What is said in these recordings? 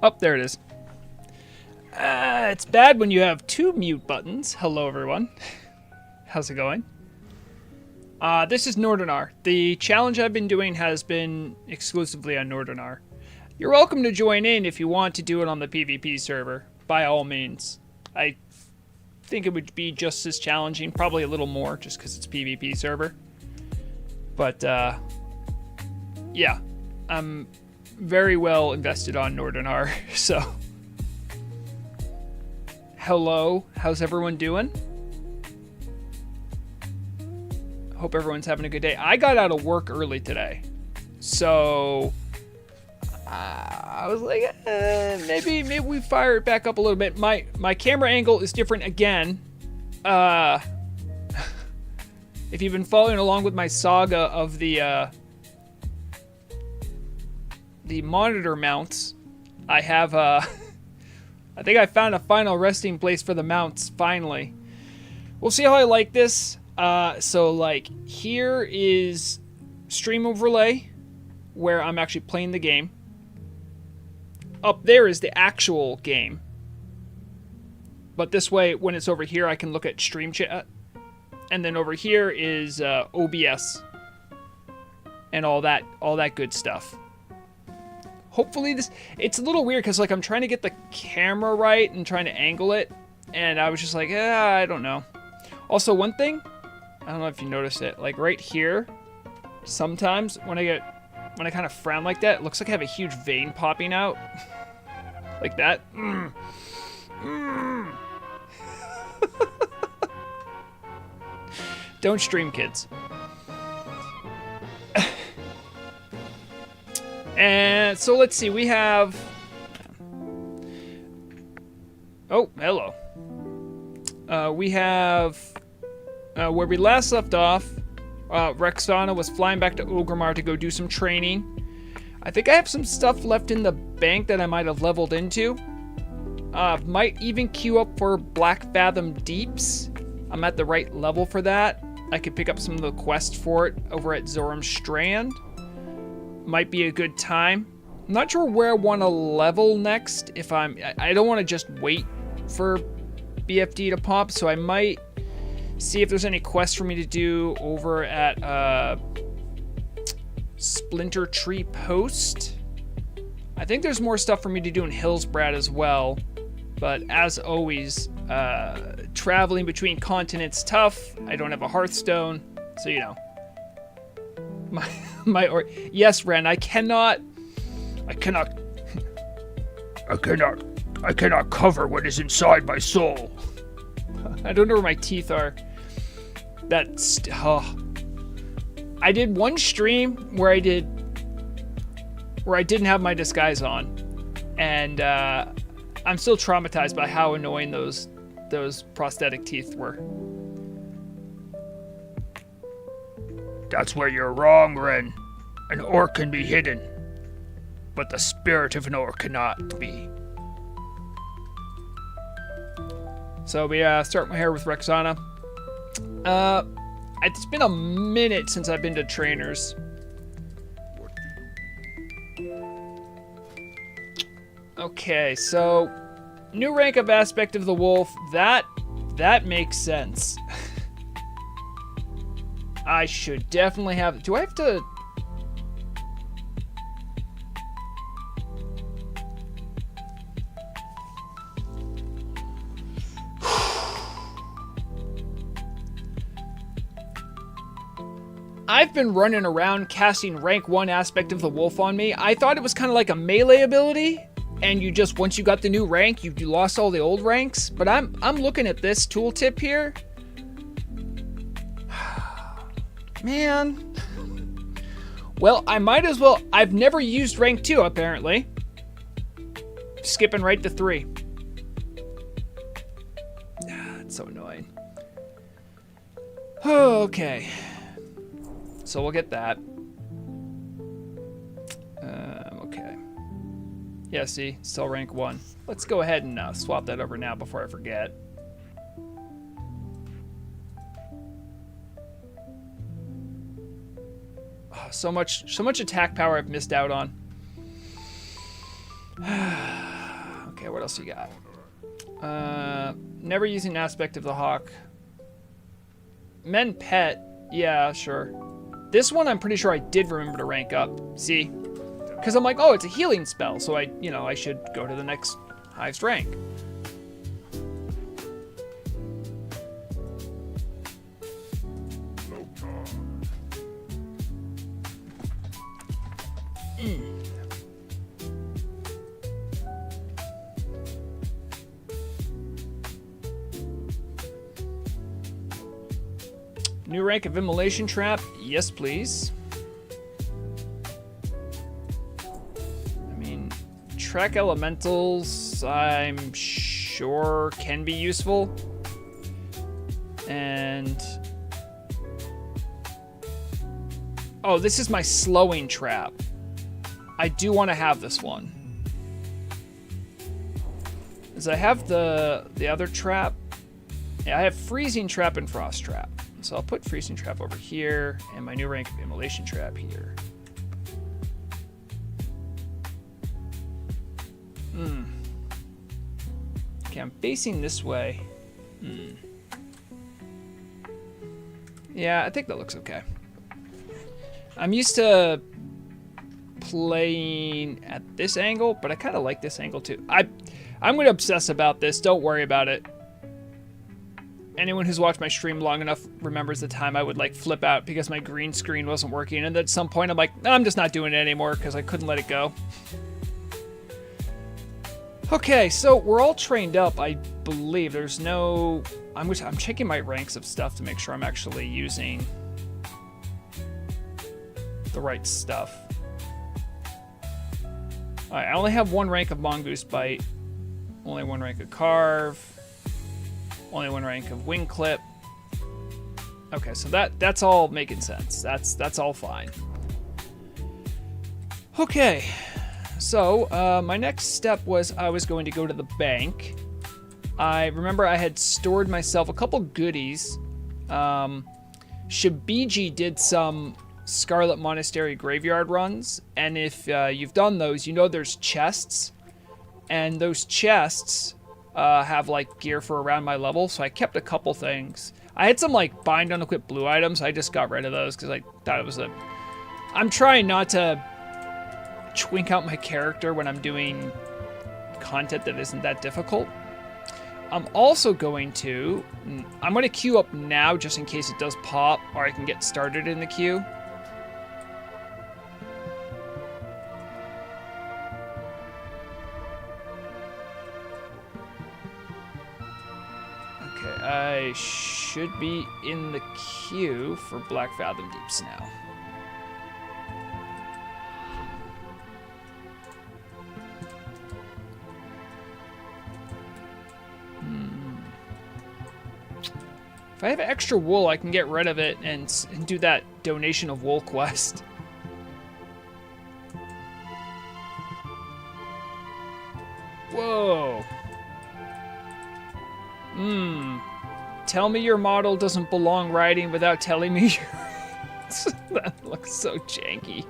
Oh, there it is. It's bad when you have two mute buttons. Hello, everyone. How's it going? This is Nordanaar. The challenge I've been doing has been exclusively on Nordanaar. You're welcome to join in if you want to do it on the PvP server, by all means. I think it would be just as challenging, probably a little more, just because it's PvP server. But, yeah. I'm very well invested on Nordanaar, so... Hello, how's everyone doing? Hope everyone's having a good day. I got out of work early today, so I was like, maybe we fire it back up a little bit. My camera angle is different again. If you've been following along with my saga of the monitor mounts, I have I think I found a final resting place for the mounts, finally. We'll see how I like this. So, like, here is stream overlay, where I'm actually playing the game. Up there is the actual game. But this way, when it's over here, I can look at stream chat. And then over here is OBS. And all that good stuff. Hopefully this... It's a little weird because, like, I'm trying to get the camera right and trying to angle it. And I was just like, I don't know. Also, one thing... I don't know if you noticed it. Like, right here, sometimes when I kind of frown like that, it looks like I have a huge vein popping out. Like that. Don't stream, kids. And so let's see, we have... Oh, hello. We have... where we last left off, Rexxanna was flying back to Orgrimmar to go do some training. I think I have some stuff left in the bank that I might have leveled into. Might even queue up for Black Fathom Deeps. I'm at the right level for that. I could pick up some of the quests for it over at Zoram Strand. Might be a good time. I'm not sure where I want to level next. If I don't want to just wait for BFD to pop, so I might see if there's any quests for me to do over at Splinter Tree Post. I think there's more stuff for me to do in Hillsbrad as well. But as always, traveling between continents tough. I don't have a hearthstone, so you know. Yes, Ren, I cannot cover what is inside my soul. I don't know where my teeth are. I did one stream where I didn't have my disguise on, and I'm still traumatized by how annoying those prosthetic teeth were. That's where you're wrong, Ren. An orc can be hidden, but the spirit of an orc cannot be. So we start my hair with Rexxanna. It's been a minute since I've been to trainers. Okay, so new rank of aspect of the wolf. That makes sense. I should definitely have. Do I have to? I've been running around casting rank 1 aspect of the wolf on me. I thought it was kind of like a melee ability, and you just, once you got the new rank, you lost all the old ranks. But I'm looking at this tooltip here. Man. Well, I might as well. I've never used rank 2, apparently. Skipping right to 3. It's so annoying. Okay. So we'll get that. Okay. Yeah, see? Still rank 1. Let's go ahead and swap that over now before I forget. Oh, so much attack power I've missed out on. Okay, what else you got? Never using aspect of the hawk. Men pet. Yeah, sure. This one, I'm pretty sure I did remember to rank up. See? Because I'm like, oh, it's a healing spell, so I should go to the next highest rank. New rank of Immolation Trap. Yes, please. I mean, track elementals, I'm sure can be useful. And... oh, this is my slowing trap. I do want to have this one. As I have the other trap. Yeah, I have freezing trap and frost trap. So I'll put freezing trap over here and my new rank of immolation trap here. Okay, I'm facing this way. Yeah, I think that looks okay. I'm used to playing at this angle, but I kind of like this angle too. I'm going to obsess about this. Don't worry about it. Anyone who's watched my stream long enough remembers the time I would like flip out because my green screen wasn't working, and at some point I'm like, no, I'm just not doing it anymore because I couldn't let it go. Okay, so we're all trained up, I believe. There's no... I'm checking my ranks of stuff to make sure I'm actually using the right stuff. Alright, I only have 1 rank of Mongoose Bite, only 1 rank of Carve, only 1 rank of Wing Clip. Okay, so that's all making sense. That's all fine. Okay, so my next step was I was going to go to the bank. I remember I had stored myself a couple goodies. Shabiji did some Scarlet Monastery graveyard runs, and if you've done those, you know there's chests, and those chests have like gear for around my level, so I kept a couple things. I had some like bind unequipped blue items. I just got rid of those because I thought it was I'm trying not to twink out my character when I'm doing content that isn't that difficult. I'm also going to queue up now just in case it does pop, or I can get started in the queue. Okay, I should be in the queue for Black Fathom Deeps now. If I have extra wool, I can get rid of it and do that donation of wool quest. Whoa. Tell me your model doesn't belong riding without telling me that looks so janky.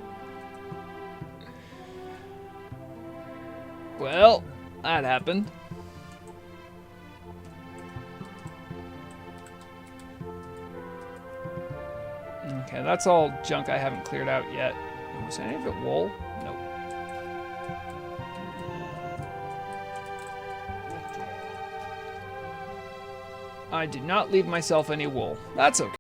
Well, that happened. Okay, that's all junk I haven't cleared out yet. Was any of it wool? Nope. I did not leave myself any wool. That's okay.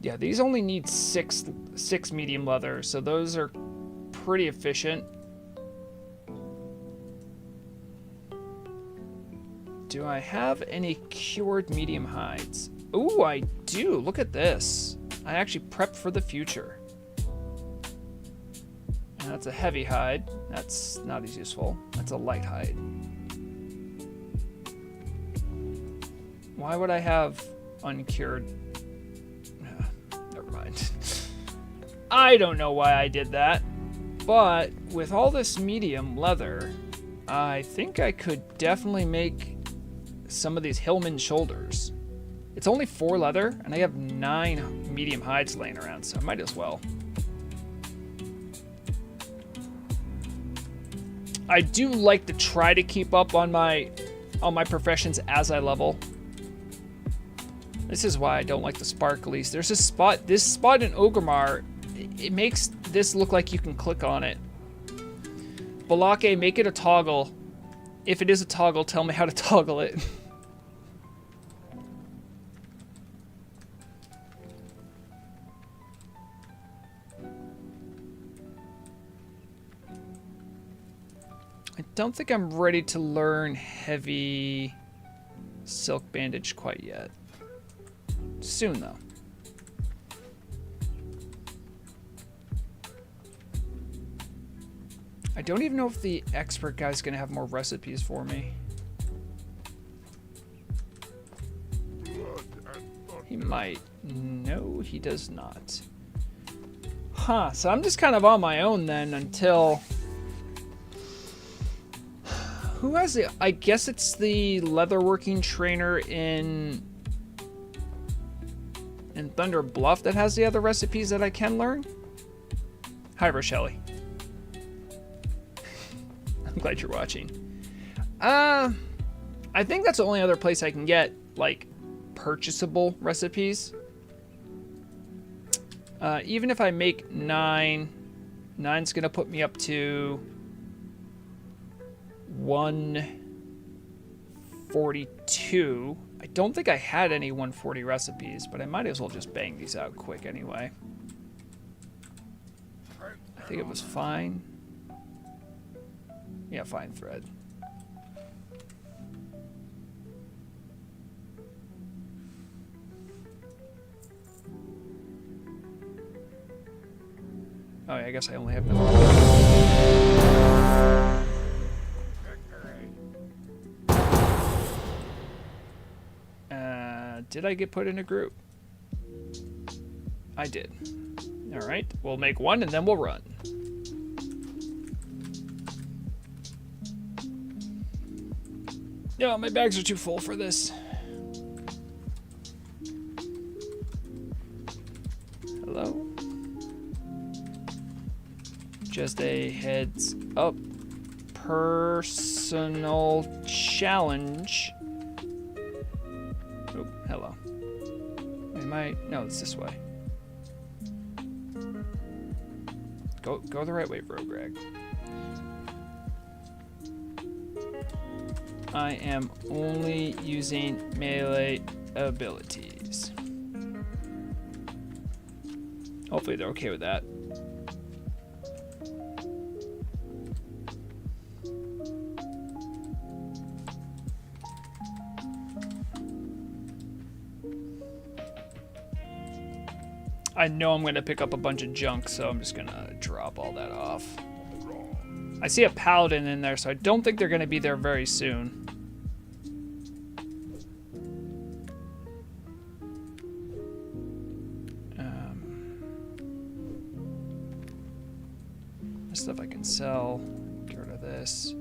Yeah, these only need six medium leather, so those are pretty efficient. Do I have any cured medium hides? Ooh, I do. Look at this. I actually prepped for the future. And that's a heavy hide. That's not as useful. That's a light hide. Why would I have uncured? Never mind. I don't know why I did that. But with all this medium leather, I think I could definitely make some of these Hillman shoulders. It's only 4 leather, and I have 9 medium hides laying around, so I might as well. I do like to try to keep up on my professions as I level. This is why I don't like the sparklies. There's this spot in Orgrimmar, it makes this look like you can click on it. Balake, make it a toggle. If it is a toggle, tell me how to toggle it. I don't think I'm ready to learn heavy silk bandage quite yet. Soon, though. I don't even know if the expert guy's gonna have more recipes for me. He might. No, he does not. Huh, so I'm just kind of on my own then until... Who has it? I guess it's the leatherworking trainer in and Thunder Bluff that has the other recipes that I can learn. Hi, Rochelle. I'm glad you're watching. I think that's the only other place I can get, like, purchasable recipes. Even if I make 9, 9's gonna put me up to 142. I don't think I had any 140 recipes, but I might as well just bang these out quick anyway. I think it was fine. Yeah, fine thread. Oh yeah, I guess I only have did I get put in a group? I did. Alright, we'll make one and then we'll run. Yeah, my bags are too full for this. Hello? Just a heads up personal challenge. Oh, hello. Am I? No, it's this way. Go the right way, Vrograg. I am only using melee abilities. Hopefully they're okay with that. I know I'm going to pick up a bunch of junk, so I'm just going to drop all that off. I see a paladin in there, so I don't think they're going to be there very soon. Stuff I can sell. Get rid of this.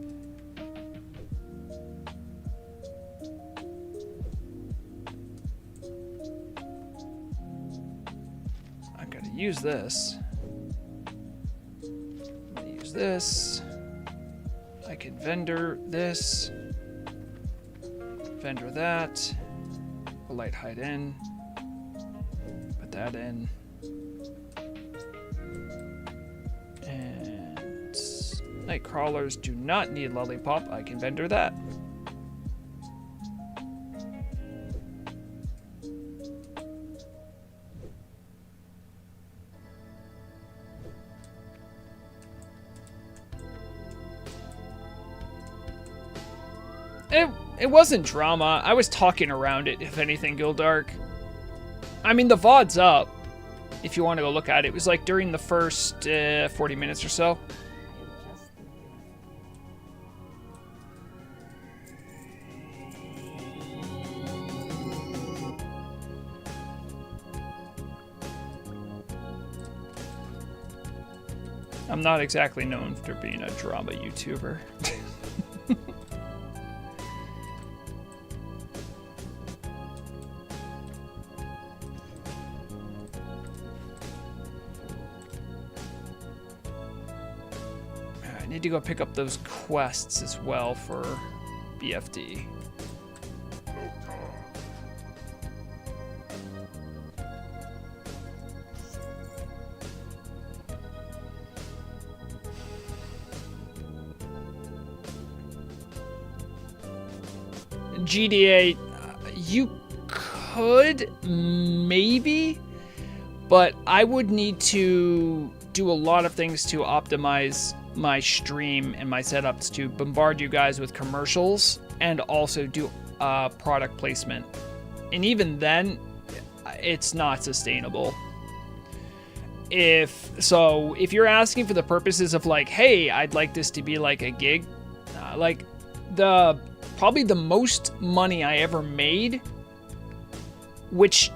I'm going to use this. I'm going to use this. I can vendor this. Vendor that. A light hide in. Put that in. Night crawlers do not need lollipop. I can vendor that. It wasn't drama. I was talking around it, if anything, Gildark. I mean, the VOD's up. If you want to go look at it. It was like during the first 40 minutes or so. I'm not exactly known for being a drama YouTuber. I need to go pick up those quests as well for BFD. GDA, you could maybe, but I would need to do a lot of things to optimize my stream and my setups to bombard you guys with commercials and also do product placement. And even then, it's not sustainable. If you're asking for the purposes of like, hey, I'd like this to be like a gig, like probably the most money I ever made, which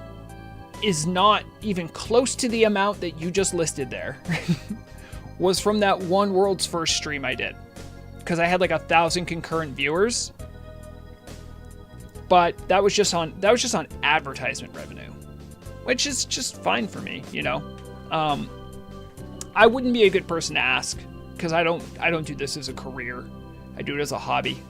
is not even close to the amount that you just listed there, was from that one World's First stream I did. Because I had like 1,000 concurrent viewers. But that was just on advertisement revenue. which is just fine for me, you know. I wouldn't be a good person to ask because I don't do this as a career. I do it as a hobby.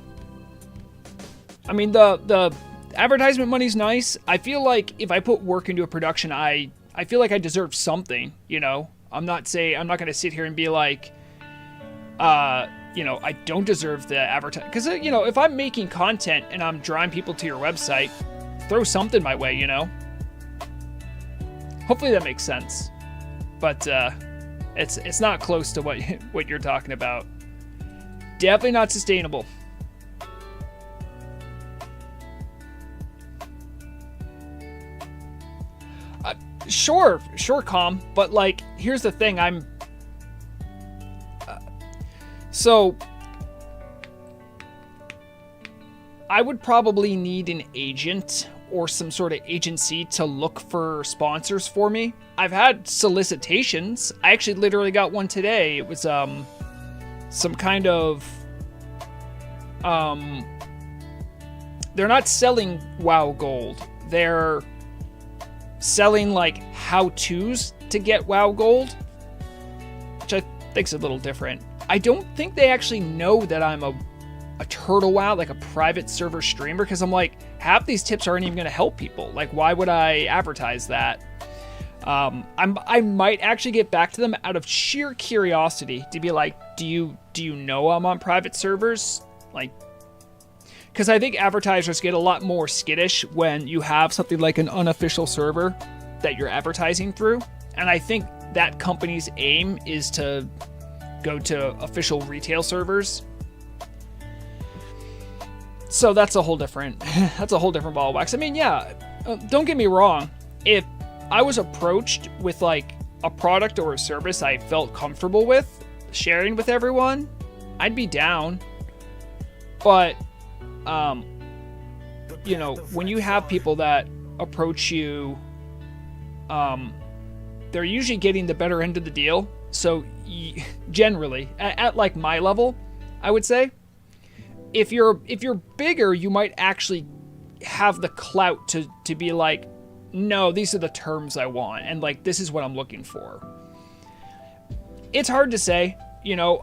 I mean, the advertisement money's nice. I feel like if I put work into a production, I feel like I deserve something, you know. I'm not going to sit here and be like, you know, I don't deserve the advertising. Because, you know, if I'm making content and I'm drawing people to your website, throw something my way, you know. Hopefully that makes sense. But it's not close to what you're talking about. Definitely not sustainable. Sure, Calm. But like, here's the thing. So I would probably need an agent or some sort of agency to look for sponsors for me. I've had solicitations. I actually literally got one today. It was some kind of they're not selling WoW Gold. They're selling like how-tos to get WoW Gold, which I think's a little different. I don't think they actually know that I'm a Turtle WoW, like a private server streamer, because I'm like, half these tips aren't even going to help people. Like, why would I advertise that? I might actually get back to them out of sheer curiosity to be like, do you know I'm on private servers? Like, because I think advertisers get a lot more skittish when you have something like an unofficial server that you're advertising through. And I think that company's aim is to go to official retail servers. So that's a whole different ball of wax. I mean, yeah, don't get me wrong. If I was approached with like a product or a service I felt comfortable with sharing with everyone, I'd be down. But you know, when you have people that approach you, they're usually getting the better end of the deal. So generally, at like my level, I would say, if you're bigger, you might actually have the clout to be like, no, these are the terms I want, and like, this is what I'm looking for. It's hard to say, you know.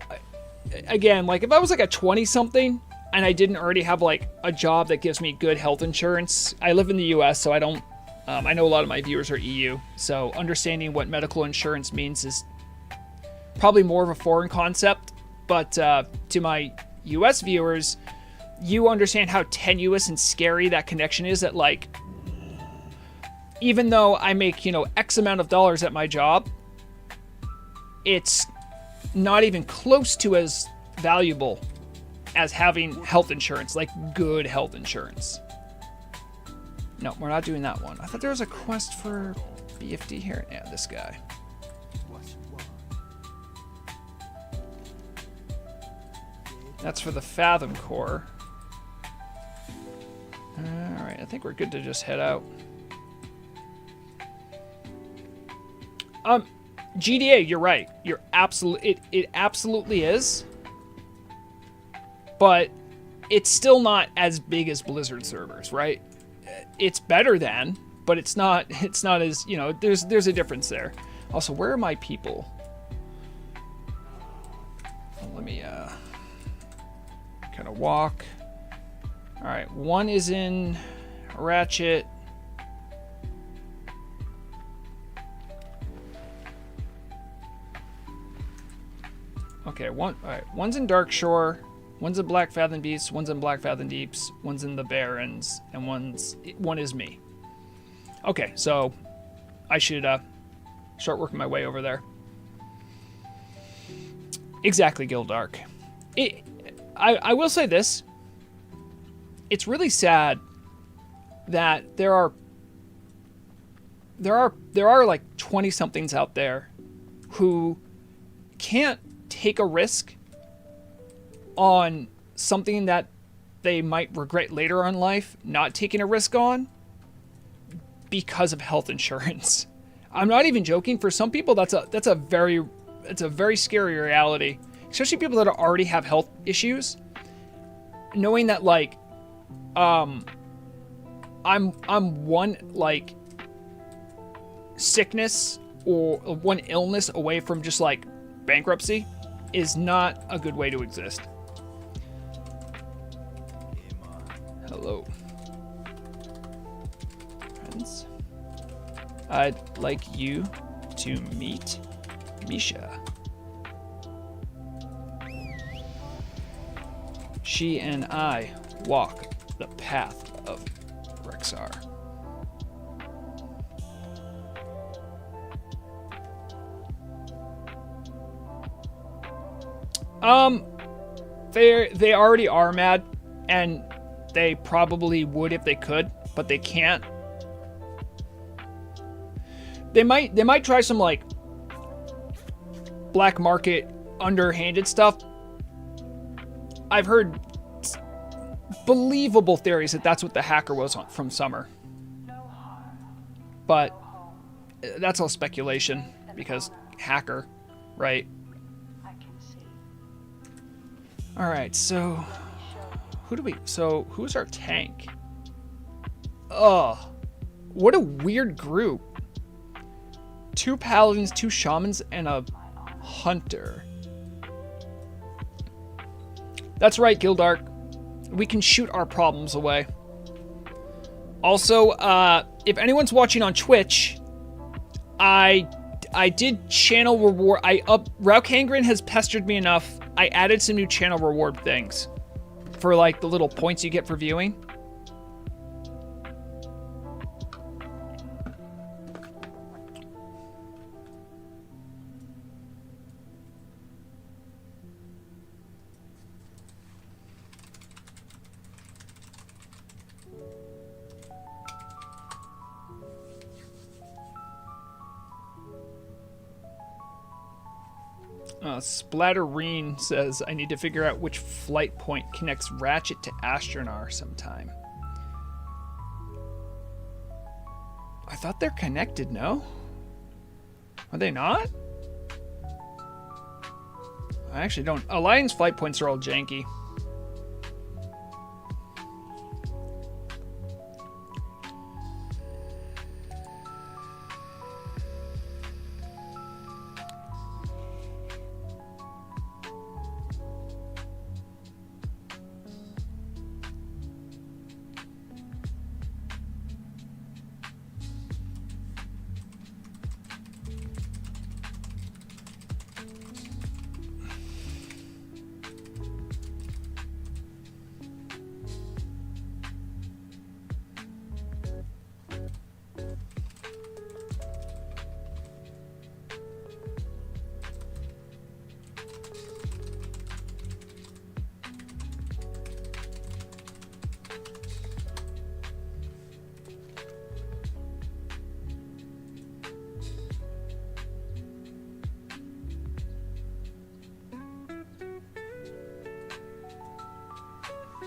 Again, like if I was like a 20-something and I didn't already have like a job that gives me good health insurance. I live in the US, so I don't, I know a lot of my viewers are EU, so understanding what medical insurance means is probably more of a foreign concept. But to my US viewers, you understand how tenuous and scary that connection is, that like, even though I make, you know, X amount of dollars at my job, it's not even close to as valuable as having health insurance, like good health insurance. No, we're not doing that one. I thought there was a quest for BFD here. Yeah, this guy. That's for the Fathom Core. Alright, I think we're good to just head out. GDA, you're right. You're it absolutely is. But it's still not as big as Blizzard servers, right? It's better than, but it's not as, you know, there's a difference there. Also, where are my people? Let me kind of walk. All right, one is in Ratchet. Okay, all right, one's in Darkshore, one's in Black Fathom Beasts, one's in Black Fathom Deeps, one's in the Barrens, and one is me. Okay, so I should start working my way over there. Exactly, Gildark. I will say this. It's really sad that there are like 20-somethings out there who can't take a risk on something that they might regret later on in life not taking a risk on because of health insurance. I'm not even joking. For some people, that's a very scary reality, especially people that already have health issues. Knowing that, like, I'm one, like, sickness or one illness away from just like bankruptcy is not a good way to exist. Hello. Friends. I'd like you to meet Misha. She and I walk the path of Rexxar. They already are mad, and they probably would if they could, but they can't. They might try some like black market underhanded stuff. I've heard believable theories that that's what the hacker was on from Summer. But that's all speculation because hacker, right? All right, so who's our tank? Ugh, what a weird group. 2 paladins, 2 shamans, and a hunter. That's right, Gildark. We can shoot our problems away. Also, if anyone's watching on Twitch, I did channel reward. Raukangren has pestered me enough. I added some new channel reward things for like the little points you get for viewing. Splatterine says, I need to figure out which flight point connects Ratchet to Astronar sometime. I thought they're connected, no? Are they not? I actually don't. Alliance flight points are all janky.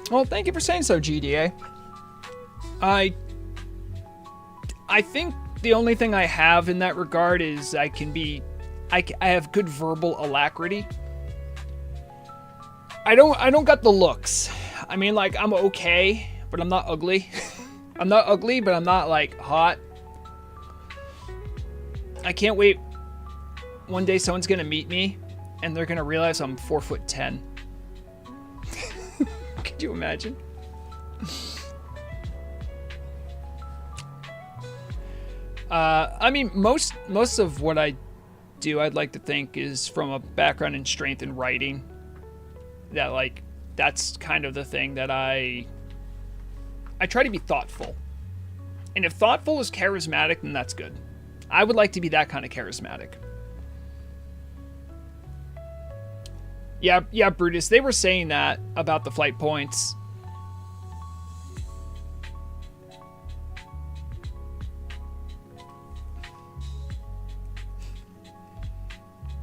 Well, thank you for saying so, GDA. I think the only thing I have in that regard is I have good verbal alacrity. I don't got the looks. I mean, like, I'm okay, but I'm not ugly. I'm not ugly, but I'm not, like, hot. I can't wait. One day someone's gonna meet me, and they're gonna realize I'm 4'10". Could you imagine? I mean, most of what I do, I'd like to think, is from a background in strength and writing. That, like, that's kind of the thing that I try to be thoughtful. And if thoughtful is charismatic, then that's good. I would like to be that kind of charismatic. Yeah, Brutus, they were saying that about the flight points.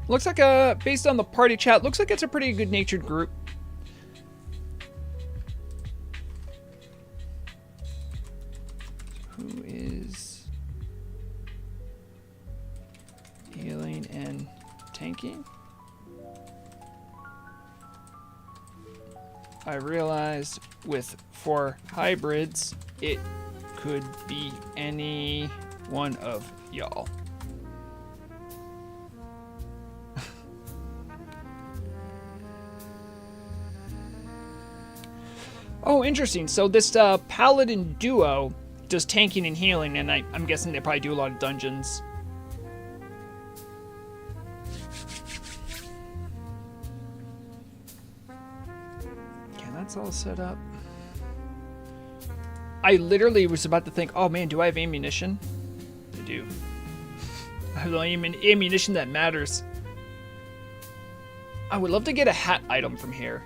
Looks like based on the party chat, looks like it's a pretty good-natured group. Who is healing and tanking? I realized for hybrids, it could be any one of y'all. Oh, interesting. So this paladin duo does tanking and healing, and I'm guessing they probably do a lot of dungeons. Okay, that's all set up. I literally was about to think, oh man, do I have ammunition? I do. I have ammunition that matters. I would love to get a hat item from here.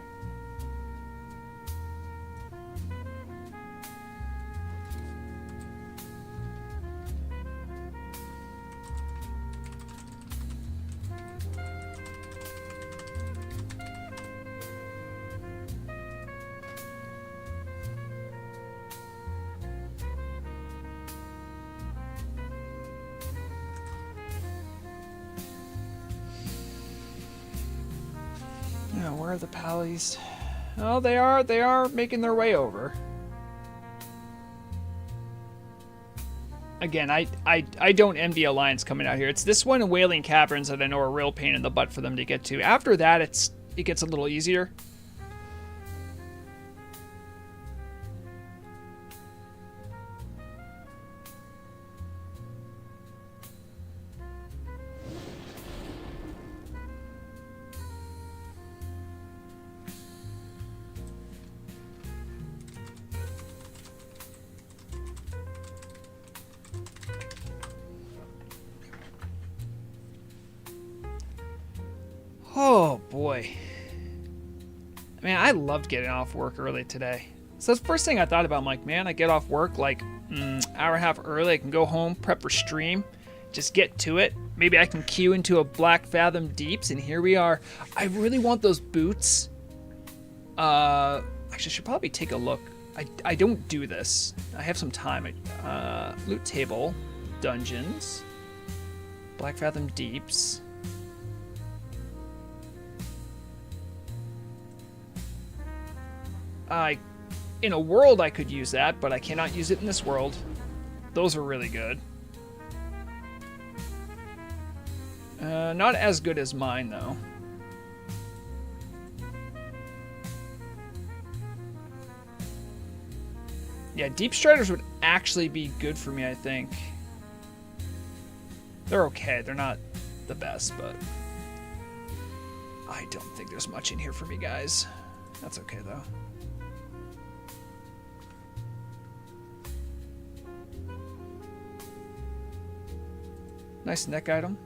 Where are the pallies? Oh, they are making their way over. Again, I don't envy Alliance coming out here. It's this one and Wailing Caverns that I know are a real pain in the butt for them to get to. After that, it gets a little easier. Oh boy. I mean, I loved getting off work early today. So that's the first thing I thought about. I'm like, man, I get off work like hour and a half early. I can go home, prep for stream, just get to it. Maybe I can queue into a Black Fathom Deeps, and here we are. I really want those boots. Actually, I should probably take a look. I don't do this. I have some time. Loot table, dungeons, Black Fathom Deeps. In a world I could use that, but I cannot use it in this world. Those are really good. Not as good as mine, though. Yeah, Deep Striders would actually be good for me, I think. They're okay. They're not the best, but I don't think there's much in here for me, guys. That's okay, though. Nice neck item.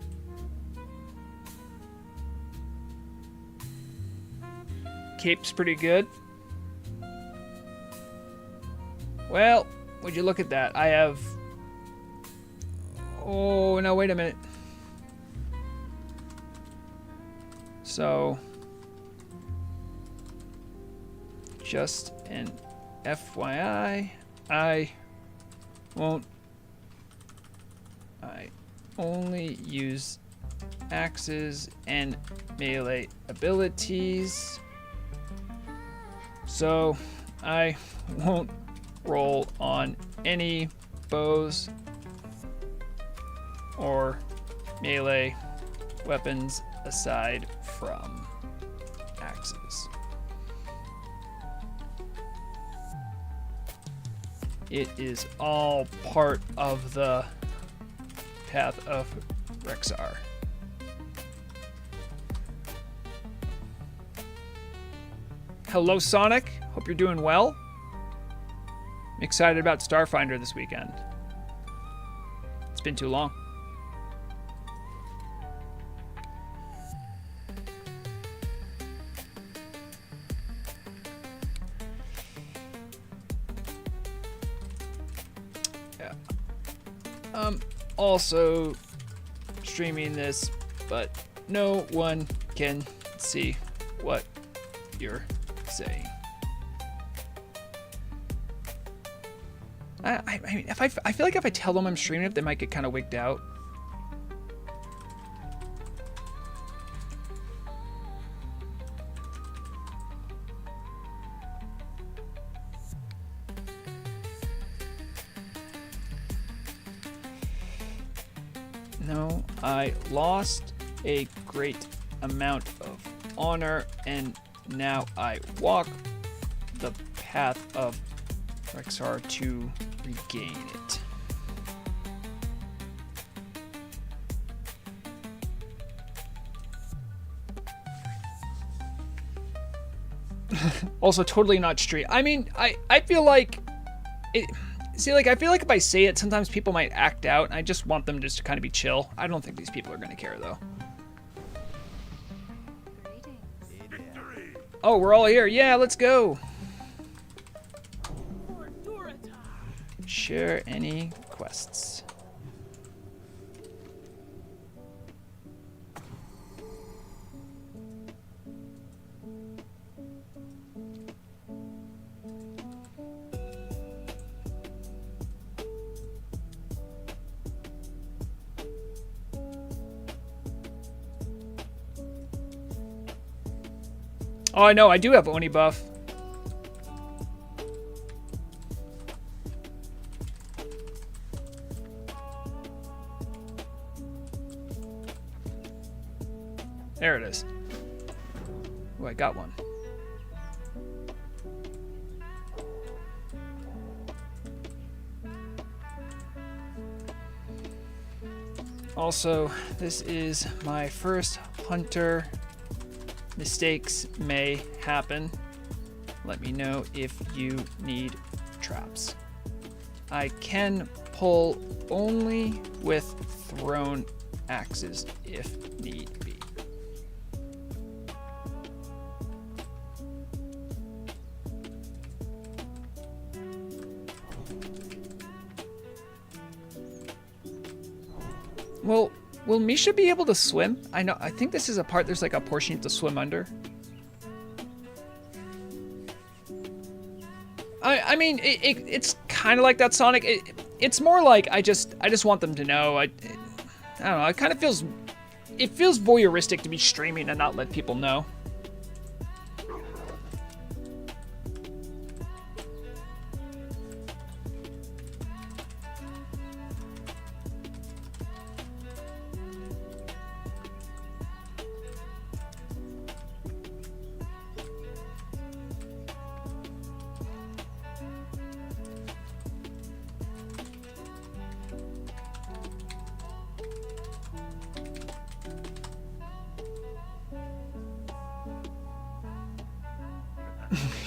Cape's pretty good. Well, would you look at that? I have... Oh, no, wait a minute. So... Just an FYI, I only use axes and melee abilities, so I won't roll on any bows or melee weapons aside from axes. It is all part of the Path of Rexxar. Hello, Sonic. Hope you're doing well. I'm excited about Starfinder this weekend. It's been too long. Yeah. Also streaming this, but no one can see what you're saying. I mean, I feel like if I tell them I'm streaming it, they might get kind of wigged out. No, I lost a great amount of honor, and now I walk the Path of Rexxar to regain it. Also, totally not street. I mean, I feel like it. See, like, I feel like if I say it, sometimes people might act out. I just want them just to kind of be chill. I don't think these people are going to care, though. Oh, we're all here. Yeah, let's go. Share any quests. Oh, I know, I do have Oni buff. There it is. Oh, I got one. Also, this is my first hunter. Mistakes may happen. Let me know if you need traps. I can pull only with thrown axes if need be. Well, will Misha be able to swim? I think this is a part, there's like a portion you have to swim under. I mean, it's kind of like that, Sonic. It's more like I just want them to know. I don't know. It kind of feels voyeuristic to be streaming and not let people know.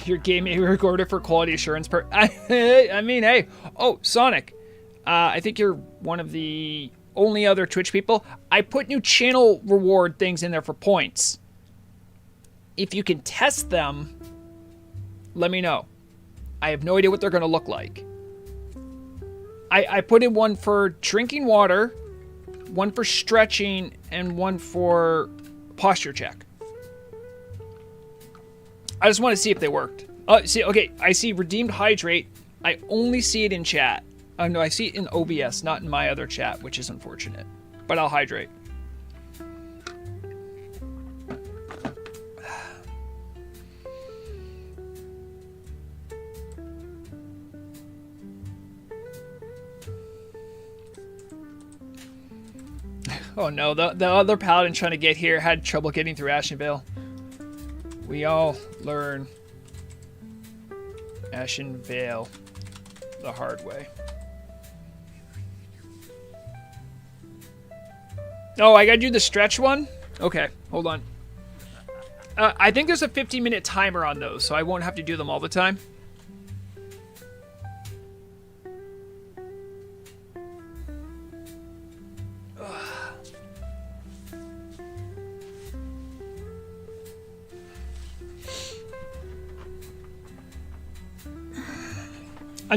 Your game may be recorded for quality assurance I mean, hey. Oh, Sonic. I think you're one of the only other Twitch people. I put new channel reward things in there for points. If you can test them, let me know. I have no idea what they're going to look like. I put in one for drinking water, one for stretching, and one for posture check. I just want to see if they worked. See, okay, I see redeemed hydrate. I only see it in chat. No, I see it in OBS, not in my other chat, which is unfortunate. But I'll hydrate. Oh no, the other paladin trying to get here had trouble getting through Ashenvale. We all learn Ashenvale the hard way. Oh, I gotta do the stretch one? Okay, hold on. I think there's a 15-minute timer on those, so I won't have to do them all the time.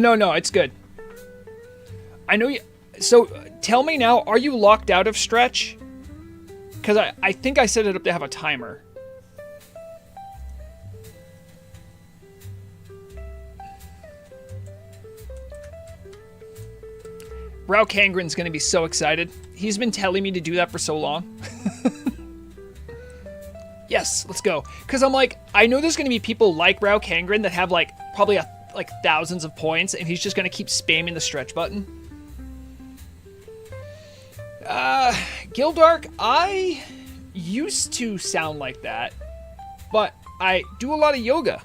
No, it's good. I know you... So, tell me now, are you locked out of stretch? Because I think I set it up to have a timer. Vrograg's going to be so excited. He's been telling me to do that for so long. Yes, let's go. Because I'm like, I know there's going to be people like Vrograg that have like probably like thousands of points, and he's just going to keep spamming the stretch button. Gildark, I used to sound like that, but I do a lot of yoga.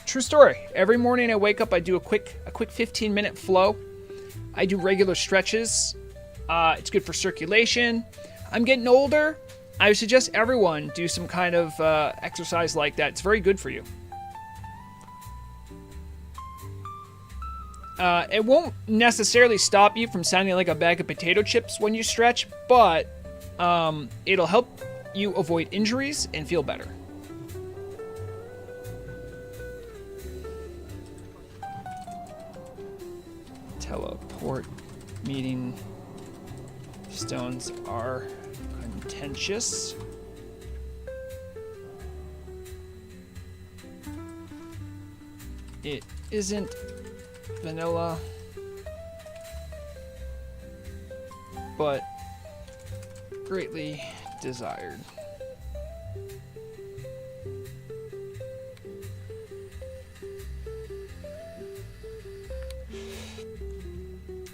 True story. Every morning I wake up, I do a quick 15-minute flow. I do regular stretches. It's good for circulation. I'm getting older. I would suggest everyone do some kind of exercise like that. It's very good for you. It won't necessarily stop you from sounding like a bag of potato chips when you stretch, but it'll help you avoid injuries and feel better. Teleport meeting stones are contentious. It isn't vanilla, but greatly desired.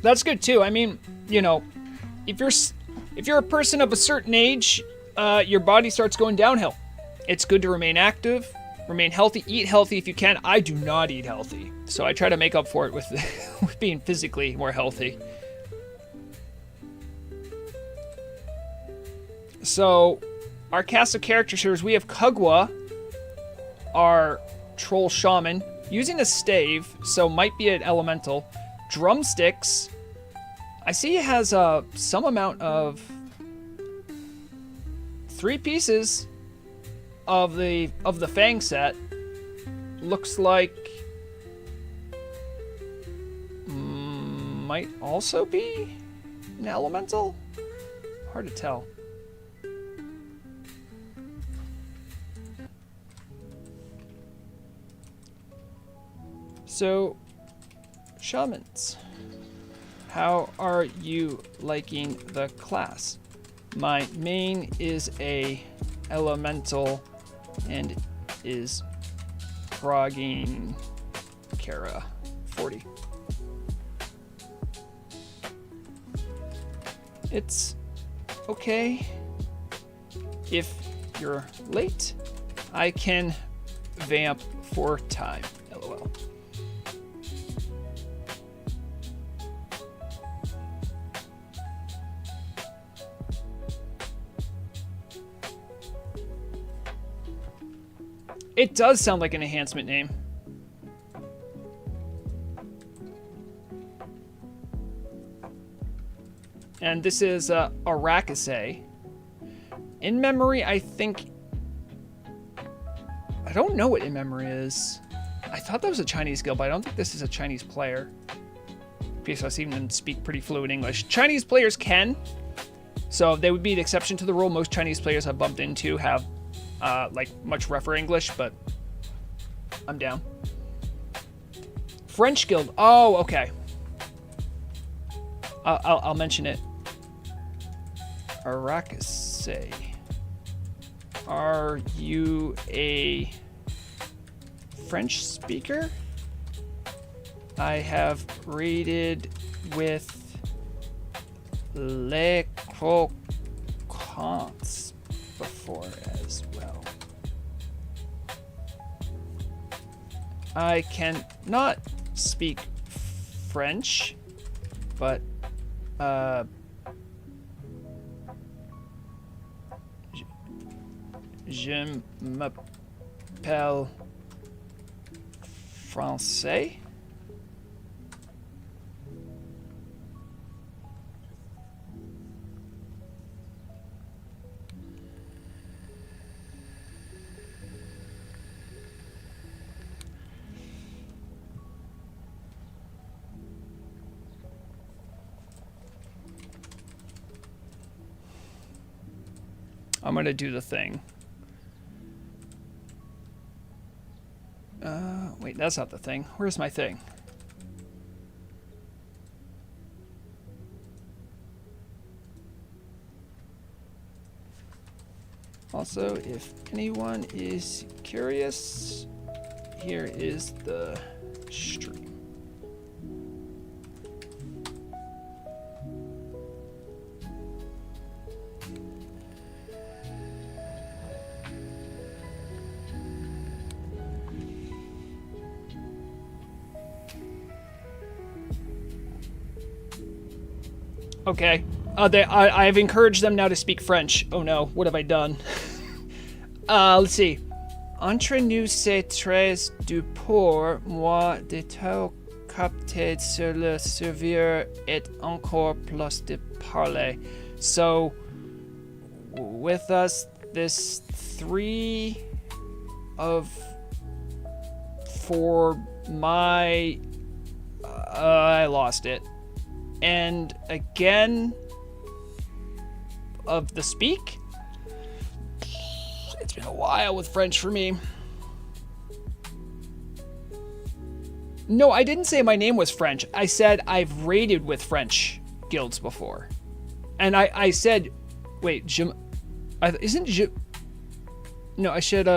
That's good too. I mean, you know, if you're a person of a certain age, your body starts going downhill. It's good to remain active, remain healthy, eat healthy if you can. I do not eat healthy, so I try to make up for it with with being physically more healthy. So, our cast of characters here is we have Kugwa, our troll shaman, using a stave, so might be an elemental. Drumsticks. I see he has some amount of 3 pieces of the Fang set. Looks like might also be an elemental. Hard to tell. So, shamans, how are you liking the class? My main is a elemental and is progging Kara 40. It's okay if you're late. I can vamp for time. LOL. It does sound like an enhancement name. And this is Arrakis. In memory, I think... I don't know what in memory is. I thought that was a Chinese guild, but I don't think this is a Chinese player. Because I've seen them speak pretty fluent English. Chinese players can. So they would be the exception to the rule. Most Chinese players I've bumped into have like much rougher English, but I'm down. French guild. Oh, okay. I'll mention it. Arrakis. Are you a French speaker? I have raided with Les Croquants before as well. I cannot speak French, but je m'appelle français. I'm gonna do the thing. Wait, that's not the thing. Where's my thing? Also, if anyone is curious, here is the stream. Okay. I've encouraged them now to speak French. Oh no, what have I done? Let's see. Entre nous c'est très du pour moi de te capter sur le servir et encore plus de parler. So, with us, this 3 of 4 my... I lost it. And again of the speak. It's been a while with French for me. No, I didn't say my name was French. I said I've raided with French guilds before. And I said, wait, no, I should,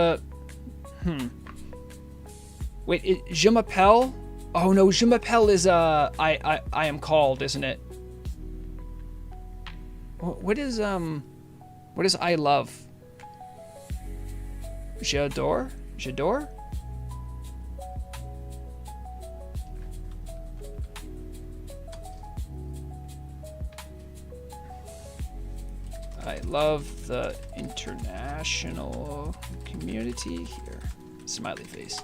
wait, je m'appelle? Oh no, je m'appelle is, I am called, isn't it? What is I love? J'adore? J'adore? I love the international community here. Smiley face.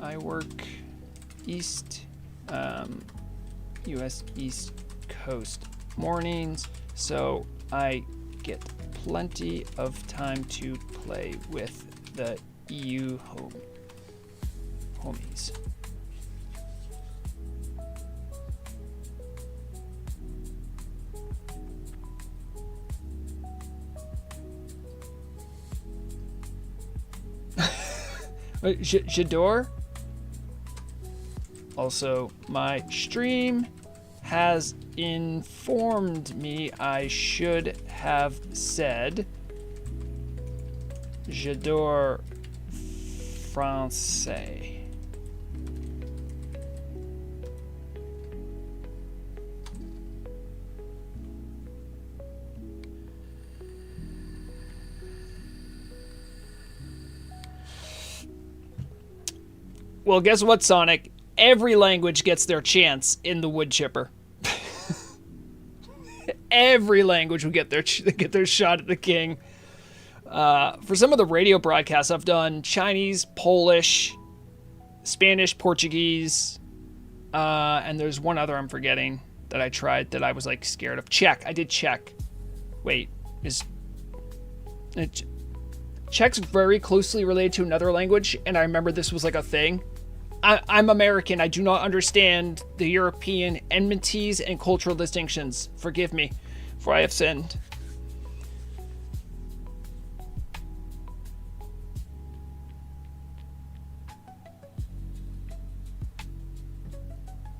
I work East, US East Coast mornings, so I get plenty of time to play with the EU homies. J'adore. Also, my stream has informed me I should have said j'adore français. Well, guess what, Sonic? Every language gets their chance in the wood chipper. Every language will get their shot at the king. For some of the radio broadcasts, I've done Chinese, Polish, Spanish, Portuguese, and there's one other I'm forgetting that I tried that I was like scared of. Czech. I did Czech. Wait, Czech's very closely related to another language, and I remember this was like a thing. I'm American. I do not understand the European enmities and cultural distinctions. Forgive me, for I have sinned.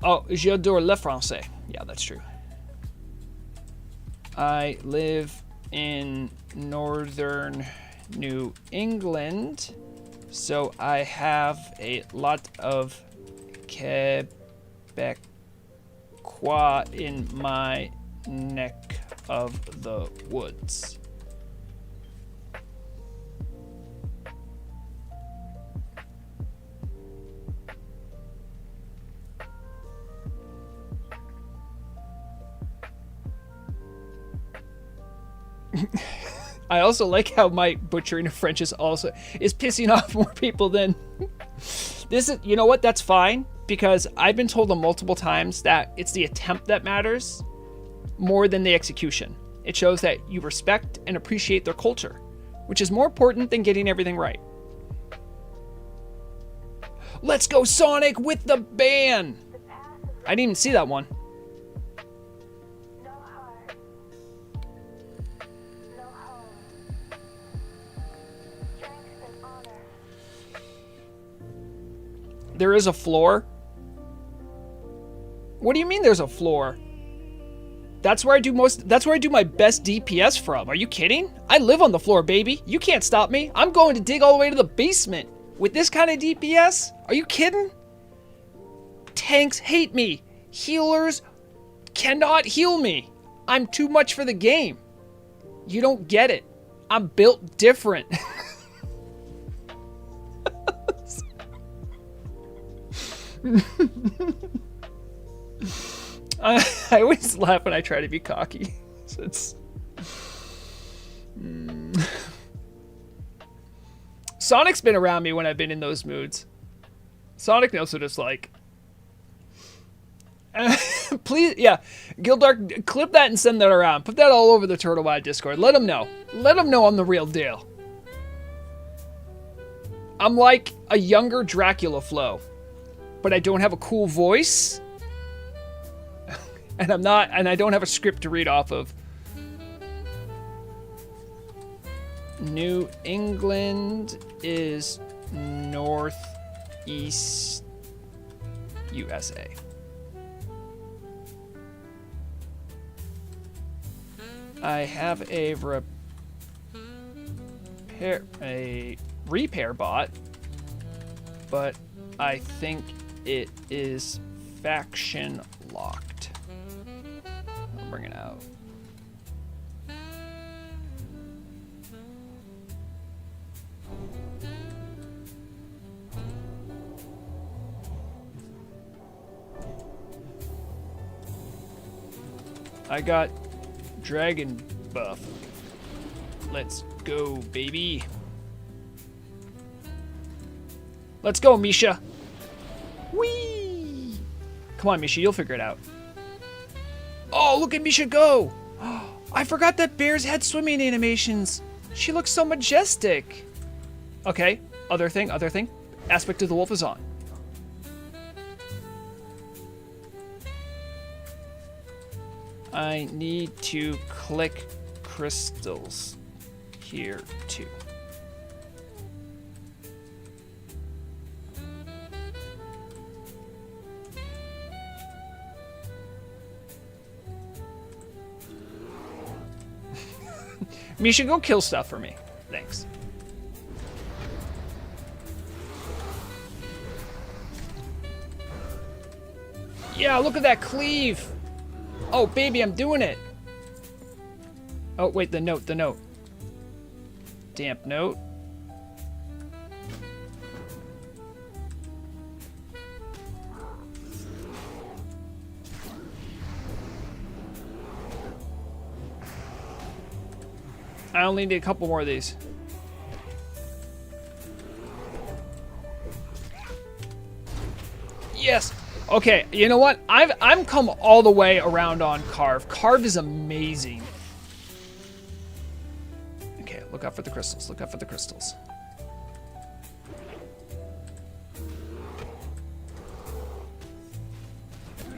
Oh, j'adore le français. Yeah, that's true. I live in northern New England, so I have a lot of Quebecois in my neck of the woods. I also like how my butchering of French is pissing off more people than this is. You know what? That's fine, because I've been told multiple times that it's the attempt that matters more than the execution. It shows that you respect and appreciate their culture, which is more important than getting everything right. Let's go, Sonic, with the ban! I didn't even see that one. There is a floor? What do you mean there's a floor? That's where I do my best DPS from. Are you kidding? I live on the floor, baby. You can't stop me. I'm going to dig all the way to the basement. With this kind of DPS? Are you kidding? Tanks hate me. Healers cannot heal me. I'm too much for the game. You don't get it. I'm built different. I always laugh when I try to be cocky. So it's... Sonic's been around me when I've been in those moods. Sonic knows what it's like. Please, yeah, Gildark, clip that and send that around. Put that all over the Turtle Wide Discord. Let them know. Let them know I'm the real deal. I'm like a younger Dracula Flow, but I don't have a cool voice, and I don't have a script to read off of. New England is northeast USA. I have a repair bot, but I think it is faction locked. I'll bring it out. I got dragon buff. Let's go, baby. Let's go, Misha. Whee! Come on, Misha, you'll figure it out. Oh, look at Misha go! I forgot that bears had swimming animations. She looks so majestic. Okay, other thing. Aspect of the wolf is on. I need to click crystals here too. Misha, go kill stuff for me. Thanks. Yeah, look at that cleave. Oh, baby, I'm doing it. Oh, wait, the note. Damp note. I only need a couple more of these. Yes. Okay, you know what? I'm come all the way around on Carve. Carve is amazing. Okay, look out for the crystals. Look out for the crystals.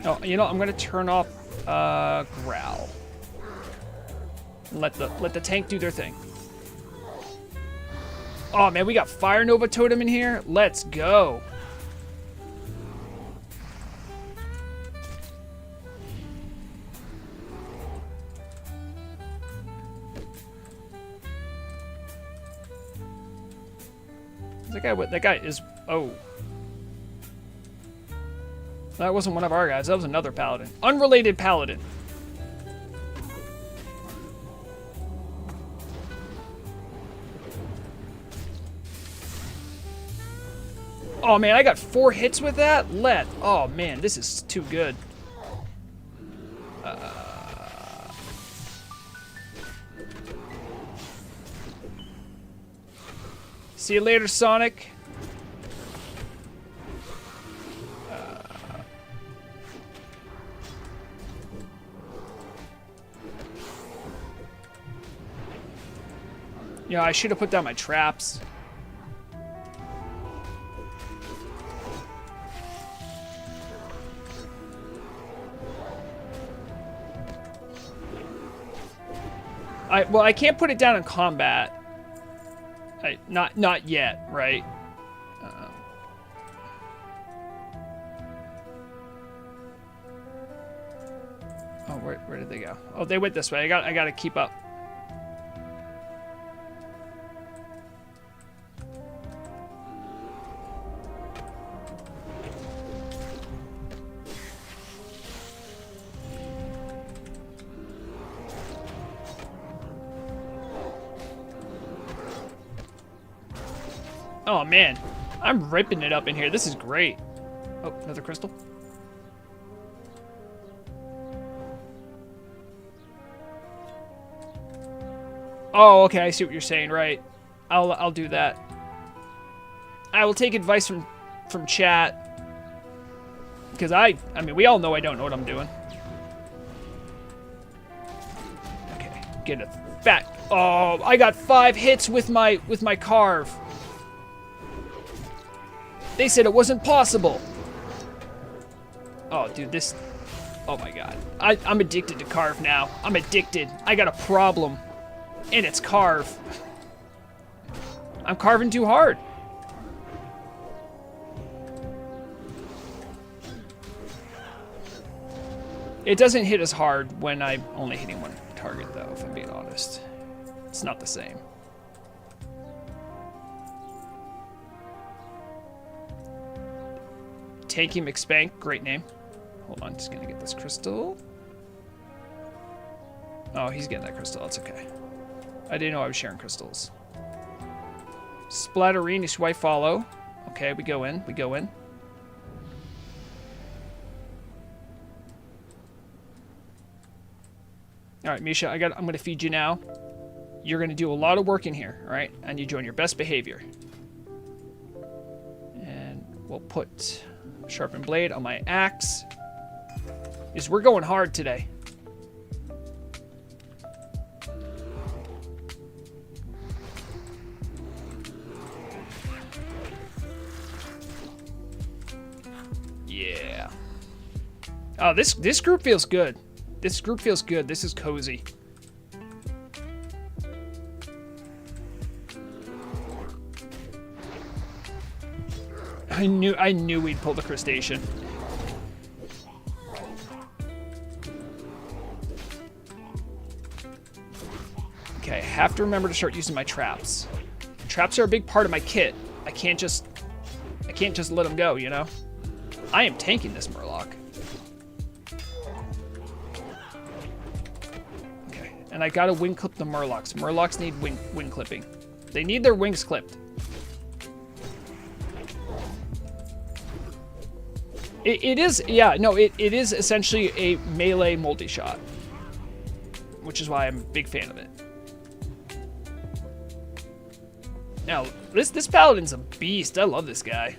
Oh, you know, I'm gonna turn off Growl. Let the tank do their thing. Oh man, we got Fire Nova Totem in here. Let's go. That guy is... Oh. That wasn't one of our guys. That was another paladin. Unrelated paladin. Oh, man, I got 4 hits with that? Oh, man, this is too good. See you later, Sonic. Yeah, I should have put down my traps. Well, I can't put it down in combat. Not yet, right? Oh, where did they go? Oh, they went this way. I gotta keep up. Oh, man. I'm ripping it up in here. This is great. Oh, another crystal. Oh, okay. I see what you're saying. Right. I'll do that. I will take advice from chat. Because I mean, we all know I don't know what I'm doing. Okay, get it back. Oh, I got 5 hits with my carve. They said it wasn't possible. Oh, dude, this. Oh my god, I'm addicted to carve now. I'm addicted. I got a problem, and it's carve. I'm carving too hard. It doesn't hit as hard when I'm only hitting one target, though, if I'm being honest. It's not the same. Tanky McSpank, great name. Hold on, just gonna get this crystal. Oh, he's getting that crystal, that's okay. I didn't know I was sharing crystals. Splatterine, is who I follow. Okay, we go in, we go in. All right, Misha, I'm going to feed you now. You're going to do a lot of work in here, all right? And you join your best behavior. And we'll put sharpened blade on my axe. Because we're going hard today. Yeah. Oh, this group feels good. This group feels good. This is cozy. I knew we'd pull the crustacean. Okay, I have to remember to start using my traps. Traps are a big part of my kit. I can't just let them go, you know? I am tanking this Murloc. And I gotta wing clip the Murlocs. Murlocs need wing clipping. They need their wings clipped. It is, yeah, no, it is essentially a melee multi-shot. Which is why I'm a big fan of it. Now, this Paladin's a beast. I love this guy.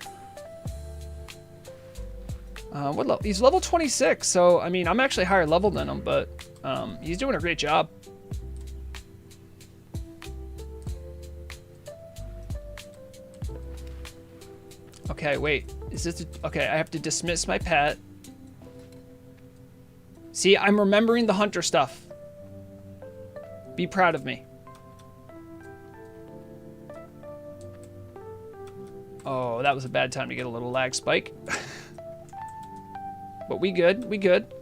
What level? He's level 26, so, I mean, I'm actually higher level than him, but he's doing a great job. Okay, wait. Is this... Okay, I have to dismiss my pet. See, I'm remembering the hunter stuff. Be proud of me. Oh, that was a bad time to get a little lag spike. But we good. We good.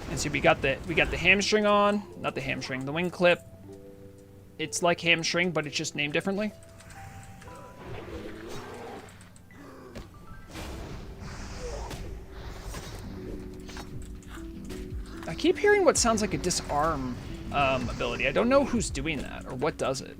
And see, we got the hamstring on, not the hamstring, the wing clip. It's like hamstring, but it's just named differently. I keep hearing what sounds like a disarm ability. I don't know who's doing that or what does it.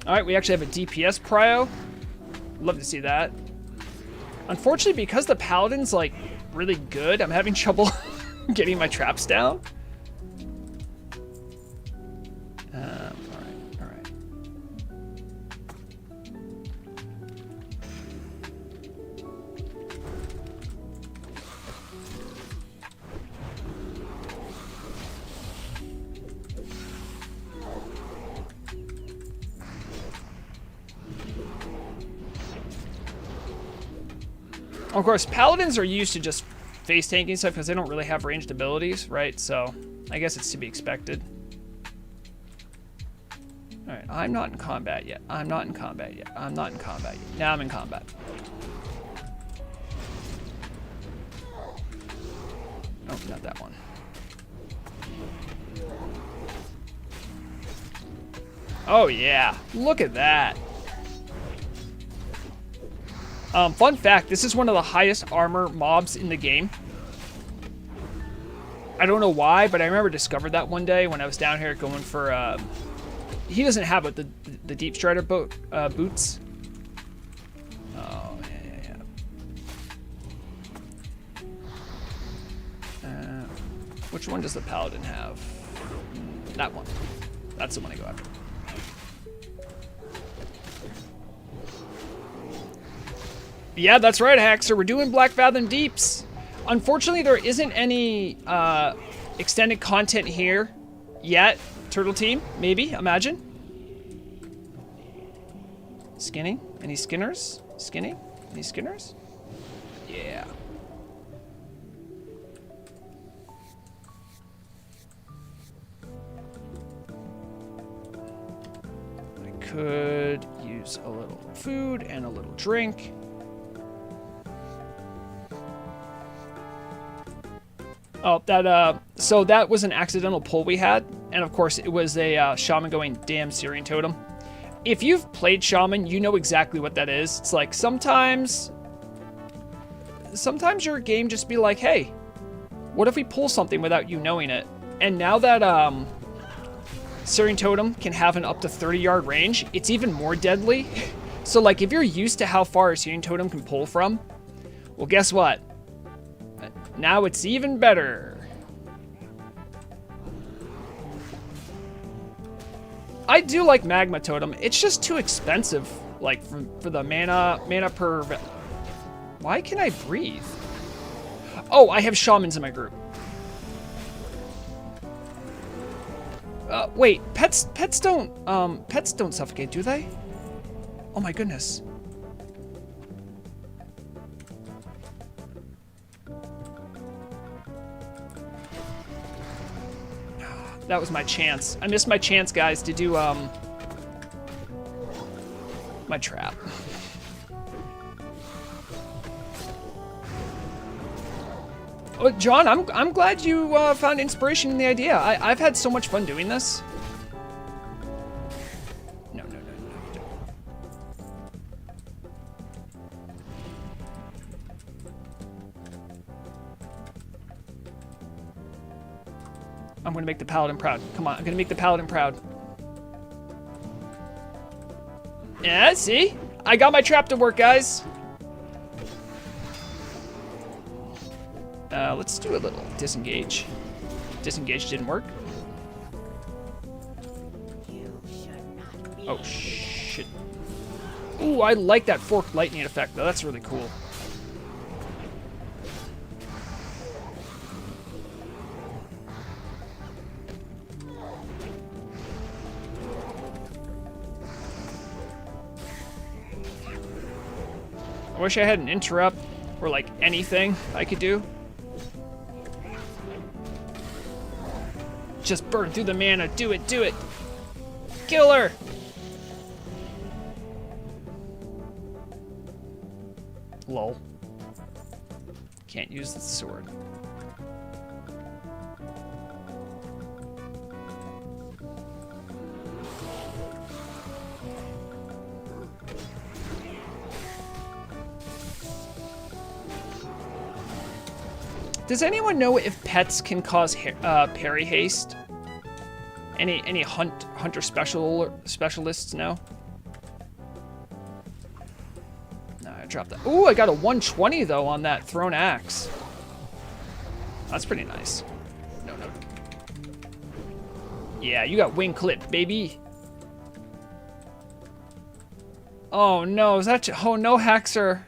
All right, we actually have a DPS prio. Love to see that. Unfortunately, because the Paladin's like really good, I'm having trouble getting my traps down. All right. Of course, Paladins are used to just face tanking stuff because they don't really have ranged abilities, right? So I guess it's to be expected. All right, I'm not in combat yet. I'm not in combat yet. I'm not in combat yet. Now I'm in combat. Oh, not that one. Oh, yeah. Look at that. Fun fact, this is one of the highest armor mobs in the game. I don't know why, but I remember discovered that one day when I was down here going for... he doesn't have the Deep Strider boots. Oh, yeah. Which one does the Paladin have? That one. That's the one I go after. Yeah, that's right, Haxer. We're doing Black Fathom Deeps. Unfortunately, there isn't any extended content here yet. Turtle Team, maybe, imagine. Skinning? Any skinners? Skinning? Any skinners? Yeah. I could use a little food and a little drink. Oh, so that was an accidental pull we had. And of course, it was a shaman going, damn Syrian totem. If you've played shaman, you know exactly what that is. It's like sometimes your game just be like, hey, what if we pull something without you knowing it? And now that Syrian totem can have an up to 30-yard range, it's even more deadly. So like if you're used to how far a Syrian totem can pull from, well, guess what? Now it's even better. I do like Magma Totem. It's just too expensive, like for the mana per. Why can I breathe? Oh, I have shamans in my group. Wait, pets don't suffocate, do they? Oh my goodness. That was my chance. I missed my chance, guys, to do my trap. Oh, John, I'm glad you found inspiration in the idea. I've had so much fun doing this. No. I'm gonna make the Paladin proud. Come on, I'm gonna make the Paladin proud. Yeah, see? I got my trap to work, guys. Let's do a little disengage. Disengage didn't work. Oh, shit. Ooh, I like that forked lightning effect, though. That's really cool. I wish I had an interrupt or like anything I could do. Just burn through the mana. Do it, do it. Kill her. Lol. Can't use the sword. Does anyone know if pets can cause parry haste? Any hunter specialists know? No, I dropped that. Ooh, I got a 120 though on that thrown axe. That's pretty nice. No. Yeah, you got wing clip, baby. Oh no, is that? Oh no, Haxer.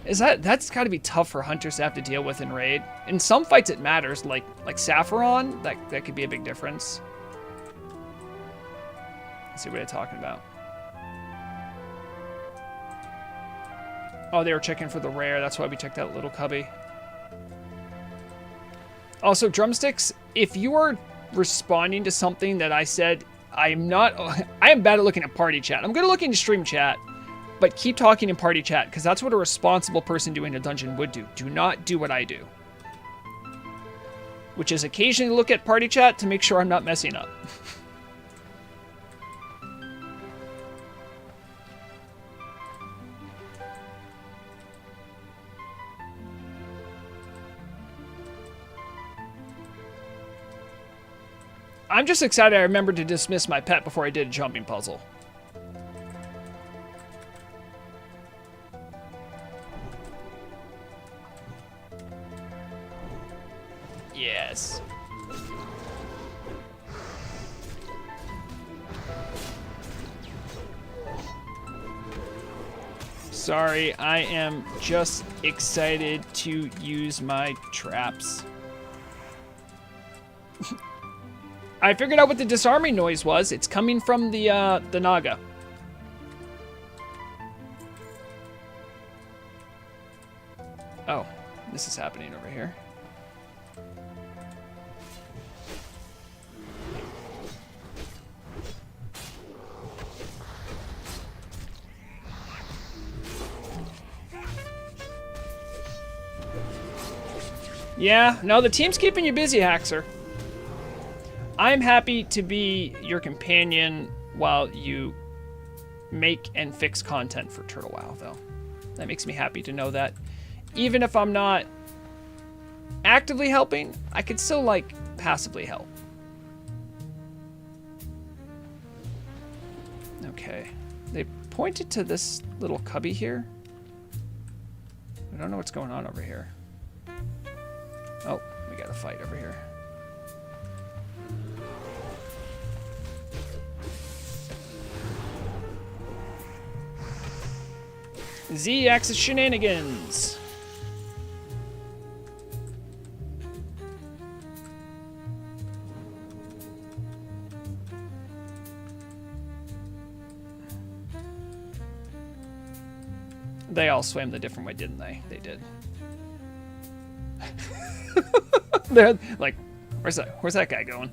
That's got to be tough for hunters to have to deal with in raid. In some fights it matters, like Saffron, that could be a big difference. Let's see what they're talking about. Oh, they were checking for the rare. That's why we checked out Little Cubby. Also, drumsticks, if you are responding to something that I said I'm not... I am bad at looking at party chat. I'm good at looking at stream chat, but keep talking in party chat, because that's what a responsible person doing a dungeon would do. Do not do what I do. Which is occasionally look at party chat to make sure I'm not messing up. I'm just excited I remembered to dismiss my pet before I did a jumping puzzle. Yes. Sorry, I am just excited to use my traps. I figured out what the disarming noise was. It's coming from the Naga. Oh, this is happening over here. Yeah, no, the team's keeping you busy, Haxer. I'm happy to be your companion while you make and fix content for Turtle WoW, though. That makes me happy to know that. Even if I'm not actively helping, I could still, like, passively help. Okay. They pointed to this little cubby here. I don't know what's going on over here. Oh, we got a fight over here. Z-axis shenanigans. They all swam the different way, didn't they? They did. They're like, where's that guy going?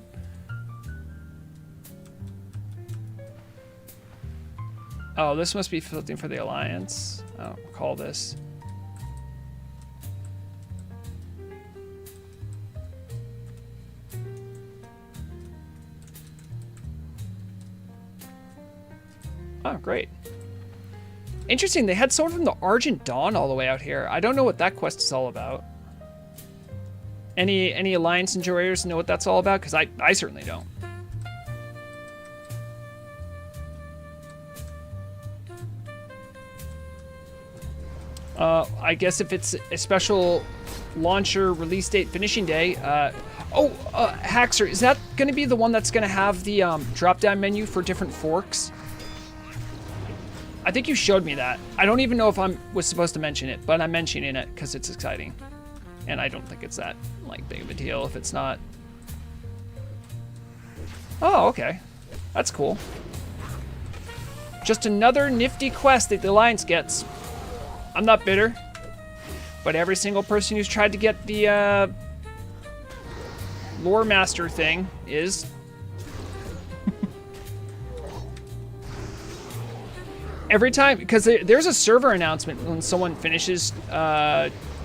Oh, this must be something for the Alliance. I don't recall this. Oh, great. Interesting, they had someone from the Argent Dawn all the way out here. I don't know what that quest is all about. Any Alliance enjoyers know what that's all about? Because I certainly don't. I guess if it's a special launcher release date finishing day. Haxer, is that going to be the one that's going to have the drop-down menu for different forks? I think you showed me that. I don't even know if I was supposed to mention it, but I'm mentioning it because it's exciting. And I don't think it's that, like, big of a deal if it's not. Oh, okay. That's cool. Just another nifty quest that the Alliance gets. I'm not bitter, but every single person who's tried to get the Lore Master thing is. Every time, because there's a server announcement when someone finishes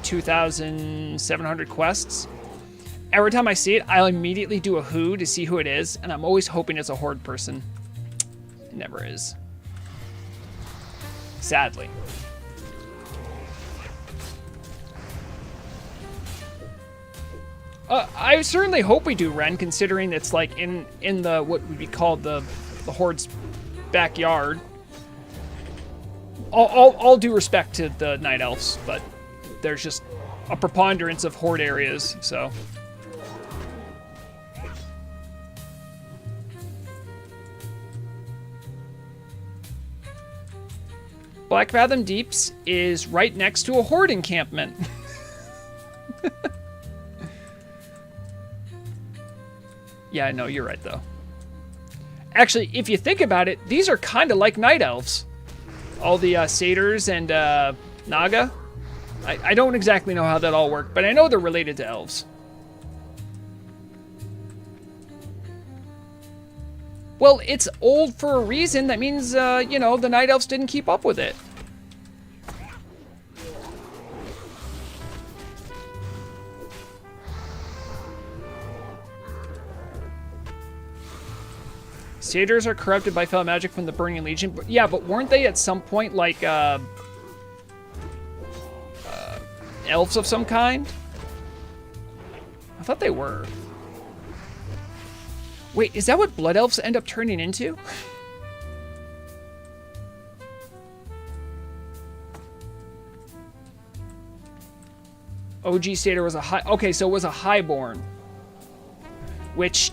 2,700 quests. Every time I see it, I'll immediately do a who to see who it is, and I'm always hoping it's a Horde person. It never is. Sadly. I certainly hope we do, Ren, considering it's like in the what would be called the Horde's backyard. All due respect to the Night Elves, but there's just a preponderance of Horde areas, so. Black Fathom Deeps is right next to a Horde encampment. Yeah, no, you're right, though. Actually, if you think about it, these are kind of like Night Elves. All the satyrs and Naga. I don't exactly know how that all worked, but I know they're related to elves. Well, it's old for a reason. That means, you know, the Night Elves didn't keep up with it. Satyrs are corrupted by fel magic from the Burning Legion. But yeah, but weren't they at some point like elves of some kind? I thought they were. Wait, is that what blood elves end up turning into? OG Satyr was a high... Okay, so it was a highborn. Which...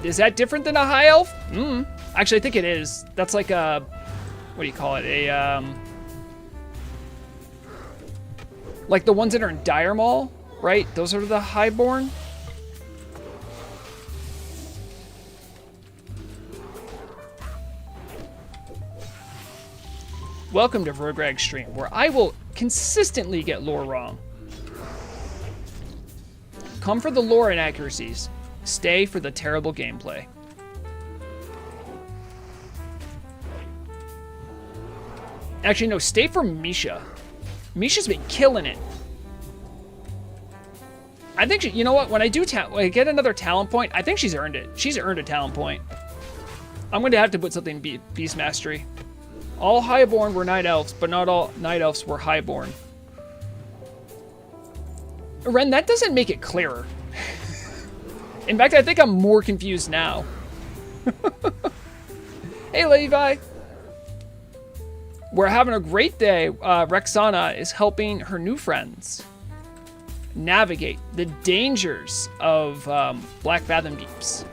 Is that different than a high elf? Actually, I think it is. That's like a... What do you call it? A, like the ones that are in Dire Maul, right? Those are the highborn. Welcome to Vrograg stream, where I will consistently get lore wrong. Come for the lore inaccuracies. Stay for the terrible gameplay. Actually, no, stay for Misha. Misha's been killing it. I think she, you know what? When I do when I get another talent point, I think she's earned it. She's earned a talent point. I'm going to have to put something in Beast Mastery. All Highborn were Night Elves, but not all Night Elves were Highborn. Ren, that doesn't make it clearer. In fact, I think I'm more confused now. Hey, Levi. We're having a great day. Rexxanna is helping her new friends navigate the dangers of Black Fathom Deeps.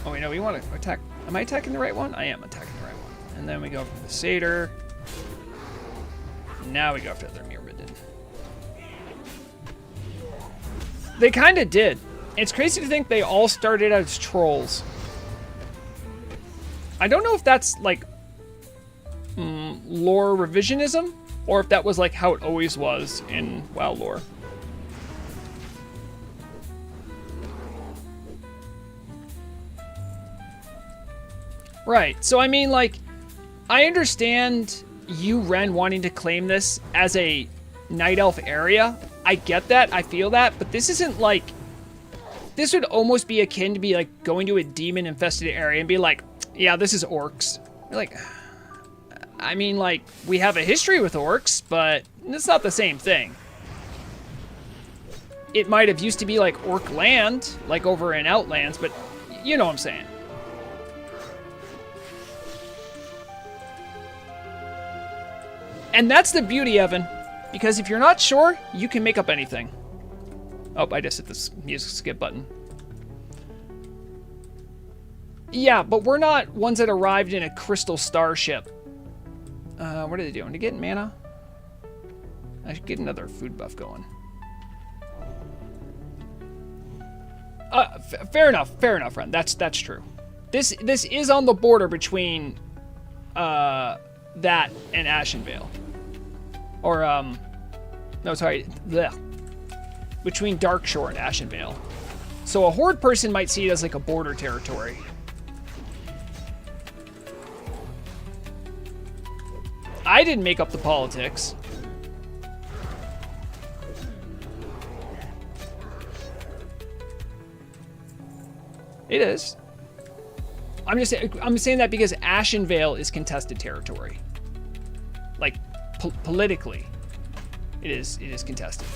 Oh, wait, no, we want to attack. Am I attacking the right one? I am attacking the right one. And then we go for the Satyr. Now we go after the Myrmidon. They kind of did. It's crazy to think they all started as trolls. I don't know if that's like lore revisionism, or if that was like how it always was in WoW lore. Right, so I mean, like, I understand you, Ren, wanting to claim this as a Night Elf area. I get that, I feel that, but this isn't like... This would almost be akin to be like going to a demon-infested area and be like, yeah, this is orcs. You're like, I mean, like, we have a history with orcs, but it's not the same thing. It might have used to be like orc land, like over in Outlands, but you know what I'm saying. And that's the beauty, Evan, because if you're not sure, you can make up anything. Oh, I just hit this music skip button. Yeah, but we're not ones that arrived in a crystal starship. What are they doing? To get mana? I should get another food buff going. Fair enough, friend. That's true. This is on the border between that and Ashenvale. Or, no, sorry, bleh. Between Darkshore and Ashenvale. So a Horde person might see it as like a border territory. I didn't make up the politics. It is. I'm saying that because Ashenvale is contested territory. Like politically, it is contested.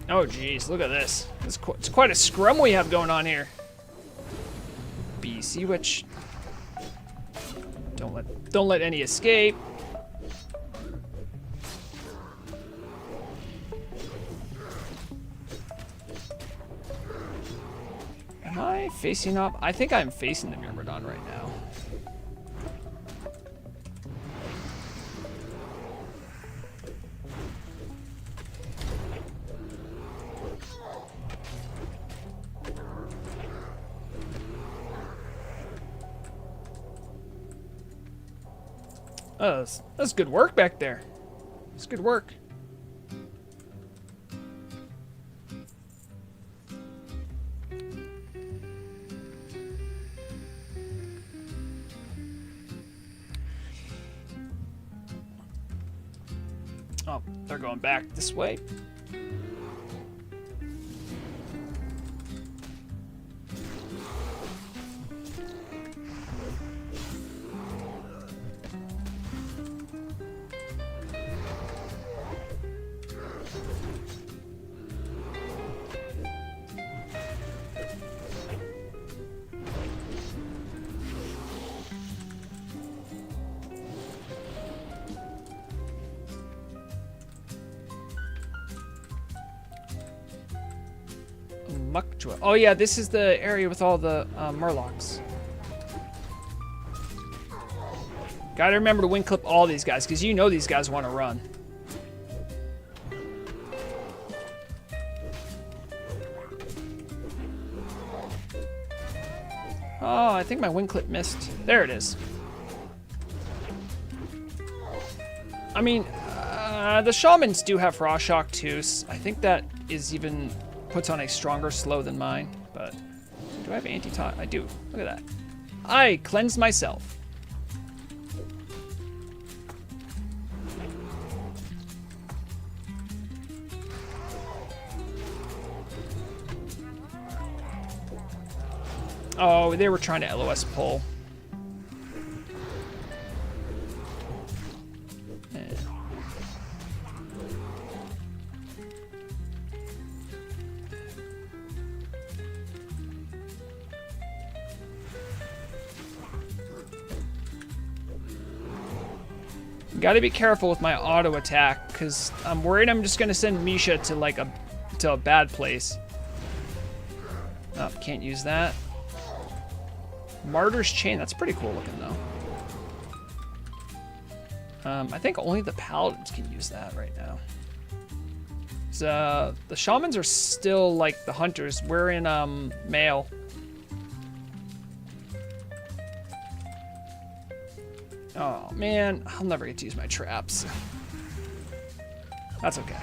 Oh geez, look at this. It's quite a scrum we have going on here. BC Witch. Don't let any escape. Am I facing up? I think I'm facing the Myrmidon right now. That's good work back there. That's good work. Oh, they're going back this way. Oh yeah, this is the area with all the murlocs. Gotta remember to wing clip all these guys, because you know these guys want to run. Oh, I think my wing clip missed. There it is. I mean, the shamans do have raw shock too. So I think that is even puts on a stronger slow than mine. But do I have anti-taunt? I do. Look at that. I cleansed myself. Oh, they were trying to LOS pull. Gotta be careful with my auto attack, because I'm worried I'm just gonna send Misha to like a bad place. Oh, can't use that. Martyr's Chain, that's pretty cool looking though. I think only the paladins can use that right now. So, the shamans are still like the hunters. We're in male. Oh man, I'll never get to use my traps. That's okay.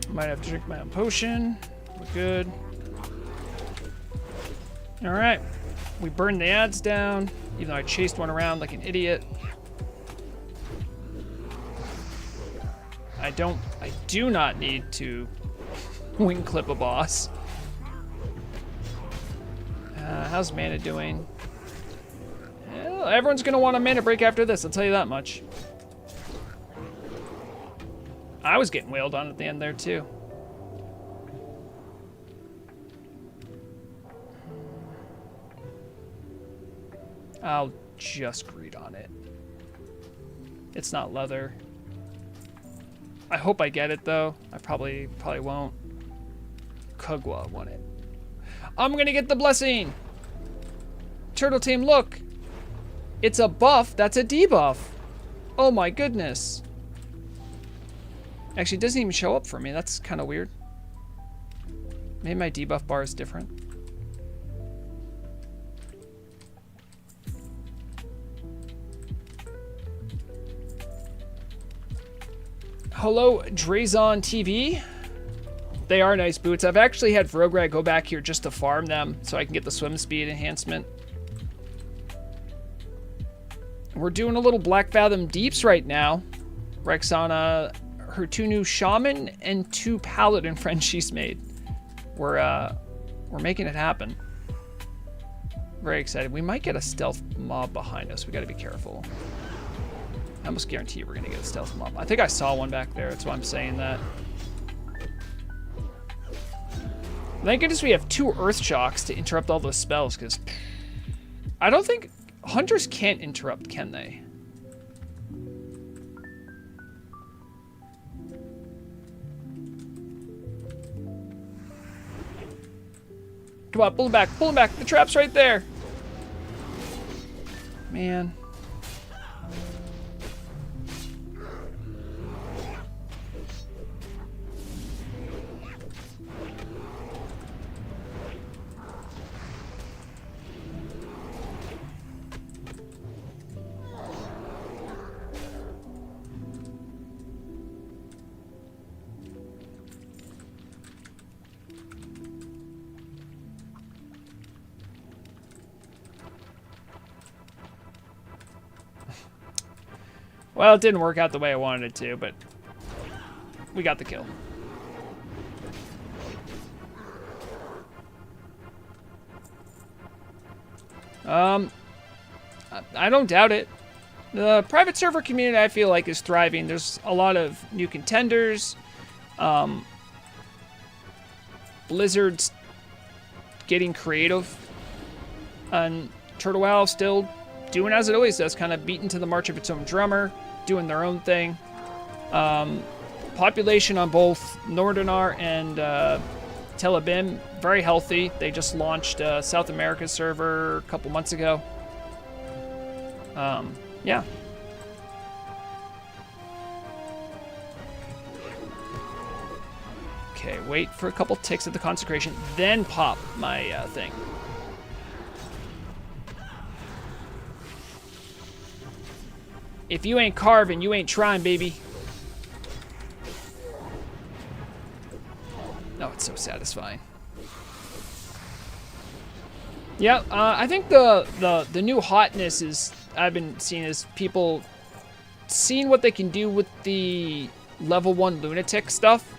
Might have to drink my own potion. We're good. All right. We burned the ads down, even though I chased one around like an idiot. I do not need to wing clip a boss. How's mana doing? Well, everyone's gonna want a mana break after this, I'll tell you that much. I was getting wailed on at the end there too. I'll just greed on it. It's not leather. I hope I get it though. I probably won't. Kugwa won it. I'm gonna get the blessing. Turtle team, look. It's a buff, that's a debuff. Oh my goodness. Actually, it doesn't even show up for me. That's kind of weird. Maybe my debuff bar is different. Hello, Drazon TV. They are nice boots. I've actually had Vrograg go back here just to farm them so I can get the swim speed enhancement. We're doing a little Black Fathom Deeps right now. Rexxanna, her 2 new shaman and 2 paladin friends she's made. We're making it happen. very excited. We might get a stealth mob behind us. We got to be careful. I almost guarantee you we're going to get a stealth mob. I think I saw one back there. That's why I'm saying that. Thank goodness we have 2 Earth Shocks to interrupt all those spells, because I don't think hunters can't interrupt, can they? Come on, pull him back, pull him back. The trap's right there. Man. Well, it didn't work out the way I wanted it to, but we got the kill. I don't doubt it. The private server community, I feel like, is thriving. There's a lot of new contenders. Blizzard's getting creative. And Turtle WoW still doing as it always does, kind of beating to the march of its own drummer, doing their own thing. Population on both Nordanaar and Tel'abim, very healthy. They just launched a South America server a couple months ago. Yeah. Okay, wait for a couple ticks of the consecration, then pop my thing. If you ain't carving, you ain't trying, baby. Oh, it's so satisfying. Yeah, I think the new hotness is, I've been seeing, is people seeing what they can do with the level 1 lunatic stuff.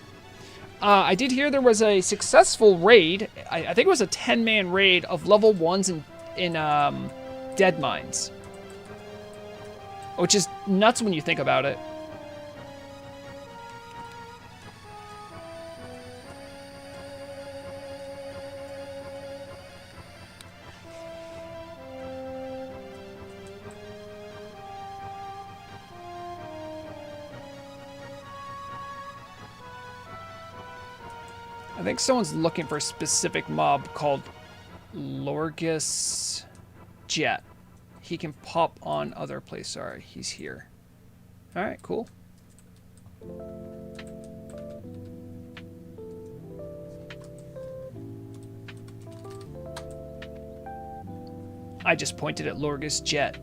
I did hear there was a successful raid. I think it was a 10-man raid of level 1s in Dead Mines. Which is nuts when you think about it. I think someone's looking for a specific mob called Lorgus Jet. He can pop on other places. Sorry, he's here. All right, cool. I just pointed at Lorgus Jet.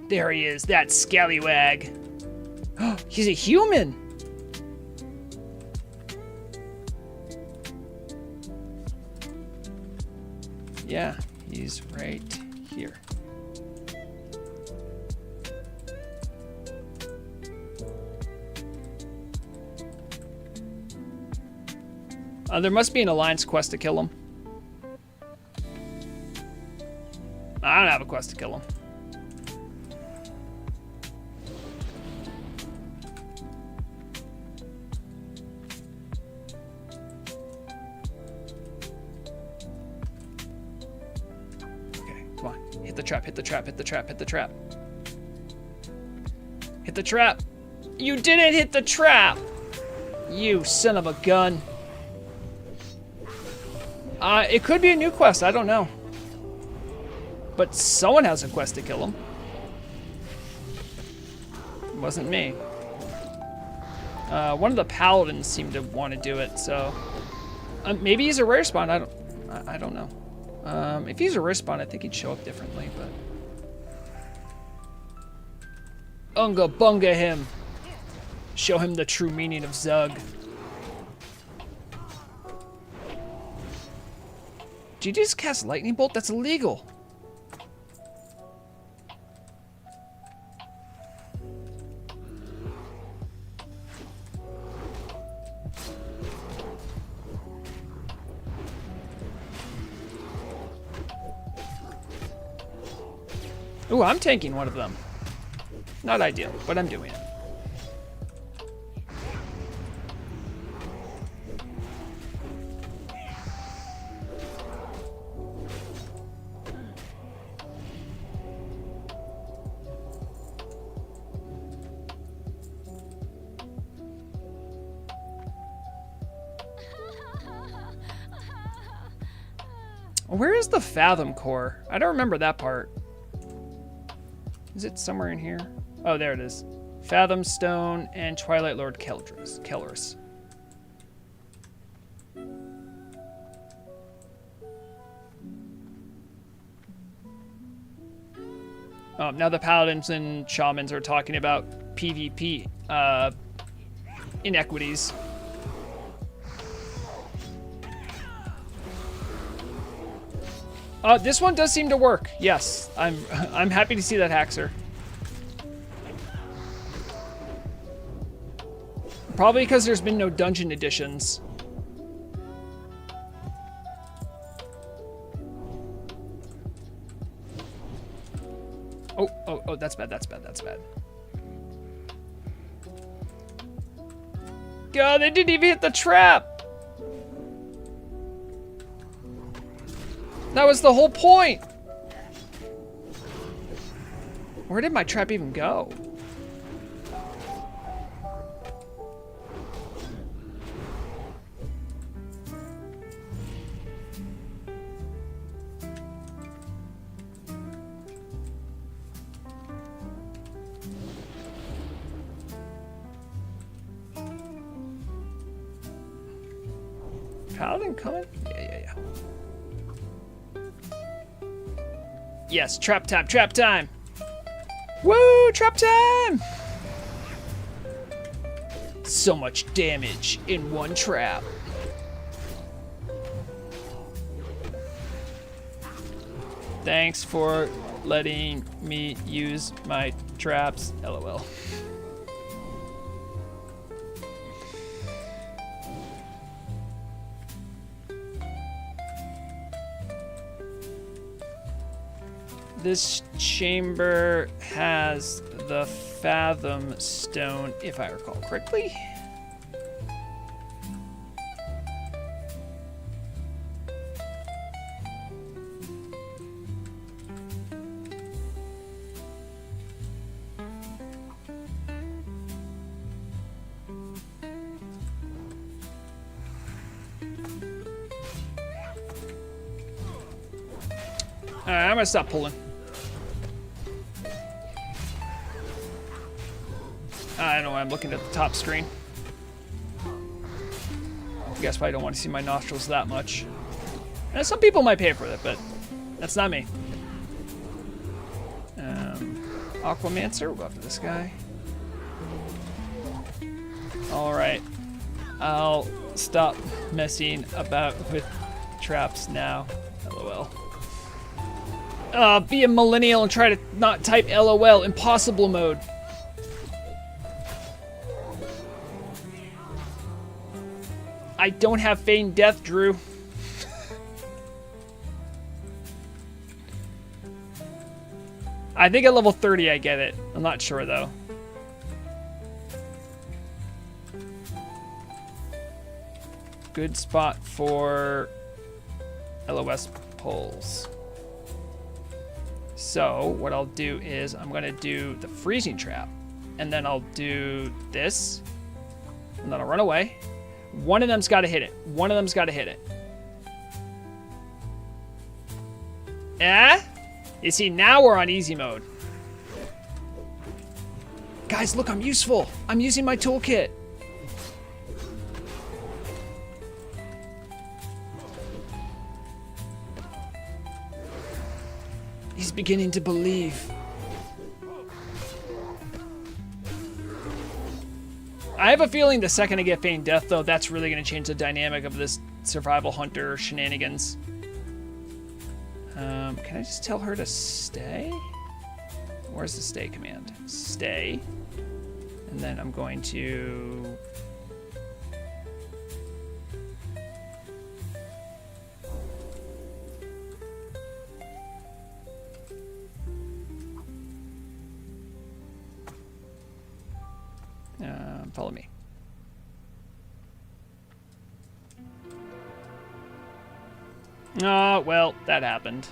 There he is, that scallywag. Oh, he's a human. Yeah, he's right here. There must be an alliance quest to kill him. I don't have a quest to kill him. Okay, come on. Hit the trap, hit the trap, hit the trap, hit the trap. Hit the trap. You didn't hit the trap! You son of a gun. It could be a new quest, I don't know. But someone has a quest to kill him. It wasn't me. One of the paladins seemed to want to do it, so maybe he's a rare spawn. I don't know. If he's a rare spawn, I think he'd show up differently. But unga bunga him. Show him the true meaning of Zug. Did you just cast lightning bolt? That's illegal. Ooh, I'm tanking one of them. Not ideal, but I'm doing it. Where is the Fathom core? I don't remember that part. Is it somewhere in here? Oh, there it is. Fathom Stone and Twilight Lord Kellerus. Now the Paladins and Shamans are talking about PvP inequities. This one does seem to work. Yes, I'm happy to see that, Haxer. Probably because there's been no dungeon editions. Oh, that's bad, that's bad, that's bad. God, they didn't even hit the trap! That was the whole point! Where did my trap even go? Paladin coming? Yeah. Yes, trap time! Woo, trap time! So much damage in one trap. Thanks for letting me use my traps, LOL. This chamber has the Fathom Stone, if I recall correctly. Alright, I'm gonna stop pulling. I don't know, I'm looking at the top screen. You guys probably don't want to see my nostrils that much. And some people might pay for it, but that's not me. Aquamancer, we'll go after this guy. Alright. I'll stop messing about with traps now. LOL. Be a millennial and try to not type LOL. Impossible mode. I don't have feigned death, Drew. I think at level 30 I get it. I'm not sure though. Good spot for LOS pulls. So what I'll do is I'm gonna do the freezing trap, and then I'll do this, and then I'll run away. One of them's got to hit it. One of them's got to hit it. You see, now we're on easy mode. Guys, look, I'm useful. I'm using my toolkit. He's beginning to believe. I have a feeling the second I get feigned death, though, that's really going to change the dynamic of this survival hunter shenanigans. Can I just tell her to stay? Where's the stay command? Stay. And then I'm going to... Follow me. Well, that happened.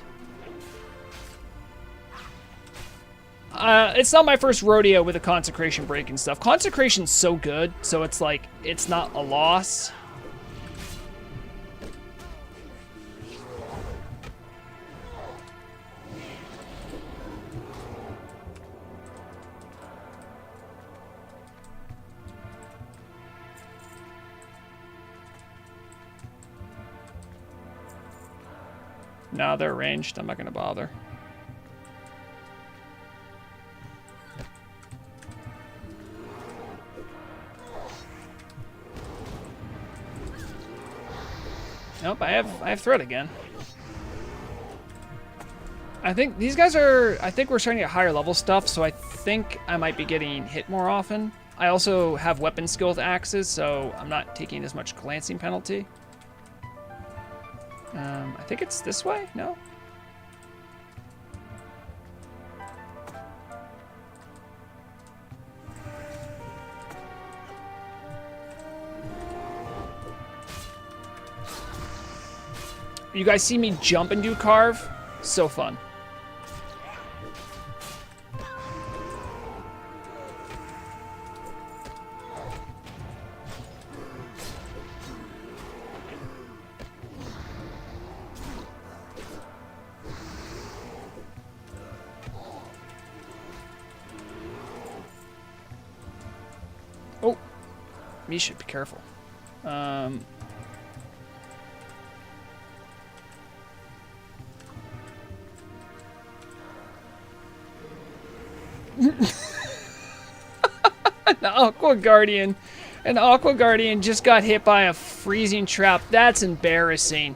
It's not my first rodeo with a consecration break and stuff. Consecration's so good, so it's like, it's not a loss. No, they're ranged. I'm not going to bother. Nope, I have threat again. I think these guys are... I think we're starting to get higher level stuff, so I think I might be getting hit more often. I also have weapon skill with axes, so I'm not taking as much glancing penalty. I think it's this way? No? You guys see me jump and do carve? So fun. Oh, Misha, be careful. An Aqua Guardian just got hit by a freezing trap. That's embarrassing.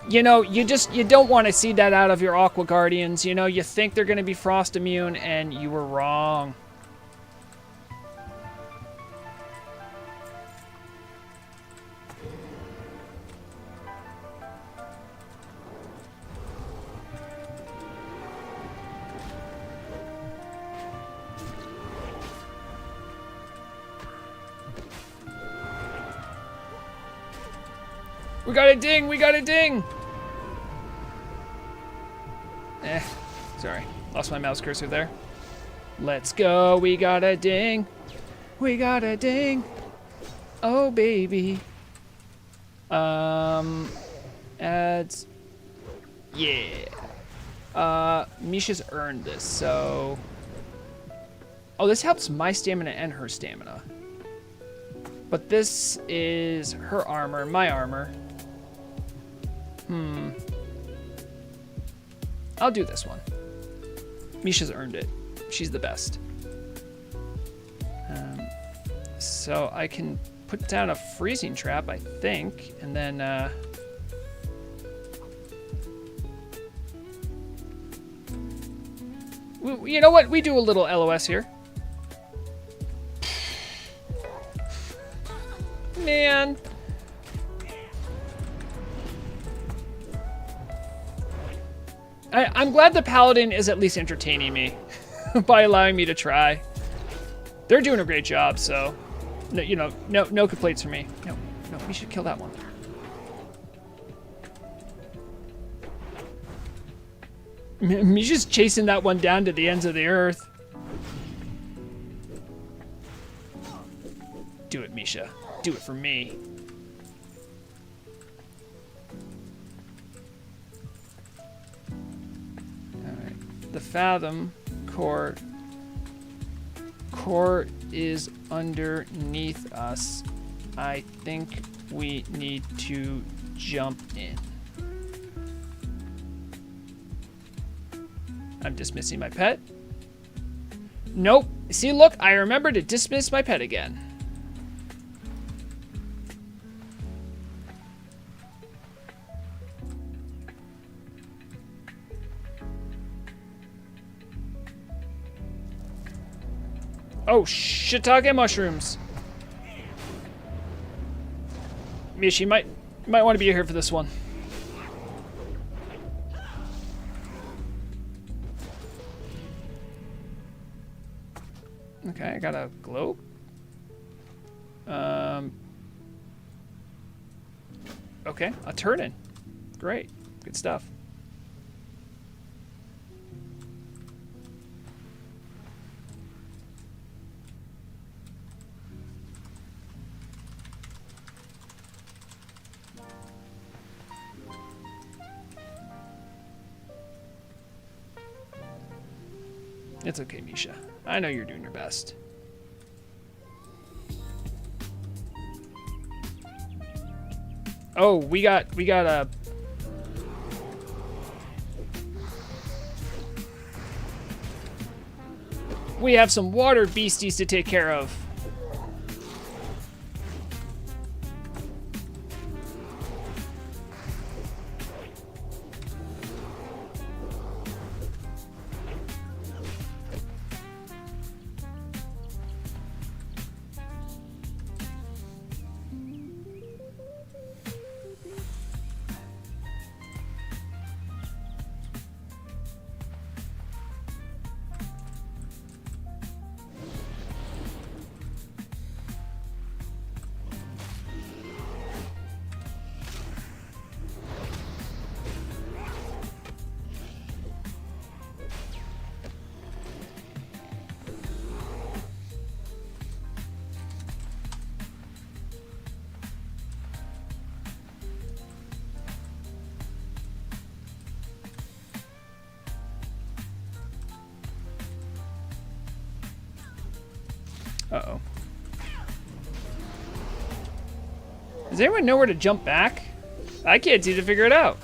You know, you don't want to see that out of your Aqua Guardians. You know, you think they're going to be frost immune, and you were wrong. We got a ding! We got a ding! Sorry. Lost my mouse cursor there. Let's go. We got a ding. We got a ding. Oh, baby. Ads. Yeah. Misha's earned this, so... Oh, this helps my stamina and her stamina. But this is her armor, my armor. I'll do this one. Misha's earned it. She's the best. So I can put down a freezing trap, I think, and then you know what? We do a little LOS here. Man. I'm glad the Paladin is at least entertaining me by allowing me to try. They're doing a great job, so no, you know, no complaints from me. No, we should kill that one. Misha's chasing that one down to the ends of the earth. Do it, Misha. Do it for me. Alright. The Fathom core is underneath us. I think we need to jump in. I'm dismissing my pet. Nope. See, look, I remember to dismiss my pet again. Oh, shiitake mushrooms. Mish, you might want to be here for this one. Okay, I got a globe. Okay, a turn-in. Great. Good stuff. It's okay, Misha. I know you're doing your best. Oh, we got a... We have some water beasties to take care of. Uh-oh. Does anyone know where to jump back? I can't seem to figure it out.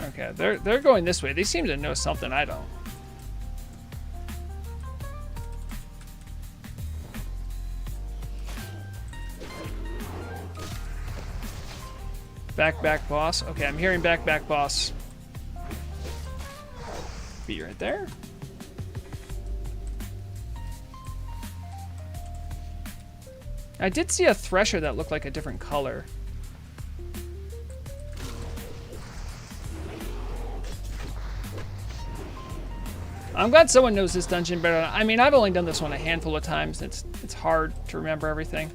Okay, they're going this way. They seem to know something I don't. Back, boss. Okay, I'm hearing back, boss. Be right there. I did see a thresher that looked like a different color. I'm glad someone knows this dungeon better. I mean, I've only done this one a handful of times. It's hard to remember everything.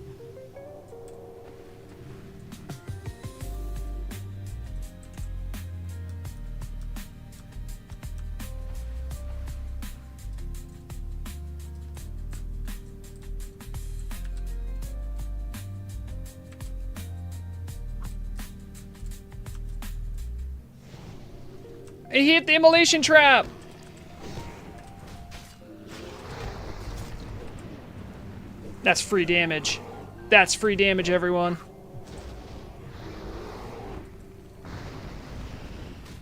He hit the immolation trap! That's free damage. That's free damage, everyone.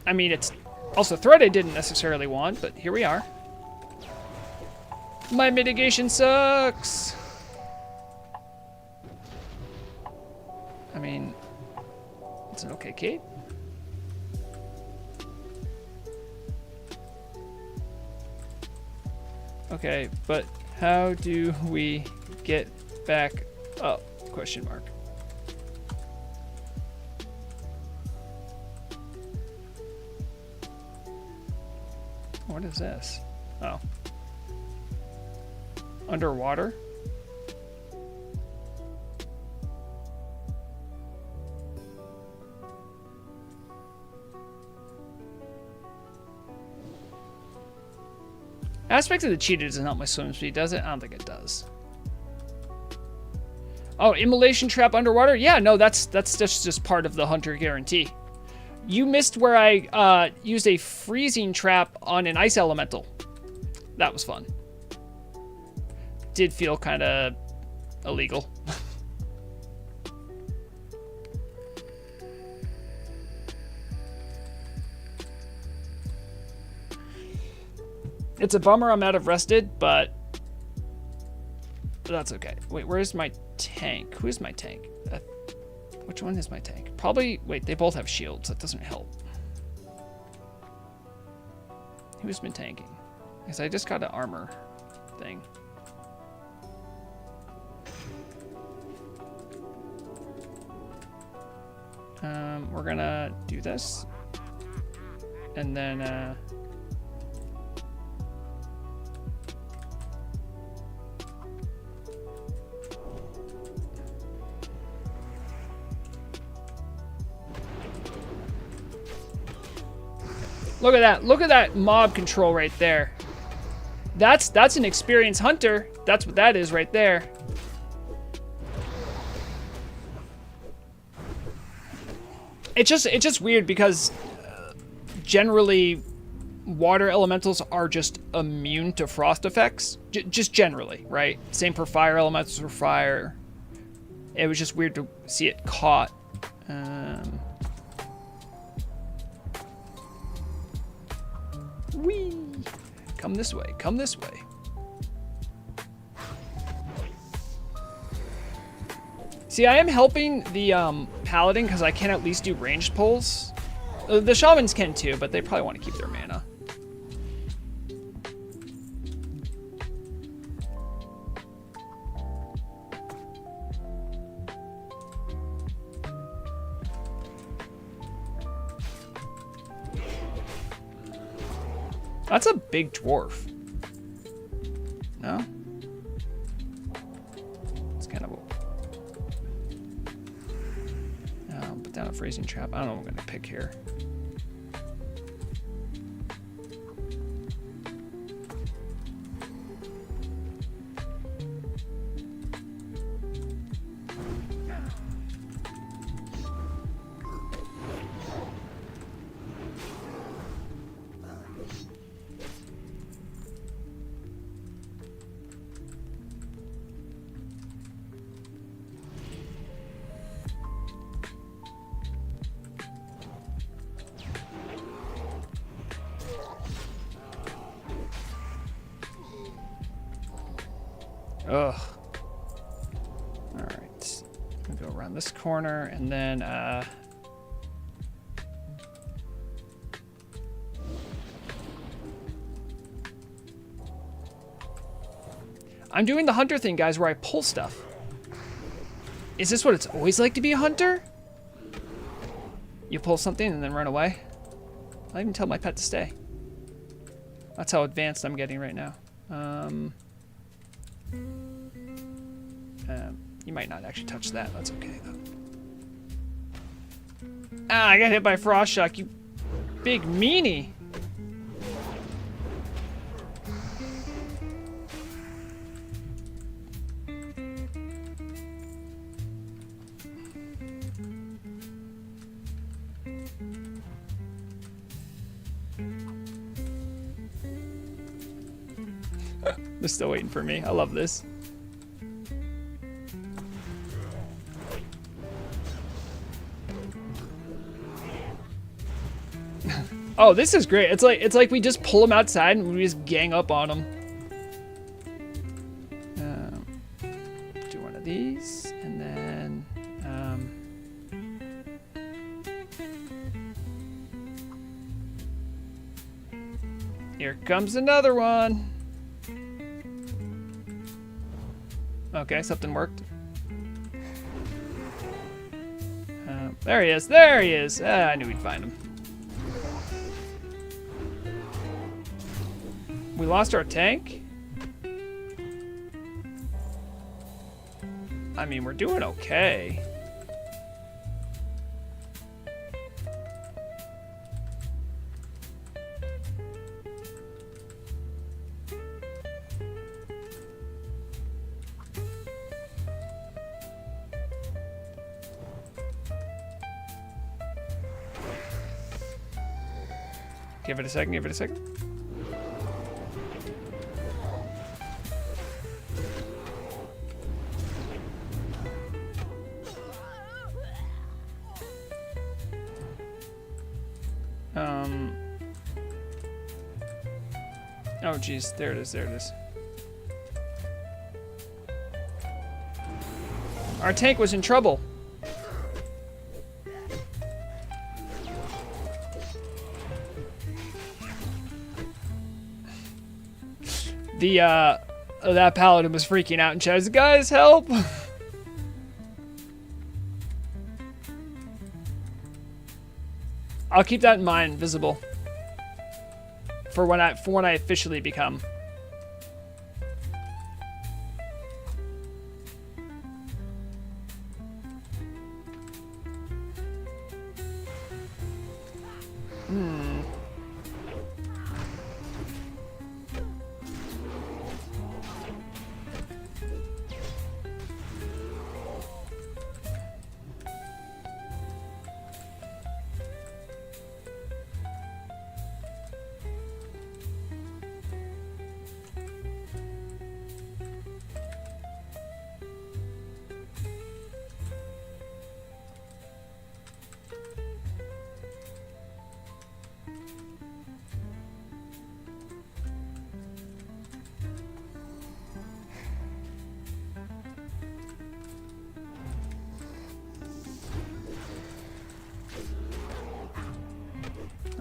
I mean, it's also a threat I didn't necessarily want, but here we are. My mitigation sucks. I mean, it's an okay cape. Okay, but how do we get back up? Question mark. What is this? Oh. Underwater? Aspect of the cheetah doesn't help my swim speed, does it? I don't think it does. Oh, immolation trap underwater? Yeah, no, that's just part of the hunter guarantee. You missed where I used a freezing trap on an ice elemental. That was fun. Did feel kind of illegal. It's a bummer I'm out of rested, but that's okay. Wait, where's my tank? Who is my tank? Which one is my tank? Probably, wait, they both have shields. That doesn't help. Who's been tanking? Because I just got an armor thing. We're gonna do this. And then, look at that. Look at that mob control right there. That's an experienced hunter. That's what that is right there. It's just weird because generally water elementals are just immune to frost effects. Just generally, right? Same for fire elementals for fire. It was just weird to see it caught. Whee! Come this way. Come this way. See, I am helping the paladin because I can at least do ranged pulls. The shamans can too, but they probably want to keep their mana. That's a big dwarf. No? It's kind of a... put down a freezing trap. I don't know what I'm going to pick here. Ugh. Alright. I'm gonna go around this corner and then I'm doing the hunter thing, guys, where I pull stuff. Is this what it's always like to be a hunter? You pull something and then run away? I'll even tell my pet to stay. That's how advanced I'm getting right now. You might not actually touch that. That's okay, though. Ah, I got hit by Frost Shock, you big meanie. They're still waiting for me. I love this. Oh, this is great. It's like we just pull them outside and we just gang up on them. Do one of these and then here comes another one. Okay, something worked. There he is. There he is. I knew we'd find him. We lost our tank? I mean, we're doing okay. Give it a second, give it a second. Oh geez, there it is, there it is. Our tank was in trouble. that paladin was freaking out and shouted, "Guys, help!" I'll keep that in mind, visible, for when I officially become.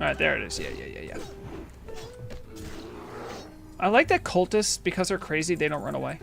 Alright, there it is. Yeah. I like that cultists, because they're crazy, they don't run away.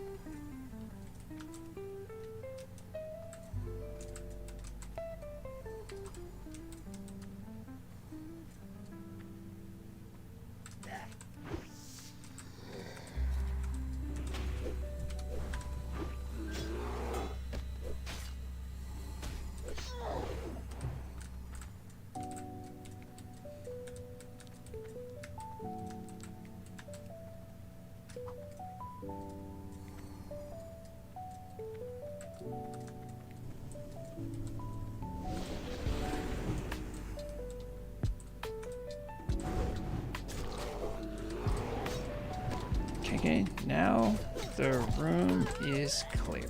Okay, now the room is clear.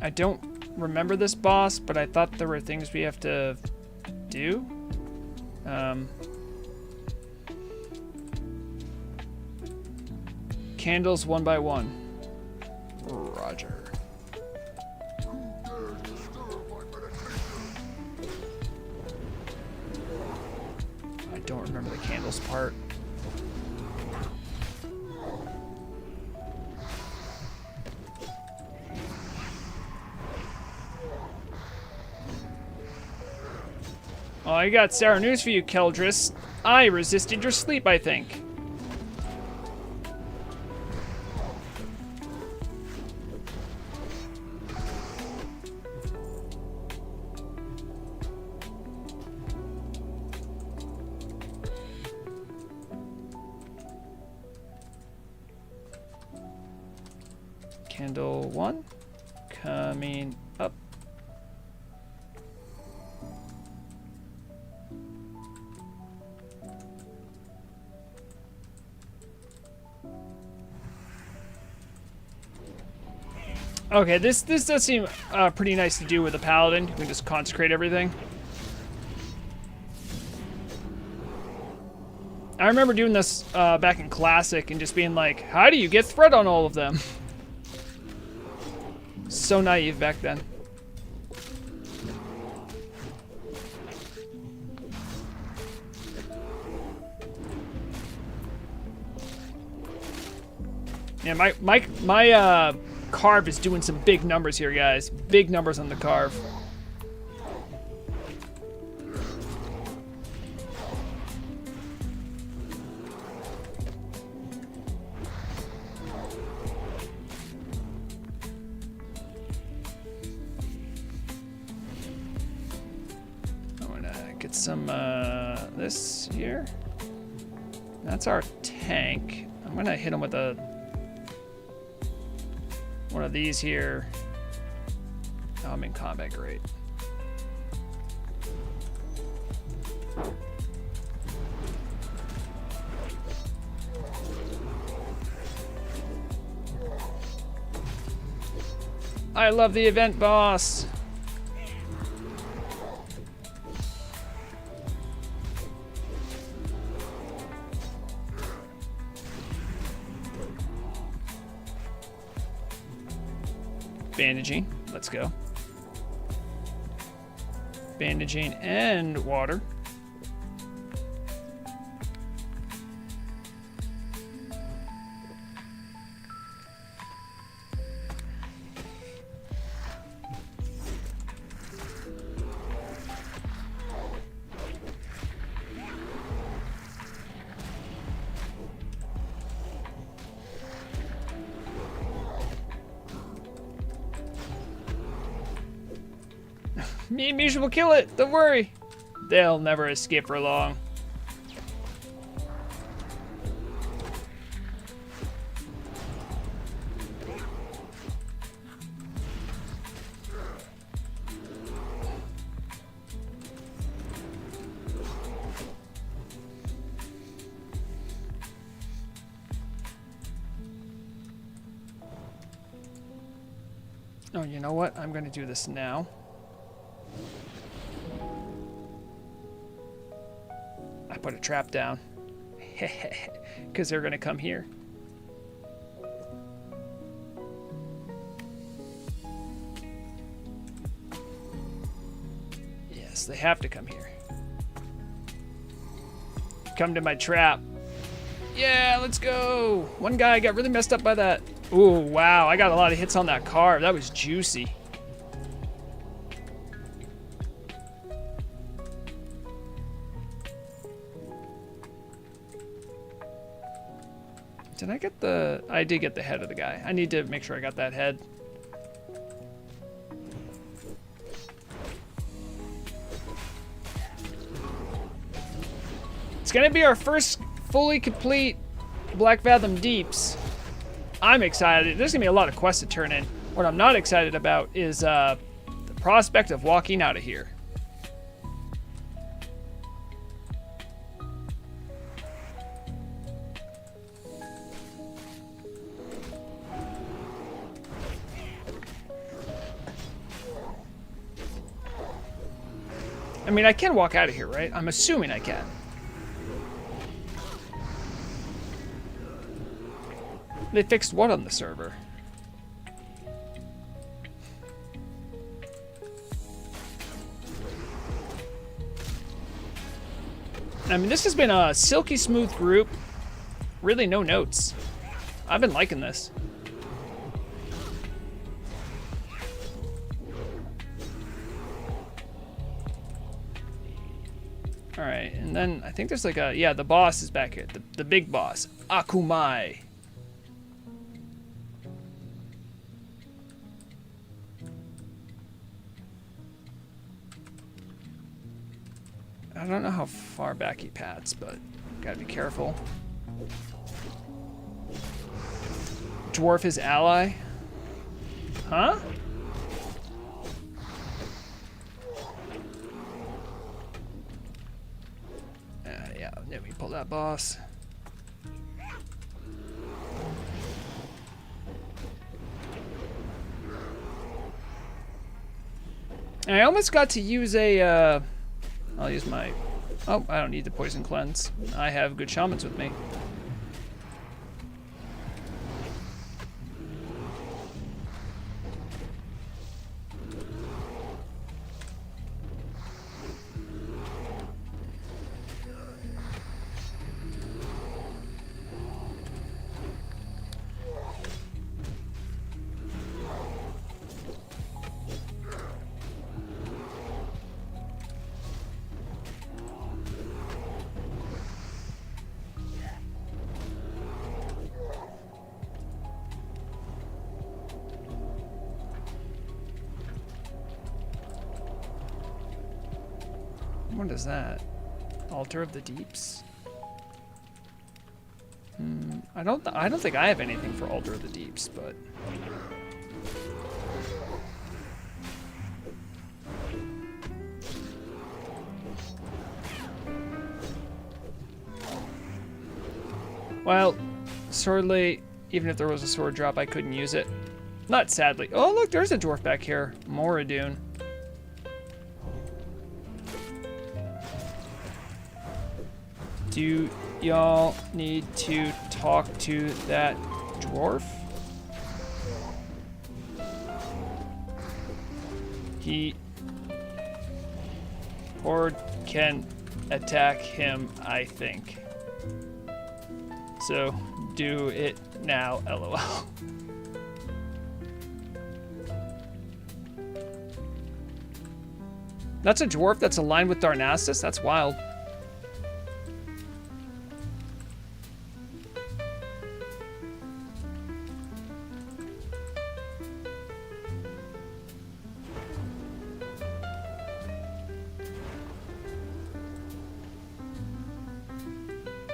I don't remember this boss, but I thought there were things we have to do. Candles one by one. Roger. I don't remember the candles part. Well, I got sour news for you, Keldris. I resisted your sleep, I think. Candle one, coming up. Okay, this does seem pretty nice to do with a paladin. You can just consecrate everything. I remember doing this back in Classic and just being like, how do you get thread on all of them? So naive back then. Yeah, my carve is doing some big numbers here, guys. Big numbers on the carve. Get some this here. That's our tank. I'm gonna hit him with one of these here. Oh, I'm in combat, great. I love the event boss. Bandaging, let's go. Bandaging and water. Me and Misha will kill it. Don't worry. They'll never escape for long. Oh, you know what? I'm going to do this now. I put a trap down. Because they're going to come here. Yes, they have to come here. Come to my trap. Yeah, let's go. One guy got really messed up by that. Ooh, wow. I got a lot of hits on that carve. That was juicy. Did I get the... I did get the head of the guy. I need to make sure I got that head. It's gonna be our first fully complete Black Fathom Deeps. I'm excited. There's gonna be a lot of quests to turn in. What I'm not excited about is the prospect of walking out of here. I mean, I can walk out of here, right? I'm assuming I can. They fixed what on the server? I mean, this has been a silky smooth group. Really no notes. I've been liking this. Alright, and then I think there's like a... Yeah, the boss is back here. The big boss. Akumai. I don't know how far back he pats, but gotta be careful. Dwarf his ally? Huh? Yeah, let me pull that boss. I almost got to use a, I'll use my... Oh, I don't need the poison cleanse. I have good shamans with me. What is that? Altar of the Deeps? I don't think I have anything for Altar of the Deeps, but well, Swordly, even if there was a sword drop, I couldn't use it. Not sadly. Oh, look, there's a dwarf back here. Moradun. Do y'all need to talk to that dwarf? Horde can attack him, I think. So do it now, lol. That's a dwarf that's aligned with Darnassus? That's wild.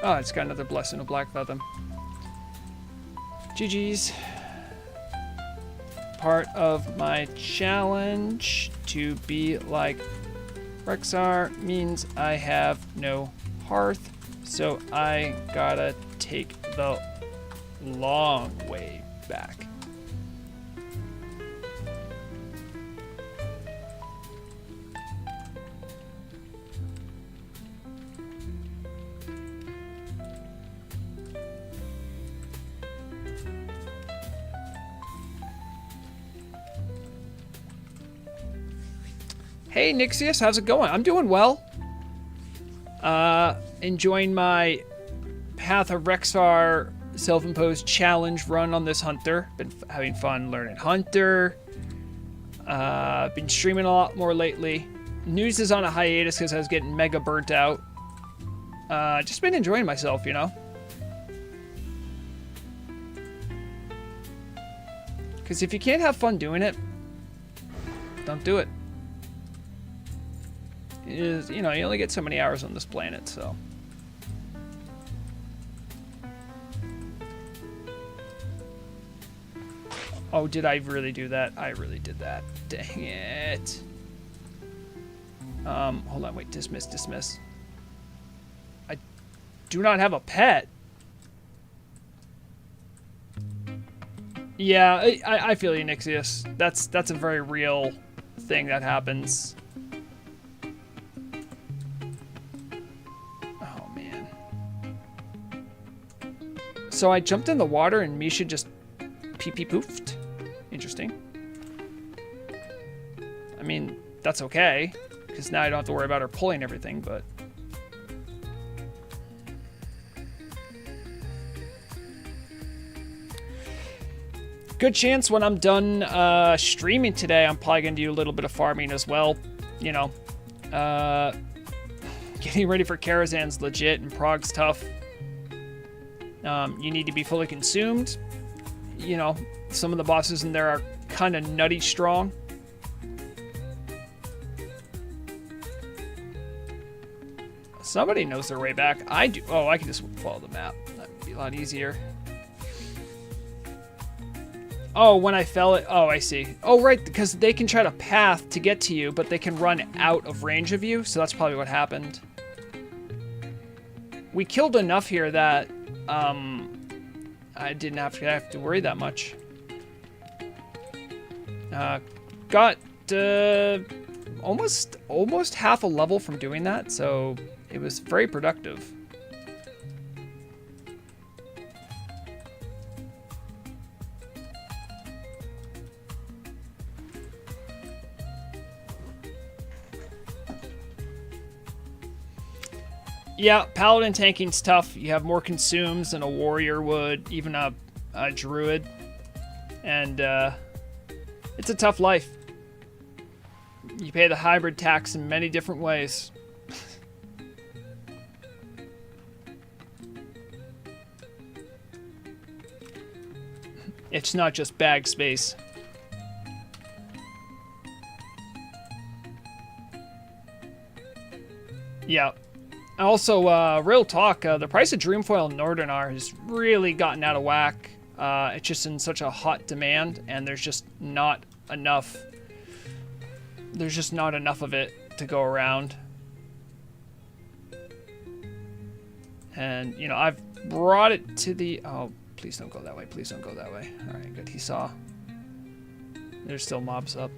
Oh, it's got another blessing of Black Fathom. GG's. Part of my challenge to be like Rexxar means I have no hearth, so I gotta take the long way back. Hey Nixius, how's it going? I'm doing well. Enjoying my Path of Rexxar self-imposed challenge run on this Hunter. Been having fun learning Hunter. Been streaming a lot more lately. News is on a hiatus because I was getting mega burnt out. Just been enjoying myself, you know? Because if you can't have fun doing it, don't do it. Is, you know, you only get so many hours on this planet, so. Oh, did I really do that? I really did that. Dang it. Hold on, wait, dismiss. I do not have a pet. Yeah, I feel you, Nixius. That's a very real thing that happens. So I jumped in the water and Misha just pee-pee poofed. Interesting. I mean, that's okay, because now I don't have to worry about her pulling everything, but... Good chance when I'm done streaming today, I'm probably going to do a little bit of farming as well. You know, getting ready for Karazhan's legit and Prog's tough. You need to be fully consumed. You know, some of the bosses in there are kind of nutty strong. Somebody knows their way back. I do. Oh, I can just follow the map. That would be a lot easier. Oh, when I fell it. Oh, I see. Oh, right, because they can try to path to get to you, but they can run out of range of you, so that's probably what happened. We killed enough here that... I didn't have to worry that much. Got almost half a level from doing that, so it was very productive. Yeah, paladin tanking's tough. You have more consumes than a warrior would, even a druid. And it's a tough life. You pay the hybrid tax in many different ways. It's not just bag space. Yeah. Also, real talk, the price of Dreamfoil Nordanaar has really gotten out of whack. It's just in such a hot demand, and there's just not enough. There's just not enough of it to go around. And, you know, I've brought it to the... Oh, please don't go that way. Please don't go that way. All right, good. He saw. There's still mobs up.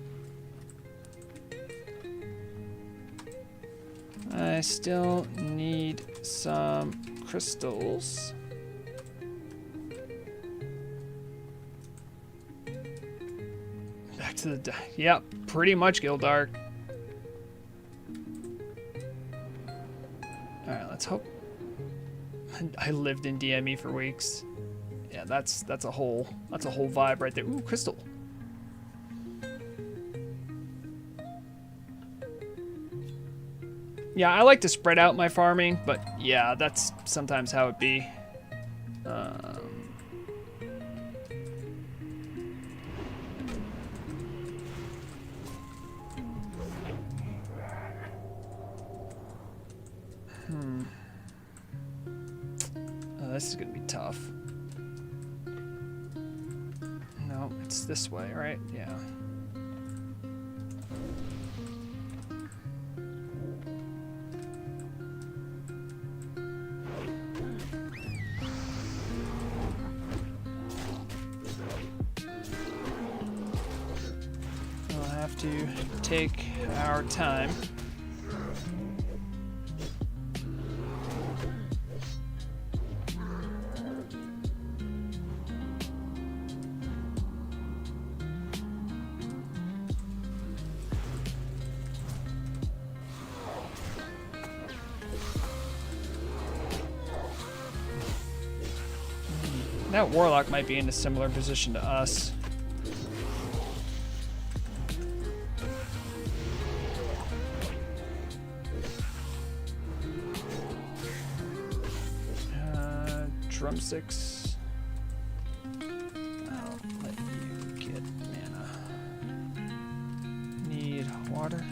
I still need some crystals. Back to the... Yep, pretty much Gildark. Alright, let's hope... I lived in DME for weeks. Yeah, that's a whole vibe right there. Ooh, crystal. Yeah, I like to spread out my farming, but yeah, that's sometimes how it be. this is gonna be tough. No, it's this way, right? Yeah. We'll have to take our time. That warlock might be in a similar position to us. Drumsticks. I'll let you get mana. Need water.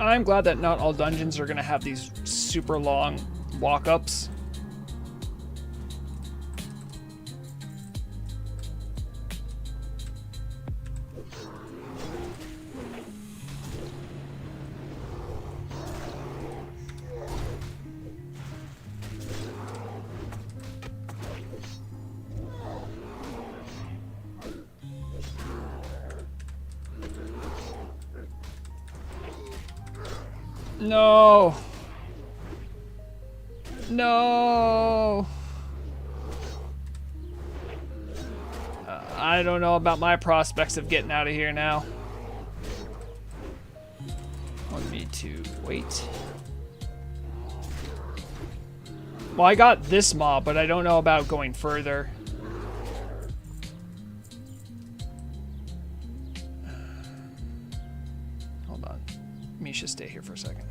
I'm glad that not all dungeons are going to have these super long walk-ups. No. No. I don't know about my prospects of getting out of here now. Want me to wait. Well, I got this mob, but I don't know about going further. Hold on. Misha, stay here for a second.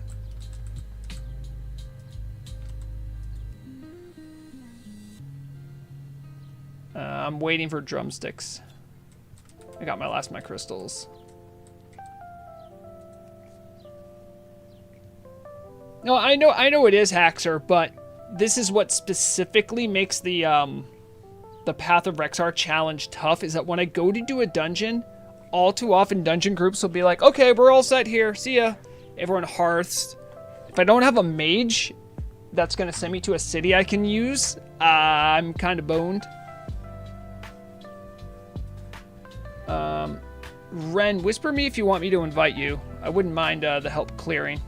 I'm waiting for drumsticks. I got my last of my crystals. No, I know it is Haxer, but this is what specifically makes the Path of Rexxar challenge tough, is that when I go to do a dungeon, all too often dungeon groups will be like, okay, we're all set here, see ya. Everyone hearths. If I don't have a mage that's gonna send me to a city I can use, I'm kind of boned. Ren, whisper me if you want me to invite you. I wouldn't mind the help clearing.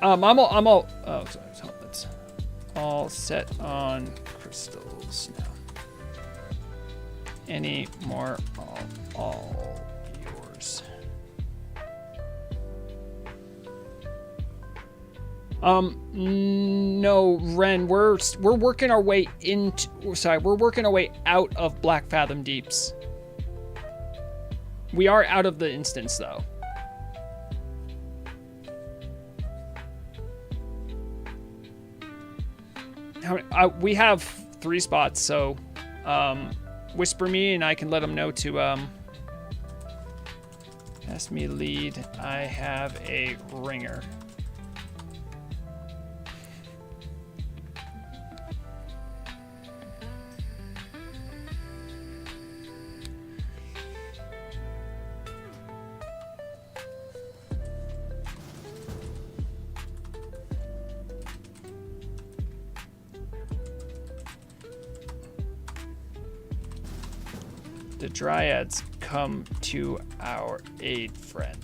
I'm all. Oh, sorry. That's all set on crystals now. Any more? All yours. No, Ren, we're working our way into. Sorry, we're working our way out of Black Fathom Deeps. We are out of the instance, though. We have 3 spots, so whisper me and I can let them know to ask me lead. I have a ringer. The Dryads come to our aid, friend.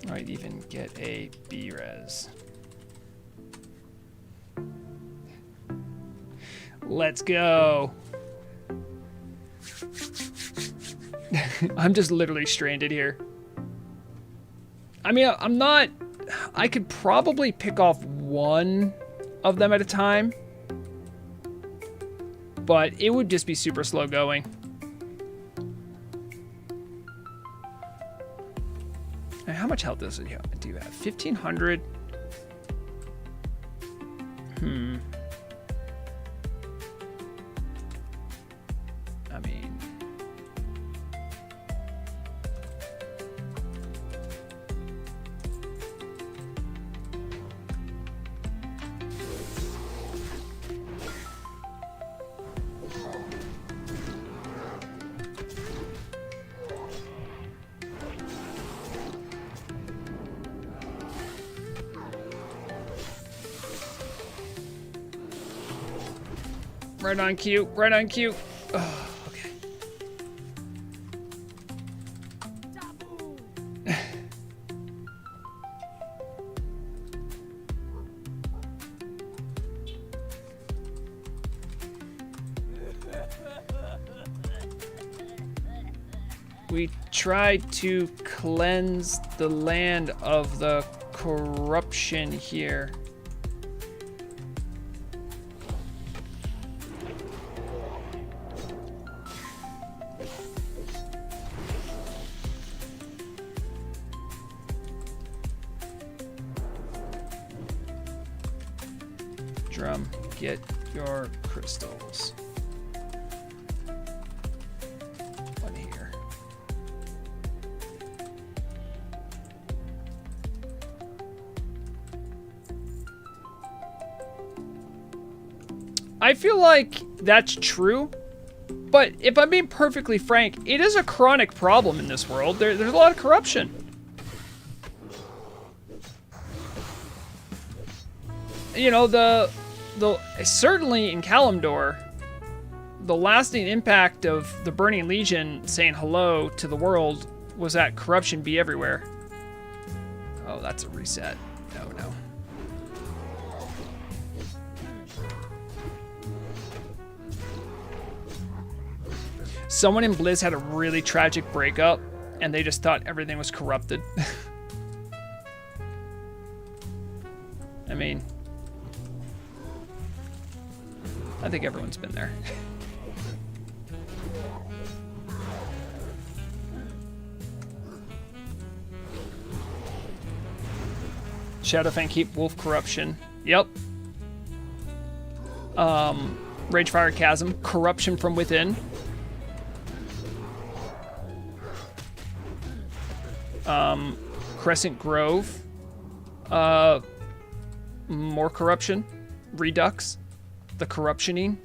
Might even get a B-res. Let's go. I'm just literally stranded here. I mean, I'm not... I could probably pick off one of them at a time. But it would just be super slow going. And how much health does it do you have? 1,500? I mean... Right on cue, right on cue. Oh, okay. We tried to cleanse the land of the corruption here. Drum, get your crystals. One here. I feel like that's true, but if I'm being perfectly frank, it is a chronic problem in this world. There's a lot of corruption. You know, certainly in Kalimdor, the lasting impact of the Burning Legion saying hello to the world was that corruption be everywhere. Oh, that's a reset. No. Someone in Blizz had a really tragic breakup, and they just thought everything was corrupted. I mean... I think everyone's been there. Shadowfang keep wolf corruption. Yep. Ragefire Chasm, corruption from within. Crescent Grove. More corruption. Redux. The corruptioning.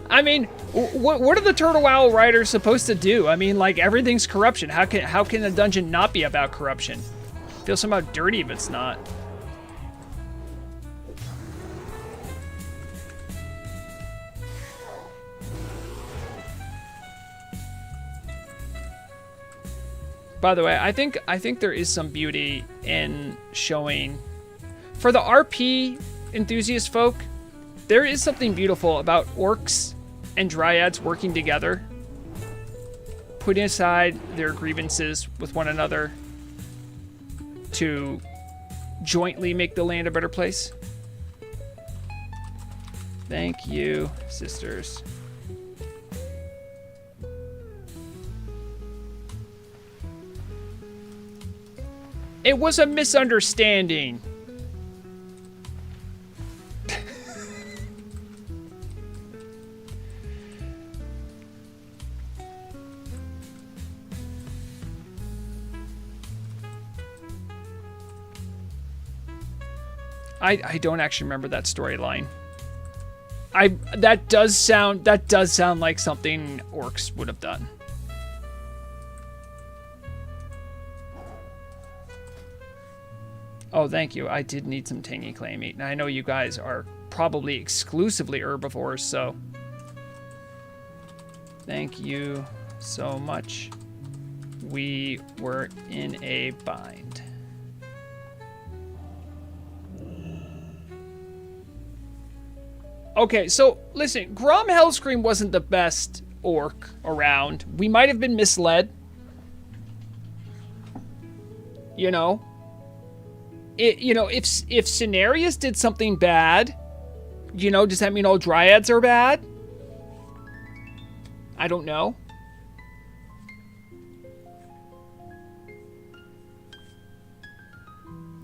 I mean, what are the Turtle Owl writers supposed to do? I mean, like, everything's corruption. How can a dungeon not be about corruption? Feels somehow dirty if it's not. By the way, I think there is some beauty in showing, for the RP enthusiast folk, there is something beautiful about orcs and dryads working together, putting aside their grievances with one another to jointly make the land a better place. Thank you, sisters. It was a misunderstanding. I don't actually remember that storyline. That does sound like something orcs would have done. Oh, thank you. I did need some tangy clay meat. And I know you guys are probably exclusively herbivores, so... Thank you so much. We were in a bind. Okay, so listen, Grom Hellscream wasn't the best orc around. We might have been misled. You know? If Cenarius did something bad, does that mean all dryads are bad? I don't know.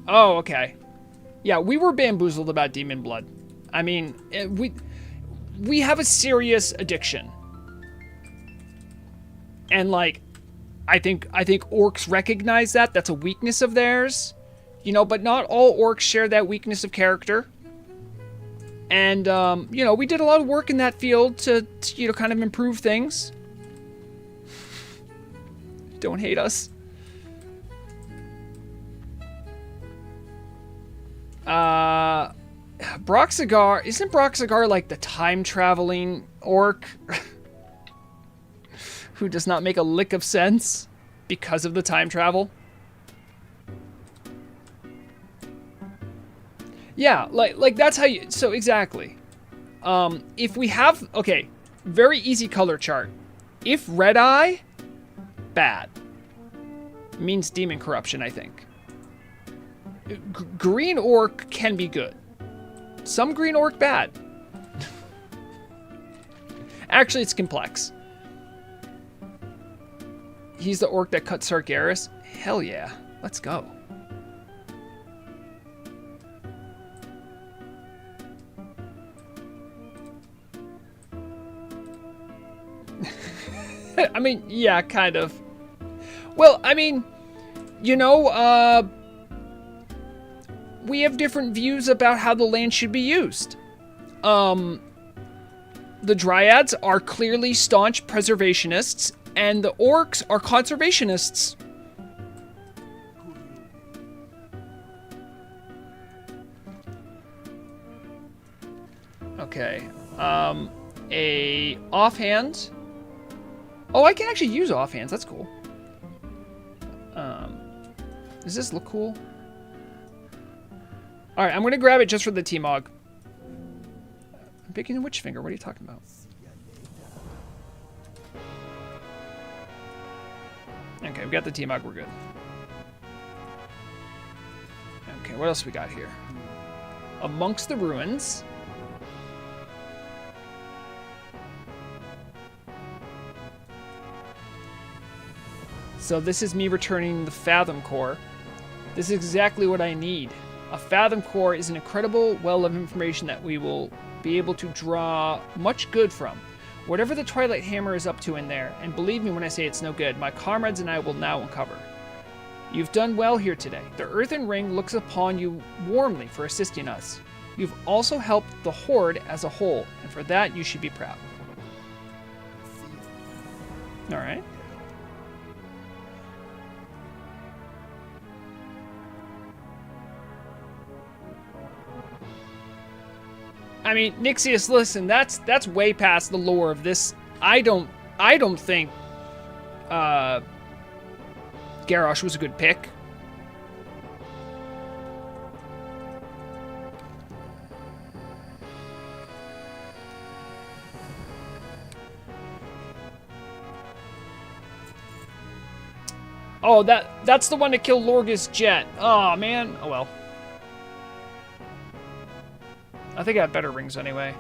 Oh, okay. Yeah, we were bamboozled about demon blood. I mean, we have a serious addiction. And like, I think orcs recognize that. That's a weakness of theirs. But not all orcs share that weakness of character. And, we did a lot of work in that field to kind of improve things. Don't hate us. Broxagar, isn't Broxagar like the time-traveling orc? Who does not make a lick of sense because of the time travel? Yeah, like that's how you, so exactly. If we have, okay, very easy color chart. If red eye, bad. Means demon corruption, I think. Green orc can be good. Some green orc bad. Actually, it's complex. He's the orc that cut Sargeras? Hell yeah. Let's go. I mean, yeah, kind of. Well, I mean, we have different views about how the land should be used. The Dryads are clearly staunch preservationists, and the Orcs are conservationists. Okay. A offhand. Oh, I can actually use offhands. That's cool. Does this look cool? All right, I'm going to grab it just for the T-Mog. I'm picking the witch finger. What are you talking about? Okay, we got the T-Mog. We're good. Okay, what else we got here? Amongst the ruins. So this is me returning the Fathom Core. This is exactly what I need. A Fathom Core is an incredible well of information that we will be able to draw much good from. Whatever the Twilight Hammer is up to in there, and believe me when I say it's no good, my comrades and I will now uncover. You've done well here today. The Earthen Ring looks upon you warmly for assisting us. You've also helped the Horde as a whole, and for that you should be proud. Alright. I mean, Nixius, listen, that's way past the lore of this. I don't think Garrosh was a good pick. Oh, that's the one to kill Lorgus Jet. Oh man. Oh well. I think I have better rings anyway.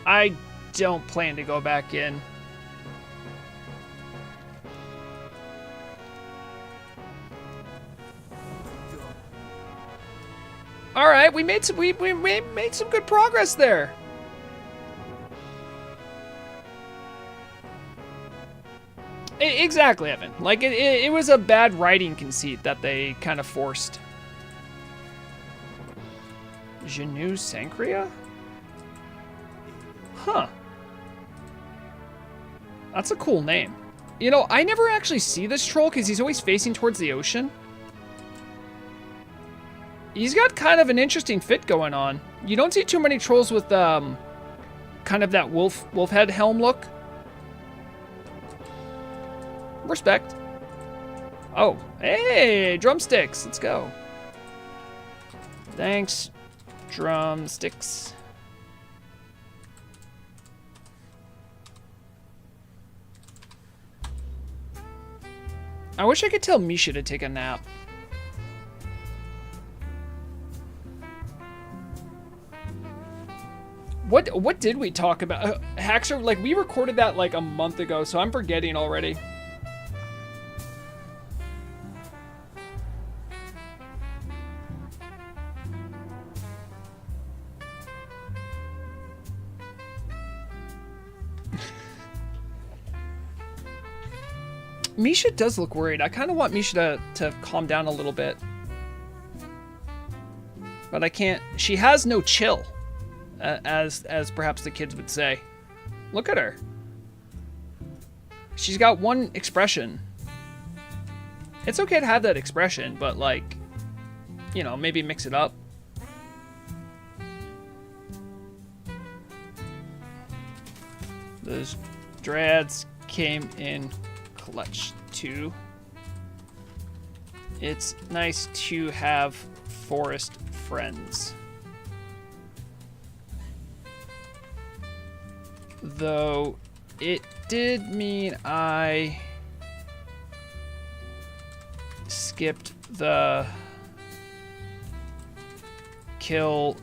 I don't plan to go back in. All right, we made some good progress there. Exactly, Evan. Like it was a bad writing conceit that they kind of forced. Genu Sancria? Huh. That's a cool name. You know, I never actually see this troll because he's always facing towards the ocean. He's got kind of an interesting fit going on. You don't see too many trolls with kind of that wolf head helm look. Respect. Oh, hey, drumsticks. Let's go. Thanks, drumsticks. I wish I could tell Misha to take a nap. What did we talk about? Haxer, like, we recorded that like a month ago, so I'm forgetting already. Misha does look worried. I kind of want Misha to calm down a little bit. But I can't. She has no chill, as perhaps the kids would say. Look at her. She's got one expression. It's okay to have that expression, but like, you know, maybe mix it up. Those Dryads came in clutch too. It's nice to have forest friends. Though it did mean I skipped the kill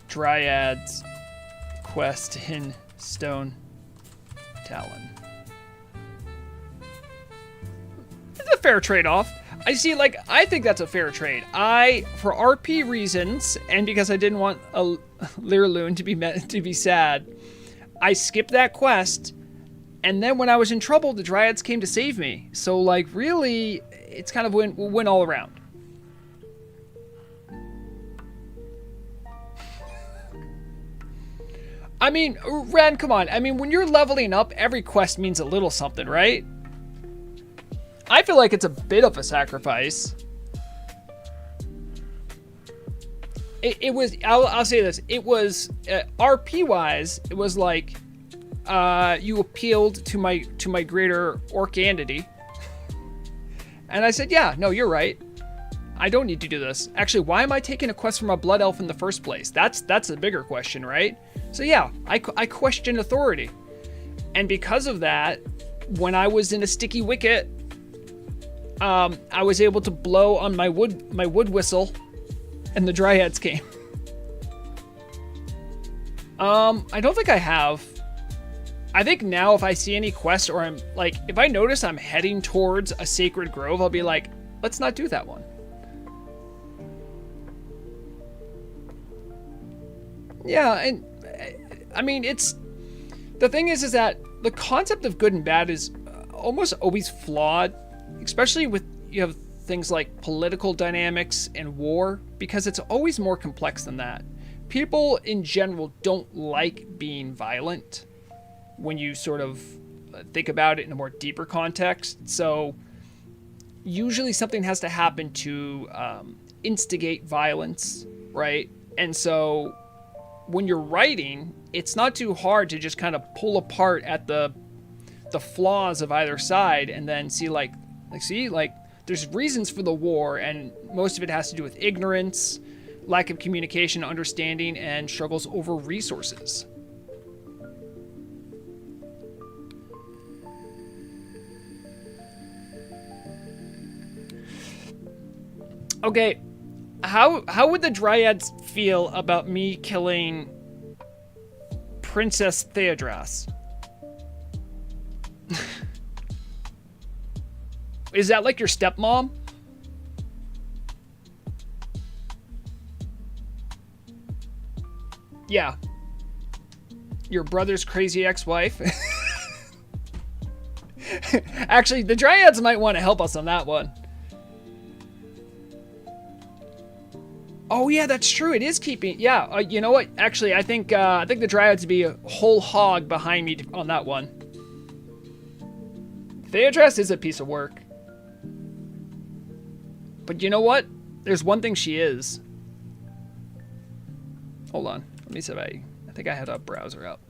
Dryads quest in Stone Talon. It's a fair trade-off. I see, like, I think that's a fair trade. For RP reasons, and because I didn't want a Liraloon to be sad, I skipped that quest, and then when I was in trouble, the Dryads came to save me. So, like, really, it's kind of win all around. I mean, Ren, come on. I mean, when you're leveling up, every quest means a little something, right? I feel like it's a bit of a sacrifice. It was, I'll say this, it was, RP-wise, it was like, you appealed to my greater orcandity. And I said, yeah, no, you're right. I don't need to do this. Actually, why am I taking a quest from a blood elf in the first place? That's a bigger question, right? So yeah, I question authority. And because of that, when I was in a sticky wicket, I was able to blow on my wood whistle, and the Dryads came. I don't think I have. I think now if I see any quest, or I'm like, if I notice I'm heading towards a sacred grove, I'll be like, let's not do that one. Yeah, and I mean, the thing is that the concept of good and bad is almost always flawed, especially with, you have things like political dynamics and war, because it's always more complex than that. People in general don't like being violent when you sort of think about it in a more deeper context. So usually something has to happen to instigate violence, right? And so when you're writing, it's not too hard to just kind of pull apart at the flaws of either side and then see like there's reasons for the war, and most of it has to do with ignorance, lack of communication, understanding, and struggles over resources. Okay, how would the Dryads feel about me killing Princess Theodras? Is that like your stepmom? Yeah. Your brother's crazy ex-wife? Actually, the Dryads might want to help us on that one. Oh yeah, that's true. It is keeping. Yeah, you know what? Actually, I think the Dryads would be a whole hog behind me on that one. Theodras is a piece of work. But you know what? There's one thing she is. Hold on. Let me see if I think I had a browser up.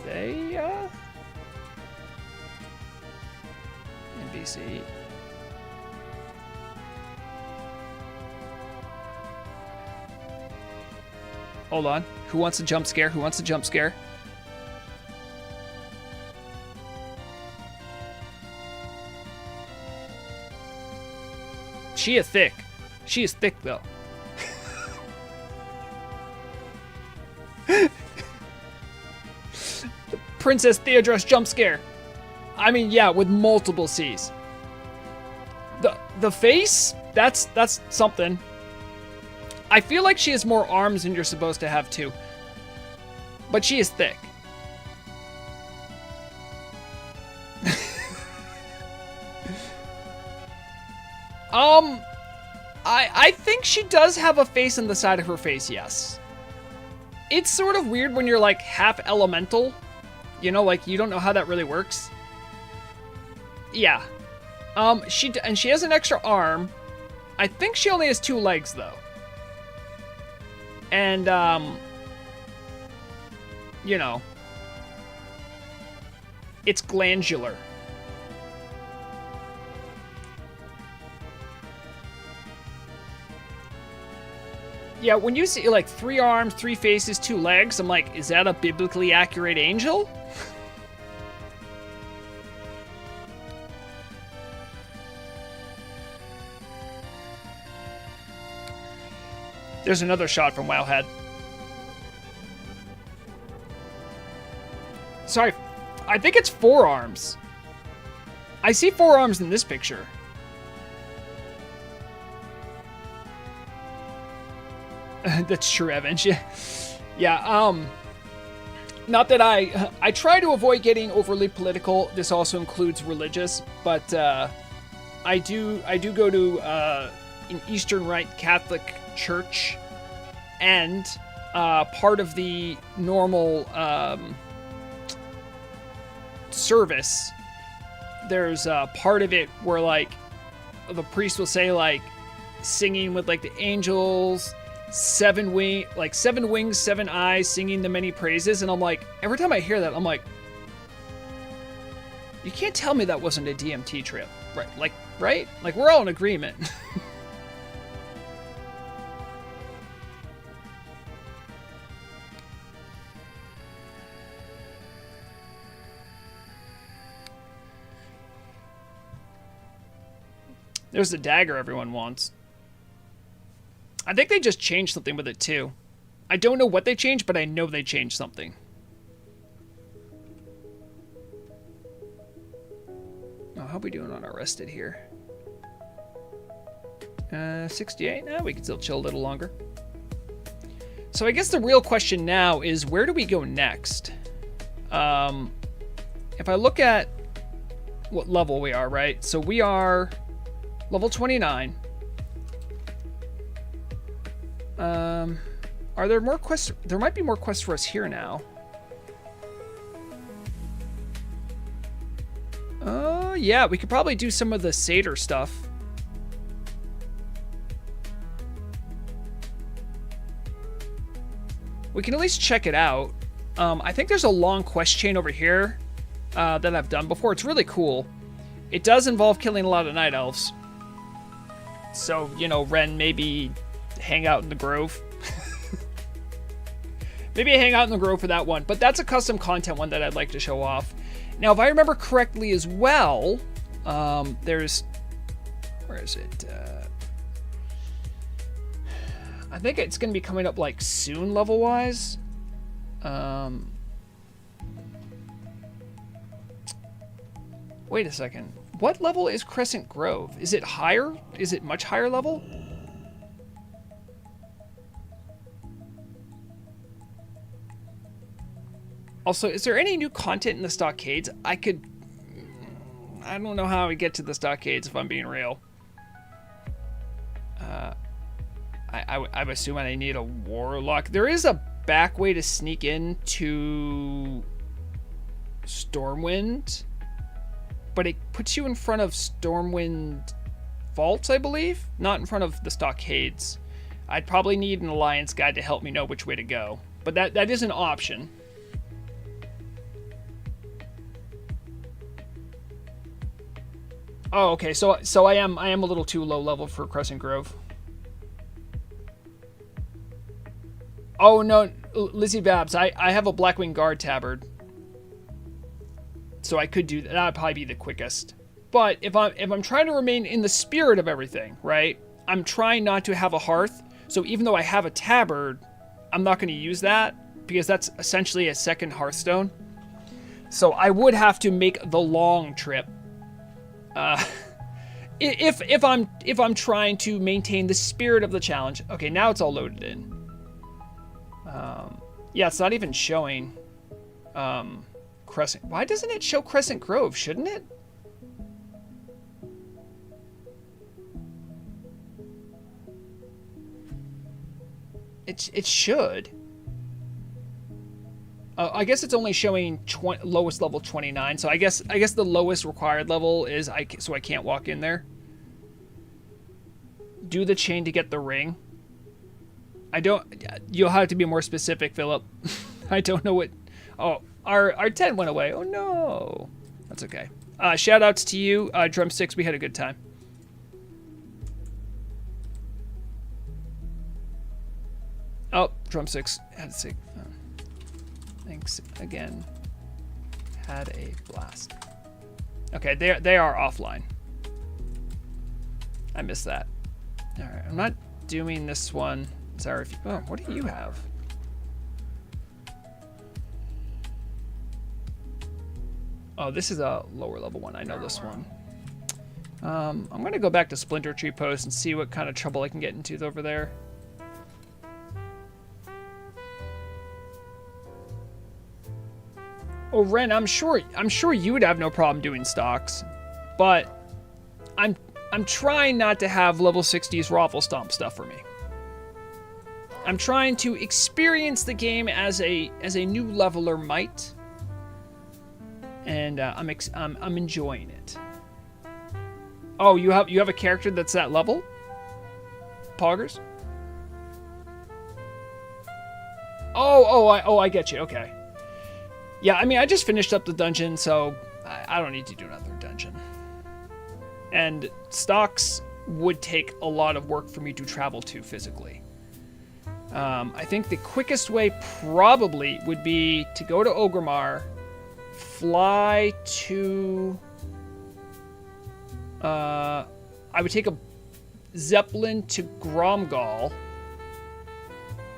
Thea? NBC. Hold on. Who wants a jump scare? Who wants a jump scare? She is thick. She is thick, though. The Princess Theodros jump scare. I mean, yeah, with multiple C's. The face? That's something. I feel like she has more arms than you're supposed to have, too. But she is thick. I think she does have a face on the side of her face, yes. It's sort of weird when you're, like, half elemental. You know, like, you don't know how that really works. Yeah. She has an extra arm. I think she only has 2 legs, though. And, you know, it's glandular. Yeah, when you see, like, 3 arms, 3 faces, 2 legs, I'm like, is that a biblically accurate angel? There's another shot from Wowhead. Sorry, I think it's 4 arms. I see 4 arms in this picture. That's true, Evan. Yeah, not that I try to avoid getting overly political. This also includes religious, but I do go to an Eastern Rite Catholic church, and part of the normal service, there's part of it where, like, the priest will say, like, singing with, like, the angels, 7 wings, 7 eyes, singing the many praises. And I'm like, every time I hear that, I'm like, you can't tell me that wasn't a DMT trip, right? Right? Like, we're all in agreement. There's the dagger everyone wants. I think they just changed something with it, too. I don't know what they changed, but I know they changed something. Oh, how are we doing on our rested here? 68? No, we can still chill a little longer. So I guess the real question now is, where do we go next? If I look at what level we are, right? So we are level 29. Are there more quests? There might be more quests for us here now. Yeah, we could probably do some of the Satyr stuff. We can at least check it out. I think there's a long quest chain over here that I've done before. It's really cool. It does involve killing a lot of night elves. So, you know, Ren, maybe hang out in the grove. Maybe I hang out in the grove for that one. But that's a custom content one that I'd like to show off. Now, if I remember correctly as well, there's... Where is it? I think it's going to be coming up, like, soon level-wise. Wait a second. What level is Crescent Grove? Is it higher? Is it much higher level? Also, is there any new content in the stockades? I don't know how we get to the stockades, if I'm being real. I'm assuming I need a warlock. There is a back way to sneak into Stormwind, but it puts you in front of Stormwind vaults, I believe, not in front of the stockades. I'd probably need an alliance guide to help me know which way to go, but that is an option. Oh, okay. So I am a little too low level for Crescent Grove. Oh no, Lizzie Babs, I have a Blackwing Guard tabard, so I could do that. That'd probably be the quickest. But if I'm trying to remain in the spirit of everything, right? I'm trying not to have a hearth. So even though I have a tabard, I'm not going to use that because that's essentially a second hearthstone. So I would have to make the long trip. If I'm trying to maintain the spirit of the challenge. Okay, now it's all loaded in. Yeah, it's not even showing Crescent. Why doesn't it show Crescent Grove? Shouldn't it? It should. I guess it's only showing lowest level 29. So I guess the lowest required level is so I can't walk in there. Do the chain to get the ring. I don't. You'll have to be more specific, Philip. I don't know what. Oh, our tent went away. Oh no. That's okay. Shout outs to you, Drumsticks. We had a good time. Oh, Drumsticks had to say. Thanks again. Had a blast. Okay, they are offline. I missed that. All right, I'm not doing this one. Sorry. Oh, what do you have? Oh, this is a lower level one. I know this one. I'm gonna go back to Splinter Tree Post and see what kind of trouble I can get into over there. Oh, Ren, I'm sure you would have no problem doing stocks, but I'm trying not to have level 60s Raffle Stomp stuff for me. I'm trying to experience the game as a new leveler might, and I'm enjoying it. Oh, you have a character that's that level? Poggers? Oh, I get you. Okay. Yeah, I mean, I just finished up the dungeon, so I don't need to do another dungeon. And stocks would take a lot of work for me to travel to physically. I think the quickest way probably would be to go to Orgrimmar, fly to... I would take a Zeppelin to Gromgal,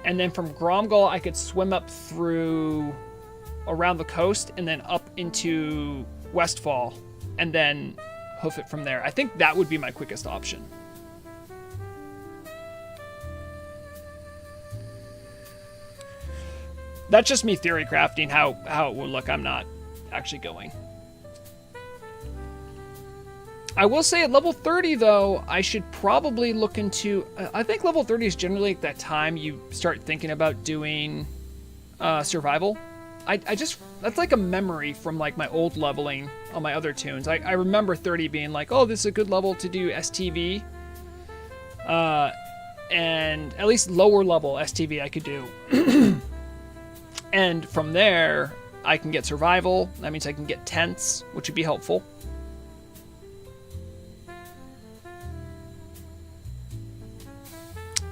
and then from Gromgal I could swim up through around the coast and then up into Westfall and then hoof it from there. I think that would be my quickest option. That's just me theory crafting how it would look. I'm not actually going. I will say at level 30 though, I should probably look into, I think level 30 is generally at that time you start thinking about doing survival. I just, that's like a memory from like my old leveling on my other tunes. I remember 30 being like, oh, this is a good level to do STV. And at least lower level STV I could do. And from there, I can get survival. That means I can get tents, which would be helpful.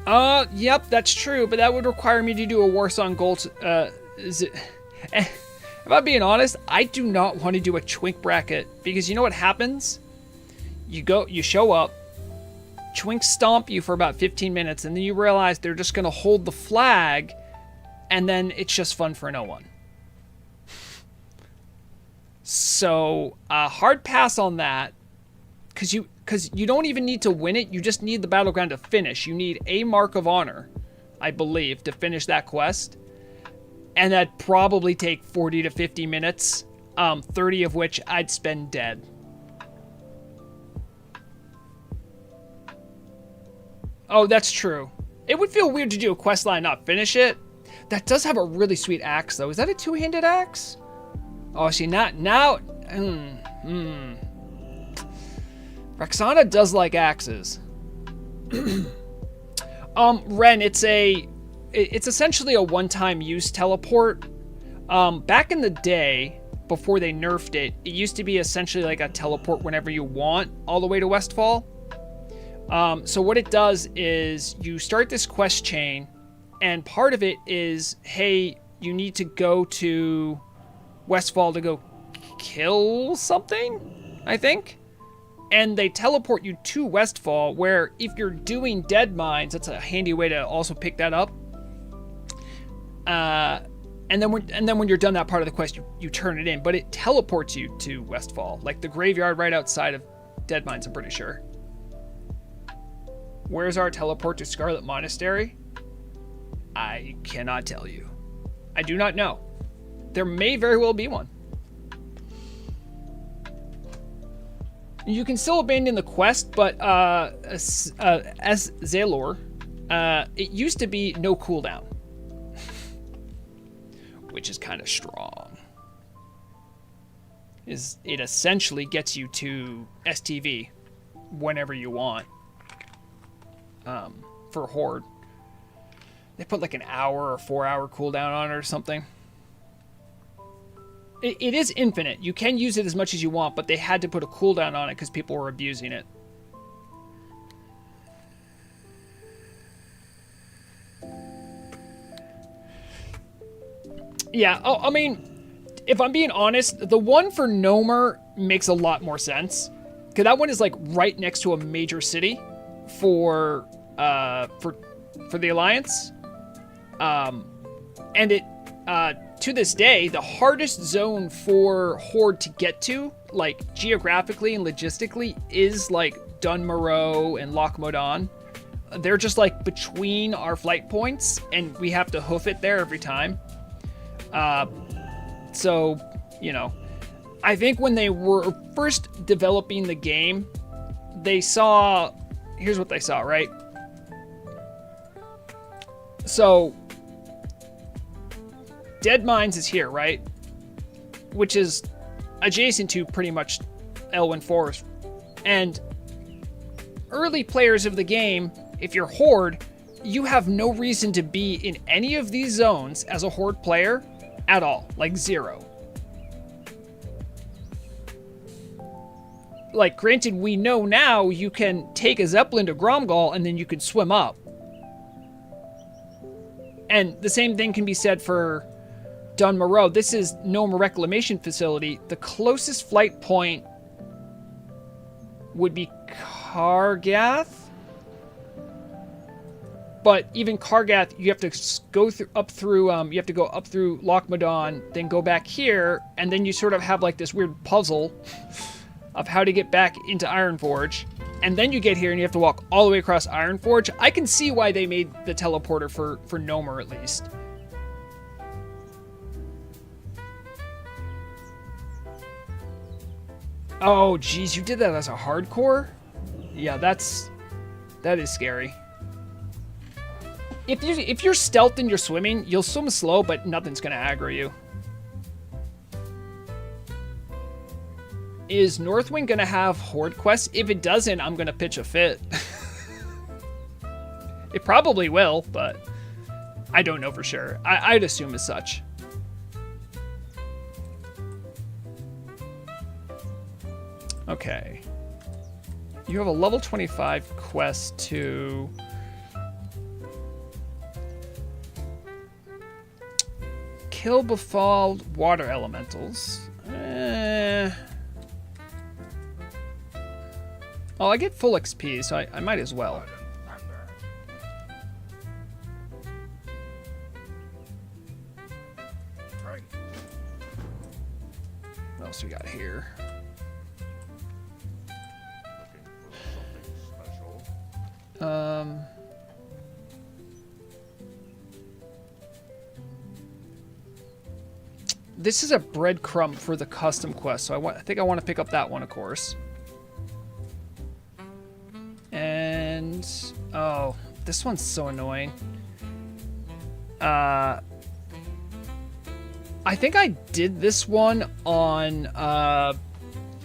Yep, that's true, but that would require me to do a Warsong Gold, if I'm being honest, I do not want to do a Chwink bracket, because you know what happens? You show up, Chwink stomp you for about 15 minutes, and then you realize they're just going to hold the flag, and then it's just fun for no one. So, hard pass on that, because you don't even need to win it, you just need the battleground to finish. You need a Mark of Honor, I believe, to finish that quest. And that'd probably take 40 to 50 minutes, 30 of which I'd spend dead. Oh, that's true. It would feel weird to do a quest line and not finish it. That does have a really sweet axe, though. Is that a two-handed axe? Oh, see, now... Rexxanna does like axes. Ren, it's essentially a one-time use teleport. Back in the day, before they nerfed it, it used to be essentially like a teleport whenever you want all the way to Westfall. So what it does is you start this quest chain, and part of it is, hey, you need to go to Westfall to go kill something, I think. And they teleport you to Westfall, where if you're doing dead mines, that's a handy way to also pick that up. And then when you're done that part of the quest, you turn it in, but it teleports you to Westfall, like the graveyard right outside of dead mines, I'm pretty sure. Where's our teleport to Scarlet Monastery? I cannot tell you. I do not know. There may very well be one. You can still abandon the quest, but as Zalor, it used to be no cooldown, which is kind of strong. It essentially gets you to STV whenever you want. For Horde, they put like an hour or 4 hour cooldown on it or something. It is infinite. You can use it as much as you want, but they had to put a cooldown on it because people were abusing it. Yeah, I mean, if I'm being honest, the one for Nomer makes a lot more sense. Because that one is like right next to a major city for the Alliance. And it, to this day, the hardest zone for Horde to get to, like geographically and logistically, is like Dunmoreau and Loch Modan. They're just like between our flight points, and we have to hoof it there every time. So, you know, I think when they were first developing the game, they saw, here's what they saw, right? So, Dead Mines is here, right? Which is adjacent to pretty much Elwyn Forest. And early players of the game, if you're Horde, you have no reason to be in any of these zones as a Horde player at all. Like, zero. Like, granted, we know now you can take a Zeppelin to Gromgal and then you can swim up. And the same thing can be said for Dunmoreau. This is Nomer Reclamation Facility. The closest flight point would be Kargath. But even Kargath, you have to go up through Loch Modan, then go back here, and then you sort of have like this weird puzzle of how to get back into Ironforge. And then you get here and you have to walk all the way across Ironforge. I can see why they made the teleporter for Nomer, at least. Oh, geez, you did that as a hardcore? Yeah, that is scary. If you're stealthed and you're swimming, you'll swim slow, but nothing's gonna aggro you. Is Northwind gonna have Horde quests? If it doesn't, I'm gonna pitch a fit. It probably will, but I don't know for sure. I'd assume as such. Okay. You have a level 25 quest to kill befouled water elementals. Oh, I get full XP, so I might as well. What else we got here? This is a breadcrumb for the custom quest, so I think I want to pick up that one, of course. And oh, this one's so annoying. I think I did this one on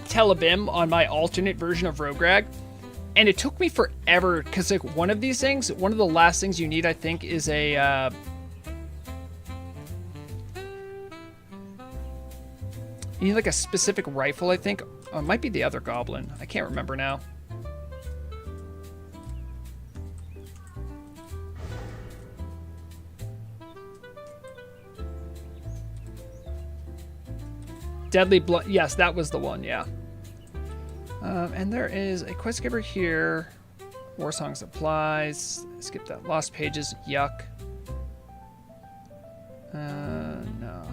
Tel'abim on my alternate version of Vrograg, and it took me forever because like one of these things, one of the last things you need, I think, is a You need like a specific rifle, I think. Oh, it might be the other goblin. I can't remember now. Deadly Blood. Yes, that was the one, yeah. And there is a quest giver here. War Song Supplies. Skip that. Lost Pages. Yuck. No.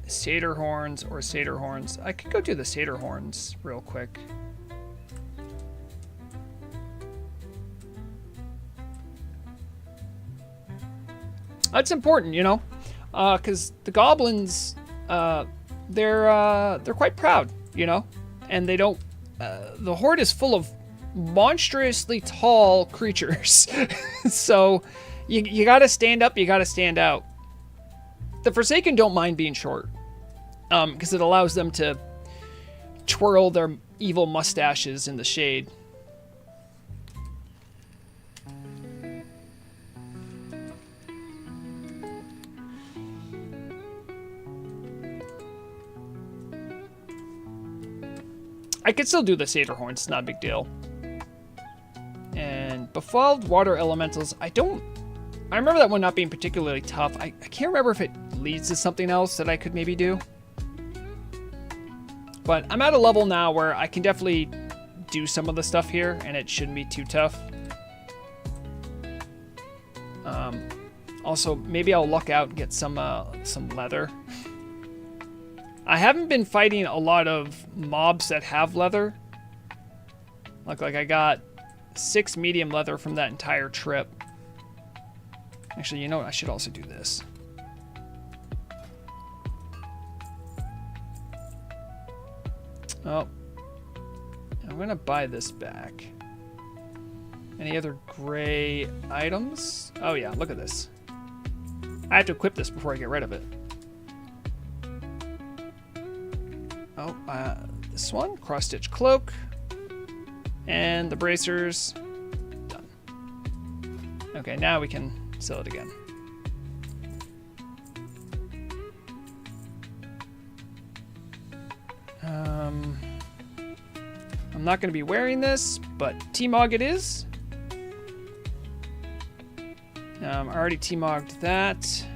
Satyr Horns or Satyr Horns. I could go do the Satyr Horns real quick. That's important, you know, because the goblins, they're quite proud, you know, and they don't. The Horde is full of monstrously tall creatures, so you gotta stand up, you gotta stand out. The Forsaken don't mind being short, because it allows them to twirl their evil mustaches in the shade. I could still do the Satyr Horns, it's not a big deal. And Befouled Water Elementals, I remember that one not being particularly tough. I can't remember if it leads to something else that I could maybe do. But I'm at a level now where I can definitely do some of the stuff here, and it shouldn't be too tough. Also, maybe I'll luck out and get some leather. I haven't been fighting a lot of mobs that have leather. Look, like I got 6 medium leather from that entire trip. Actually, you know what? I should also do this. Oh. I'm gonna buy this back. Any other gray items? Oh yeah, look at this. I have to equip this before I get rid of it. Oh, this one, cross-stitch cloak, and the bracers, done. Okay, now we can sell it again. I'm not going to be wearing this, but T-Mog it is. I already T-Mogged that.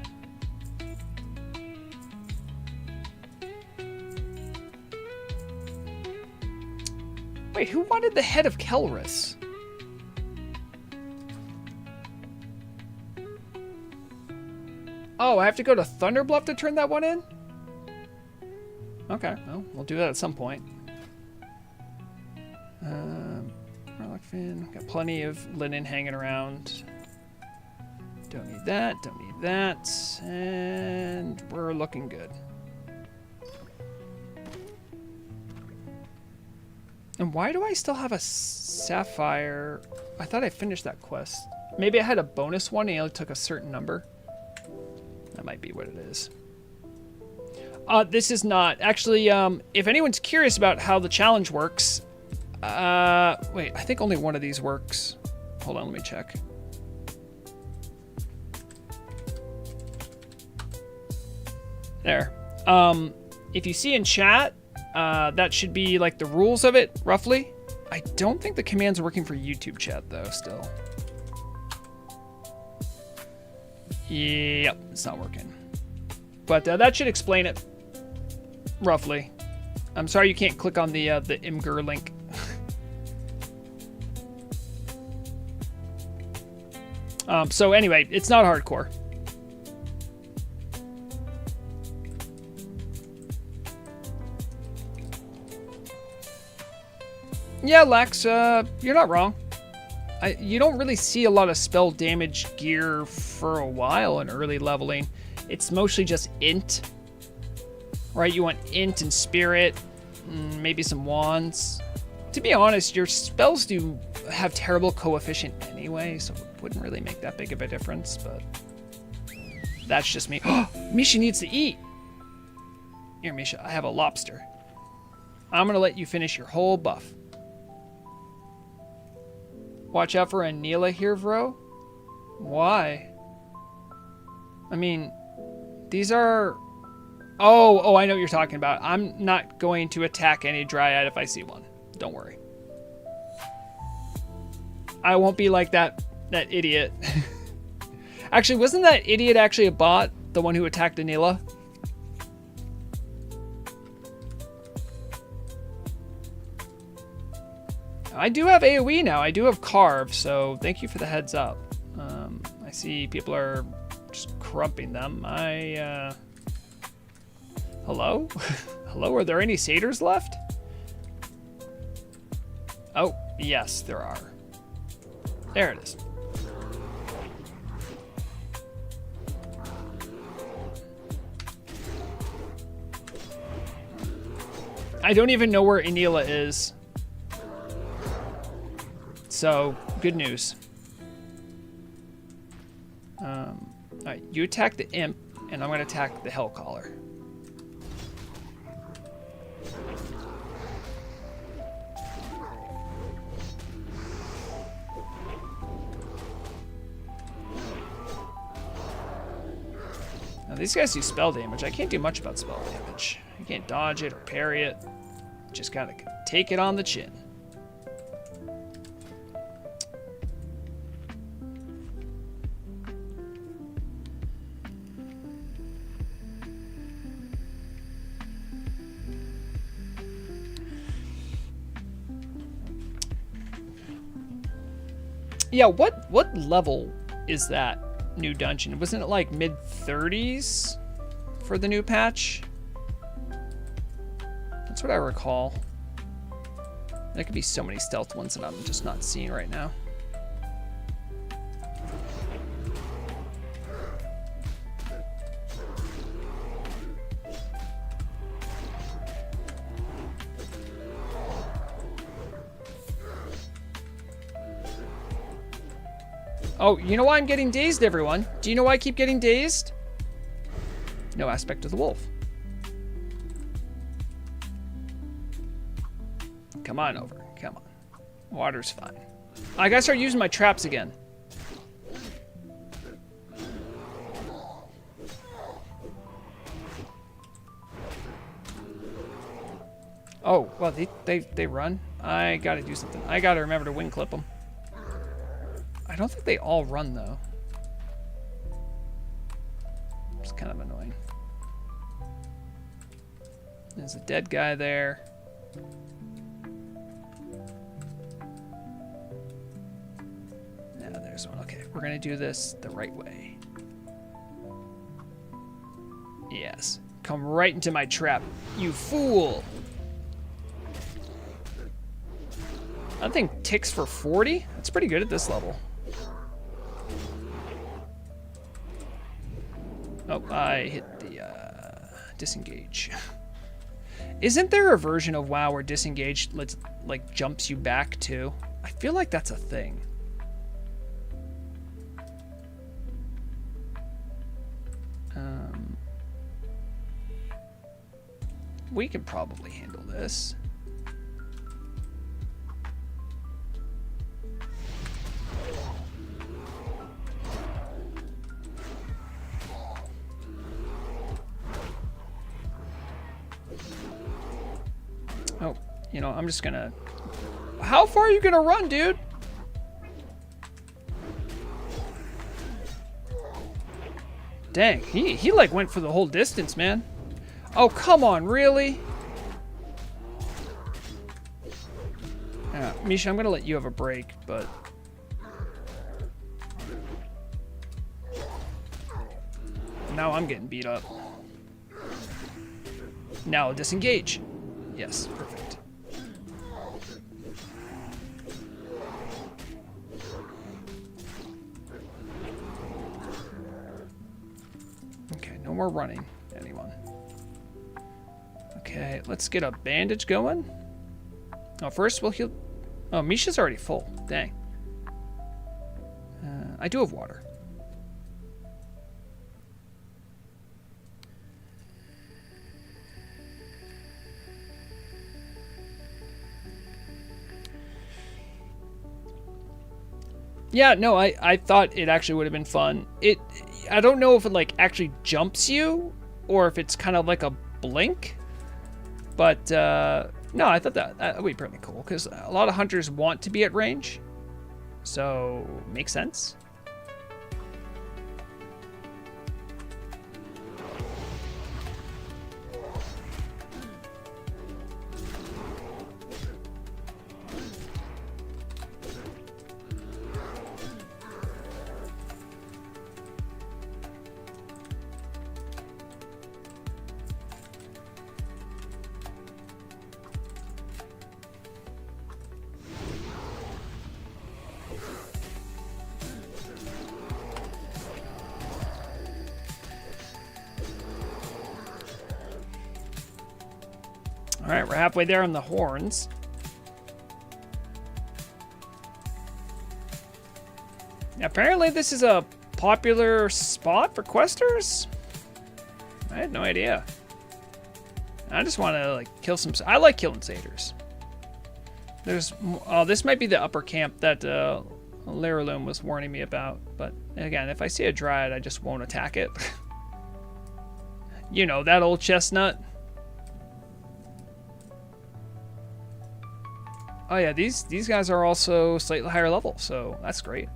Wait, who wanted the head of Kelris? Oh, I have to go to Thunderbluff to turn that one in? Okay, well, we'll do that at some point. Garlic fin, got plenty of linen hanging around. Don't need that, don't need that, and we're looking good. And why do I still have a sapphire? I thought I finished that quest. Maybe I had a bonus one and it only took a certain number. That might be what it is. This is not. Actually, if anyone's curious about how the challenge works... wait, I think only one of these works. Hold on, let me check. There. If you see in chat... that should be like the rules of it, roughly. I don't think the command's working for YouTube chat, though, still. Yep, it's not working. But that should explain it, roughly. I'm sorry you can't click on the Imgur link. So anyway, it's not hardcore. Yeah, Lex, you're not wrong. You don't really see a lot of spell damage gear for a while in early leveling. It's mostly just int. Right, you want int and spirit, maybe some wands. To be honest, your spells do have terrible coefficient anyway, so it wouldn't really make that big of a difference, but... That's just me. Misha needs to eat! Here, Misha, I have a lobster. I'm gonna let you finish your whole buff. Watch out for Anila here, Vro. Why? I mean, These are... Oh, I know what you're talking about. I'm not going to attack any dryad if I see one. Don't worry. I won't be like that idiot. Actually, wasn't that idiot actually a bot? The one who attacked Anila? I do have AoE now. I do have Carve, so thank you for the heads up. I see people are just crumping them. Hello? Hello? Are there any satyrs left? Oh, yes, there are. There it is. I don't even know where Anila is. So, good news. Alright, you attack the imp, and I'm going to attack the Hellcaller. Now, these guys do spell damage. I can't do much about spell damage. I can't dodge it or parry it. Just gotta take it on the chin. Yeah, what level is that new dungeon? Wasn't it like mid-30s for the new patch? That's what I recall. There could be so many stealth ones that I'm just not seeing right now. Oh, you know why I'm getting dazed, everyone? Do you know why I keep getting dazed? No aspect of the wolf. Come on over. Come on. Water's fine. I gotta start using my traps again. Oh, well, they run. I gotta do something. I gotta remember to wing clip them. I don't think they all run, though. It's kind of annoying. There's a dead guy there. Yeah, there's one. Okay, we're gonna do this the right way. Yes. Come right into my trap, you fool! That thing ticks for 40? That's pretty good at this level. Oh, I hit the disengage. Isn't there a version of WoW where disengage like jumps you back too? I feel like that's a thing. We can probably handle this. Oh, you know, I'm just gonna... How far are you gonna run, dude? Dang, he like went for the whole distance, man. Oh, come on, really? Misha, I'm gonna let you have a break, but... Now I'm getting beat up. Now disengage. Yes, perfect. Okay, no more running, anyone. Okay, let's get a bandage going. Oh, first we'll heal... Oh, Misha's already full. Dang. I do have water. Yeah, no, I thought it actually would have been fun. I don't know if it like actually jumps you or if it's kind of like a blink. But no, I thought that would be pretty cool because a lot of hunters want to be at range. So makes sense. All right, we're halfway there on the horns. Apparently this is a popular spot for questers. I had no idea. I just want to like kill some. I like killing satyrs. There's. Oh, this might be the upper camp that Laraloom was warning me about. But again, if I see a dryad, I just won't attack it. You know, that old chestnut. Oh yeah, these guys are also slightly higher level, so that's great.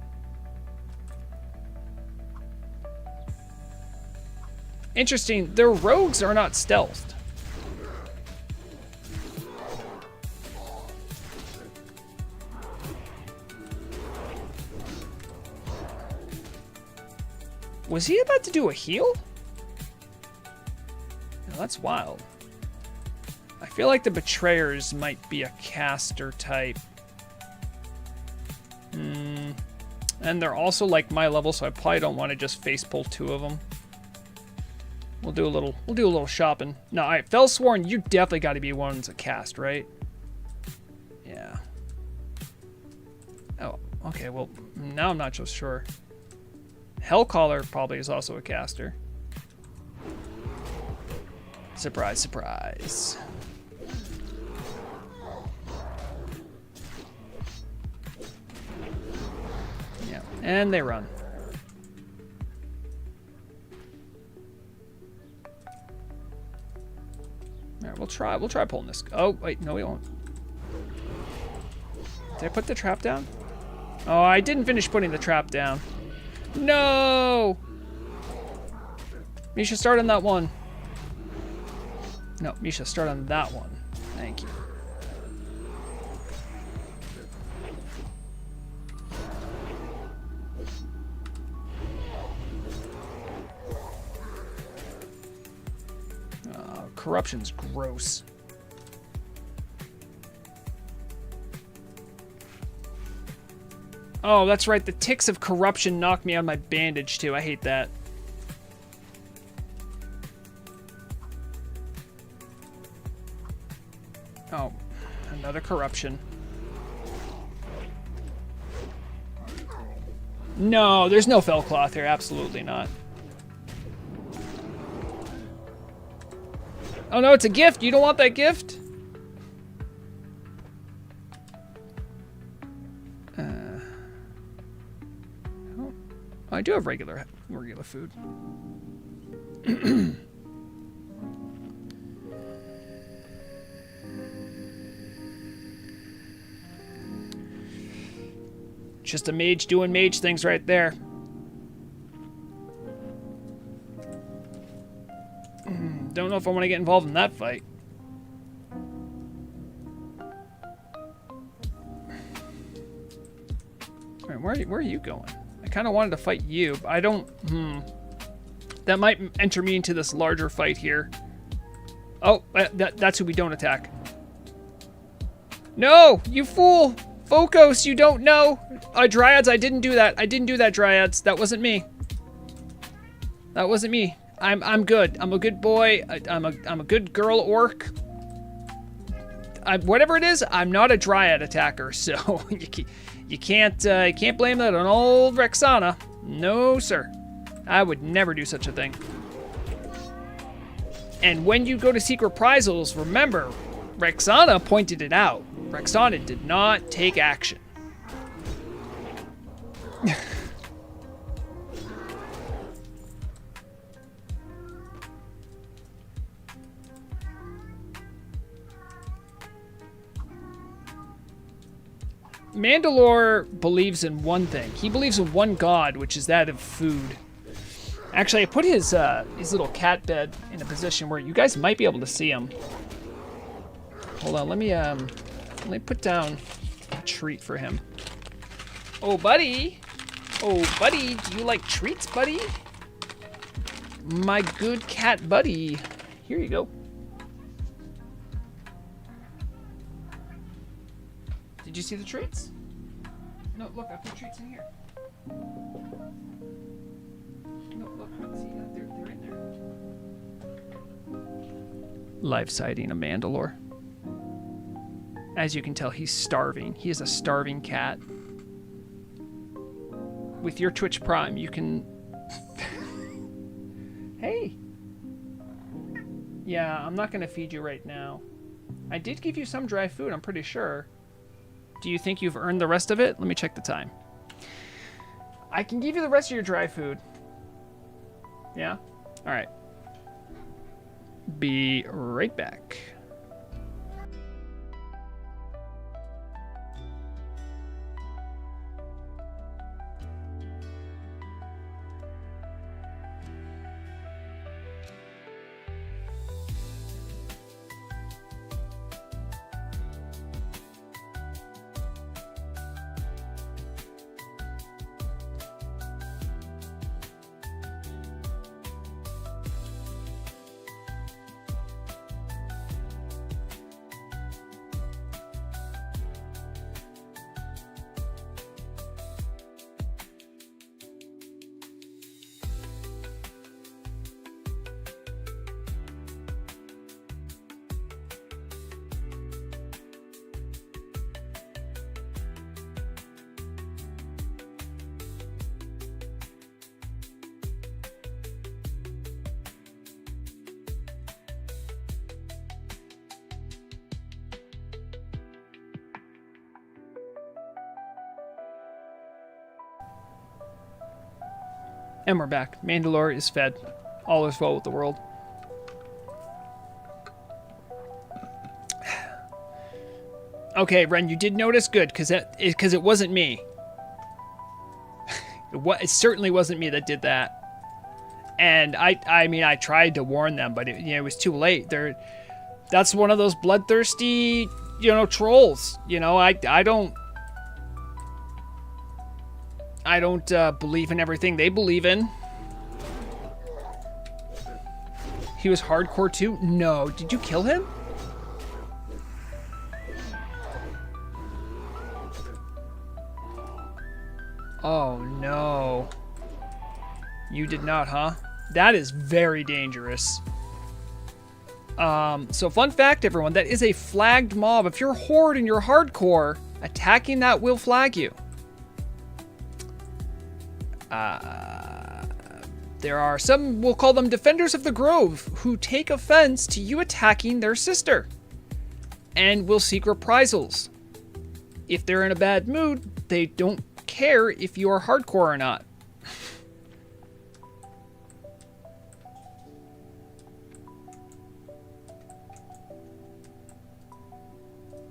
Interesting, their rogues are not stealthed. Was he about to do a heal? No, that's wild. I feel like the Betrayers might be a caster type. And they're also like my level, so I probably don't want to just face pull two of them. We'll do a little shopping. No, all right, Fellsworn, you definitely got to be one that's a cast, right? Yeah. Oh, okay. Well, now I'm not so sure. Hellcaller probably is also a caster. Surprise, surprise. Yeah, and they run. All right, we'll try pulling this. Oh, wait, no, we won't. Did I put the trap down? Oh, I didn't finish putting the trap down. No! Misha, start on that one. No, Misha, start on that one. Thank you. Corruption's gross. Oh, that's right. The ticks of corruption knocked me on my bandage, too. I hate that. Oh, another corruption. No, there's no Fellcloth here. Absolutely not. Oh no, it's a gift. You don't want that gift? Oh, I do have regular food. Just a mage doing mage things right there. Don't know if I want to get involved in that fight. All right, where are you going? I kind of wanted to fight you, but I don't... That might enter me into this larger fight here. Oh, that's who we don't attack. No, you fool! Focus, you don't know! Dryads, I didn't do that. I didn't do that, Dryads. That wasn't me. That wasn't me. I'm good. I'm a good boy. I'm a good girl orc. Whatever it is, I'm not a dryad attacker, so you can't blame that on old Rexxanna. No, sir. I would never do such a thing. And when you go to seek reprisals, remember, Rexxanna pointed it out. Rexxanna did not take action. Mandalore believes in one thing. He believes in one god, which is that of food. Actually, I put his little cat bed in a position where you guys might be able to see him. Hold on, let me put down a treat for him. Oh, buddy. Oh, buddy, do you like treats, buddy? My good cat buddy. Here you go. Did you see the treats? No, look, I put treats in here. No, look, see, they're in there. Live sighting a Mandalore. As you can tell, he's starving. He is a starving cat. With your Twitch Prime, you can... Hey! Yeah, I'm not going to feed you right now. I did give you some dry food, I'm pretty sure. Do you think you've earned the rest of it? Let me check the time. I can give you the rest of your dry food. Yeah? Alright. Be right back. And we're back. Mandalore is fed. All is well with the world. Okay, Ren, you did notice? Good, because it wasn't me. It certainly wasn't me that did that. And I mean, I tried to warn them, but it was too late. That's one of those bloodthirsty, trolls. I don't believe in everything they believe in. He was hardcore too? No. Did you kill him? Oh, no. You did not, huh? That is very dangerous. So fun fact, everyone, that is a flagged mob. If you're Horde and you're hardcore, attacking that will flag you. There are some, we'll call them defenders of the Grove, who take offense to you attacking their sister and will seek reprisals. If they're in a bad mood, they don't care if you are hardcore or not.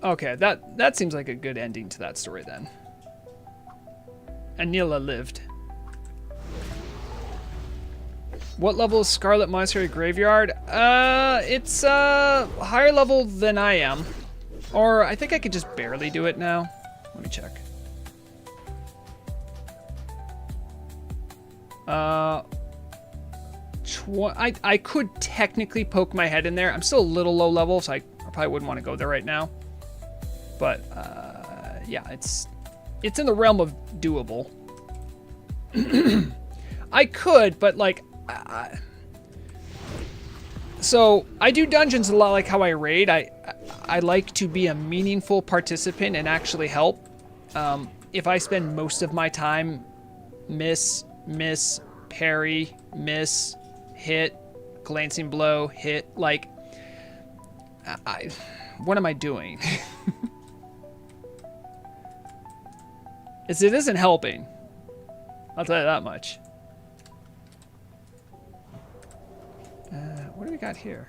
Okay, that seems like a good ending to that story then. Anila lived. What level is Scarlet Monastery Graveyard? It's higher level than I am. Or I think I could just barely do it now. Let me check. I could technically poke my head in there. I'm still a little low level, so I probably wouldn't want to go there right now. But yeah, it's in the realm of doable. I could, but like, so I do dungeons a lot like how I raid. I like to be a meaningful participant and actually help. If I spend most of my time miss, parry, miss, hit, glancing blow, hit, like, what am I doing? It isn't helping. I'll tell you that much. What do we got here?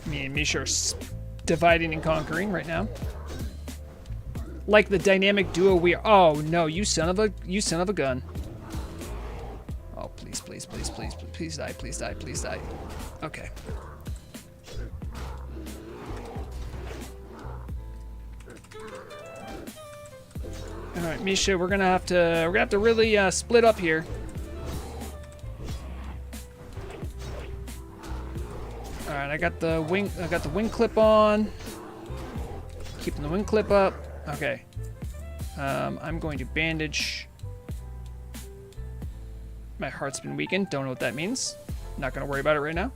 Me and Misha are dividing and conquering right now. Like the dynamic duo we are. Oh no, you son of a gun. Oh please, please, please, please, please, please die, please die, please die. Okay. All right, Misha, we're gonna have to really split up here. All right, I got the wing clip on. Keeping the wing clip up. Okay. I'm going to bandage. My heart's been weakened. Don't know what that means. Not gonna worry about it right now.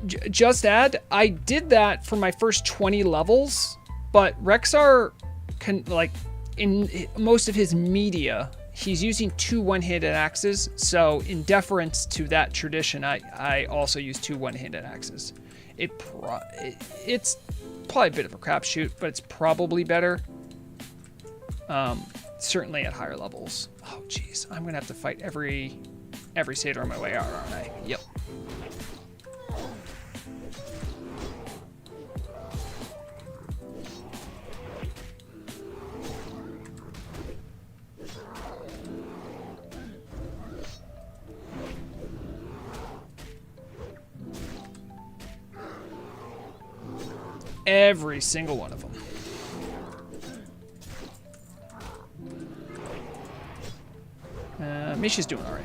Just add, I did that for my first 20 levels, but Rexxar can, like, in most of his media, he's using 2 one-handed axes. So in deference to that tradition, I also use 2 one-handed axes. It's probably a bit of a crapshoot, but it's probably better. Certainly at higher levels. Oh, jeez. I'm going to have to fight every satyr on my way out, aren't I? Yep. Every single one of them. Misha's doing all right.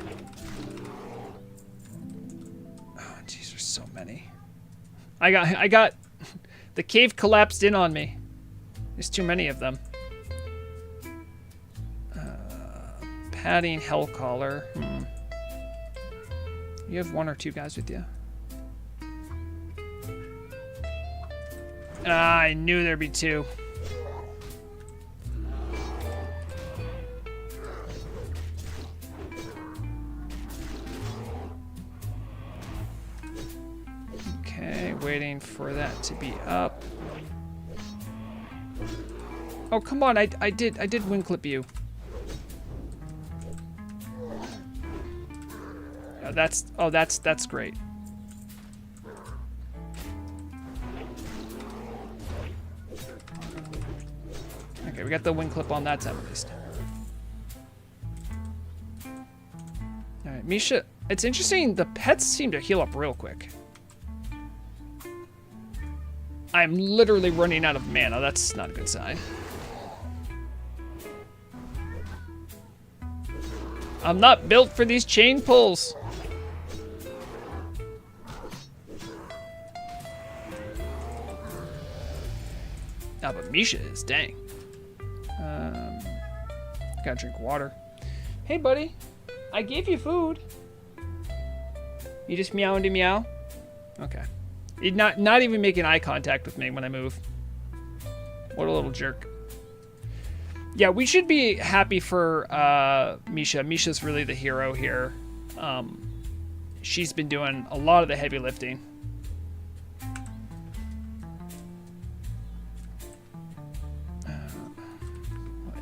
Oh, jeez, there's so many. I got the cave collapsed in on me. There's too many of them. Padding, Hellcaller. You have 1 or 2 guys with you. I knew there'd be 2. Okay, waiting for that to be up. Oh, come on, I did wing clip you. That's great. Okay, we got the wing clip on that time at least. Alright, Misha, it's interesting, the pets seem to heal up real quick. I'm literally running out of mana, that's not a good sign. I'm not built for these chain pulls. Ah, but Misha is, dang. Gotta drink water. Hey, buddy. I gave you food. You just meowing to meow? Okay. Not even making eye contact with me when I move. What a little jerk. Yeah, we should be happy for Misha. Misha's really the hero here. She's been doing a lot of the heavy lifting.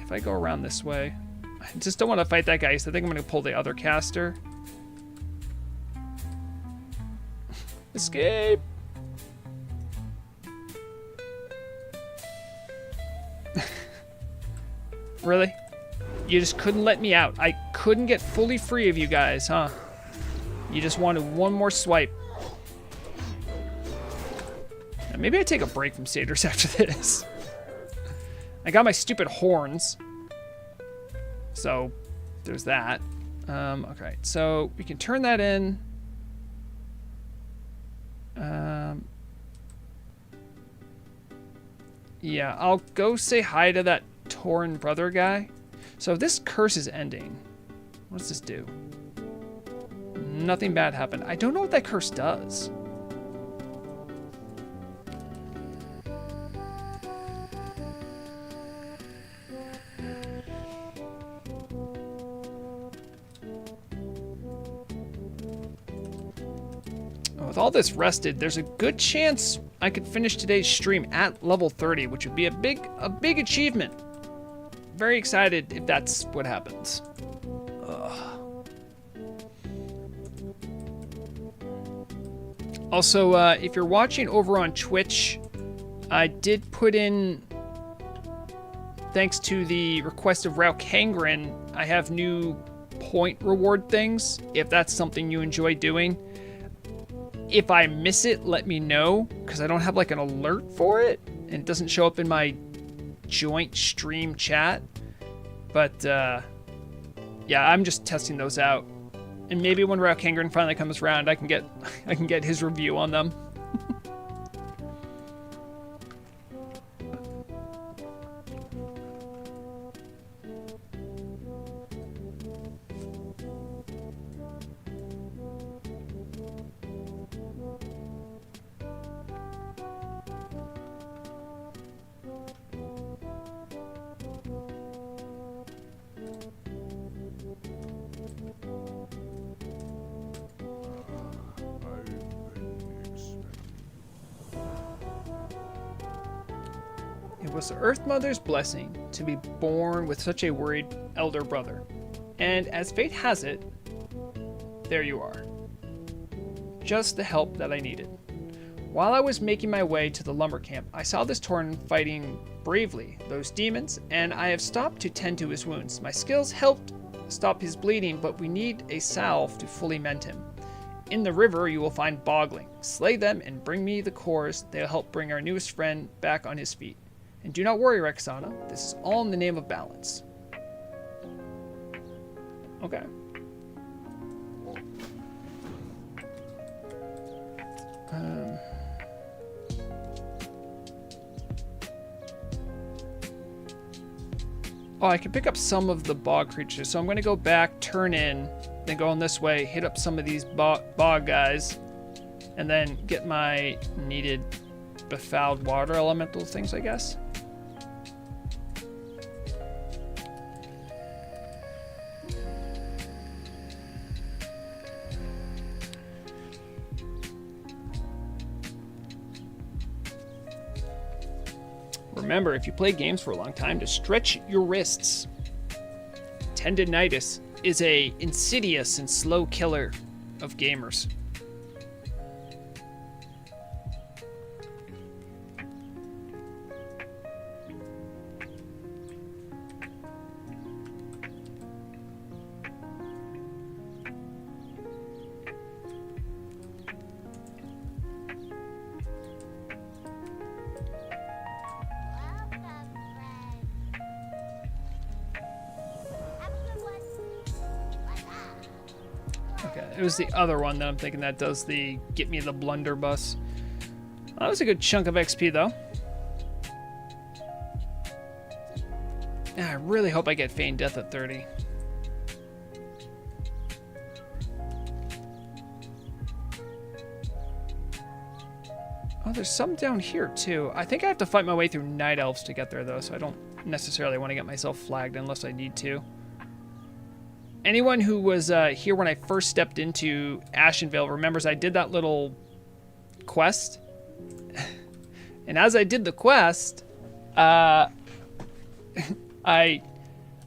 If I go around this way, I just don't want to fight that guy, so I think I'm going to pull the other caster. Escape! Really? You just couldn't let me out. I couldn't get fully free of you guys, huh? You just wanted one more swipe. Now, maybe I take a break from satyrs after this. I got my stupid horns. So, there's that. Okay, so we can turn that in. Yeah, I'll go say hi to that Torn brother guy. So if this curse is ending, what does this do? Nothing bad happened. I don't know what that curse does. With all this rested, there's a good chance I could finish today's stream at level 30, which would be a big achievement. Very excited if that's what happens. Ugh. Also, if you're watching over on Twitch, I did put in, thanks to the request of Rexxanna, I have new point reward things, if that's something you enjoy doing. If I miss it, let me know, because I don't have like an alert for it, and it doesn't show up in my joint stream chat. But, yeah, I'm just testing those out. And maybe when Rexxanna finally comes around, I can get his review on them. It was the Earth Mother's blessing to be born with such a worried elder brother. And as fate has it, there you are. Just the help that I needed. While I was making my way to the lumber camp, I saw this Tauren fighting bravely those demons, and I have stopped to tend to his wounds. My skills helped stop his bleeding, but we need a salve to fully mend him. In the river, you will find Bogling. Slay them and bring me the cores. They'll help bring our newest friend back on his feet. And do not worry, Rexxanna. This is all in the name of balance. Okay. Oh, I can pick up some of the bog creatures. So I'm going to go back, turn in, then go on this way, hit up some of these bog guys, and then get my needed befouled water elemental things, I guess. Remember, if you play games for a long time, to stretch your wrists. Tendinitis is a insidious and slow killer of gamers. It was the other one that I'm thinking that does the get me the blunderbuss. That was a good chunk of XP though. I really hope I get Feigned Death at 30. Oh, there's some down here too. I think I have to fight my way through Night Elves to get there though, so I don't necessarily want to get myself flagged unless I need to. Anyone who was here when I first stepped into Ashenvale remembers I did that little quest. And as I did the quest, I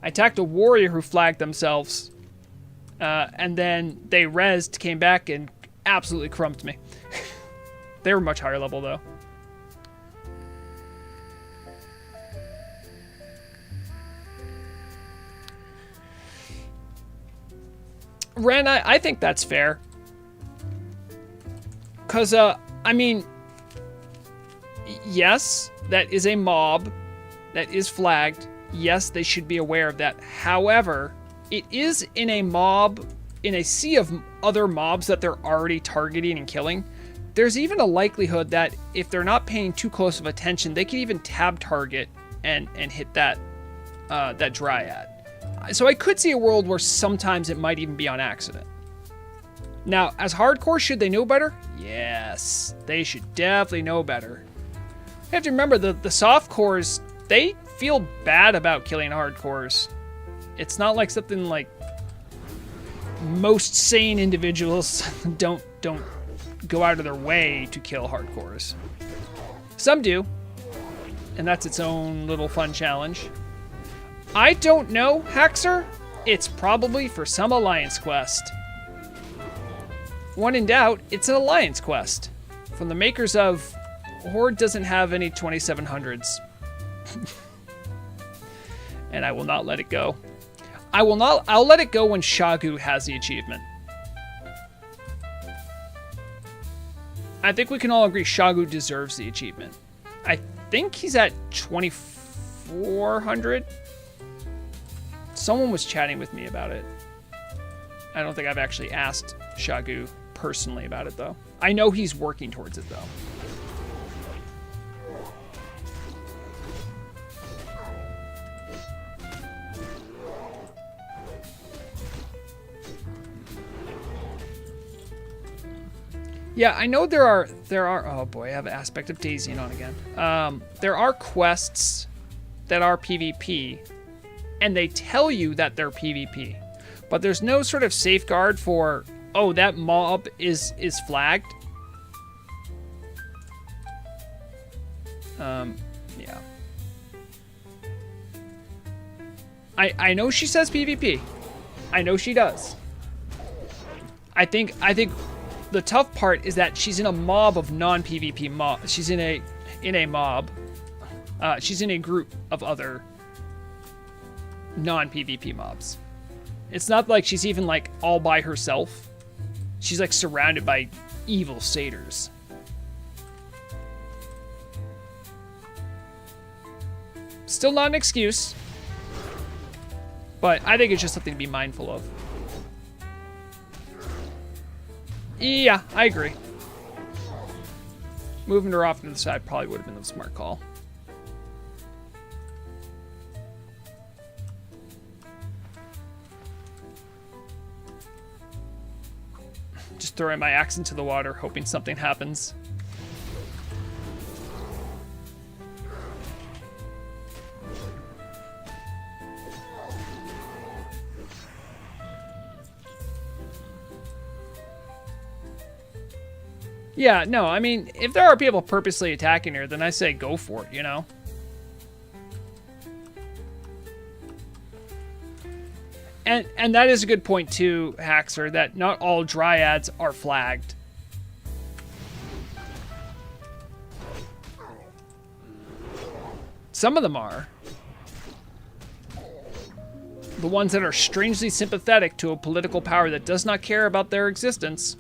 attacked a warrior who flagged themselves. And then they rezzed, came back, and absolutely crumped me. They were much higher level, though. Ren, I think that's fair. Because, I mean, yes, that is a mob that is flagged. Yes, they should be aware of that. However, it is in a mob, in a sea of other mobs that they're already targeting and killing. There's even a likelihood that if they're not paying too close of attention, they could even tab target and hit that, that dryad. So I could see a world where sometimes it might even be on accident. Now, as hardcore, should they know better? Yes, they should definitely know better. You have to remember, the soft cores, they feel bad about killing hardcores. It's not like something like most sane individuals don't go out of their way to kill hardcores. Some do, and that's its own little fun challenge. I don't know, Haxer. It's probably for some alliance quest. When in doubt, it's an alliance quest. From the makers of Horde doesn't have any 2700s. And I will not let it go. I'll let it go when Shagu has the achievement. I think we can all agree Shagu deserves the achievement. I think he's at 2400. Someone was chatting with me about it. I don't think I've actually asked Shagu personally about it, though. I know he's working towards it, though. Yeah, I know there are, oh boy, I have an aspect of Daisy on again. There are quests that are PvP, and they tell you that they're PvP, but there's no sort of safeguard for, oh, that mob is flagged. Yeah. I know she says PvP. I know she does. I think the tough part is that she's in a mob of non-PvP mob. She's in a mob. She's in a group of other non-PvP mobs. It's not like she's even like all by herself. She's like surrounded by evil satyrs. Still not an excuse, but I think it's just something to be mindful of. Yeah, I agree. Moving her off to the side probably would have been the smart call. Just throwing my axe into the water, hoping something happens. Yeah, no, I mean, if there are people purposely attacking her, then I say go for it, you know? And that is a good point too, Haxer, that not all dryads are flagged. Some of them are. The ones that are strangely sympathetic to a political power that does not care about their existence.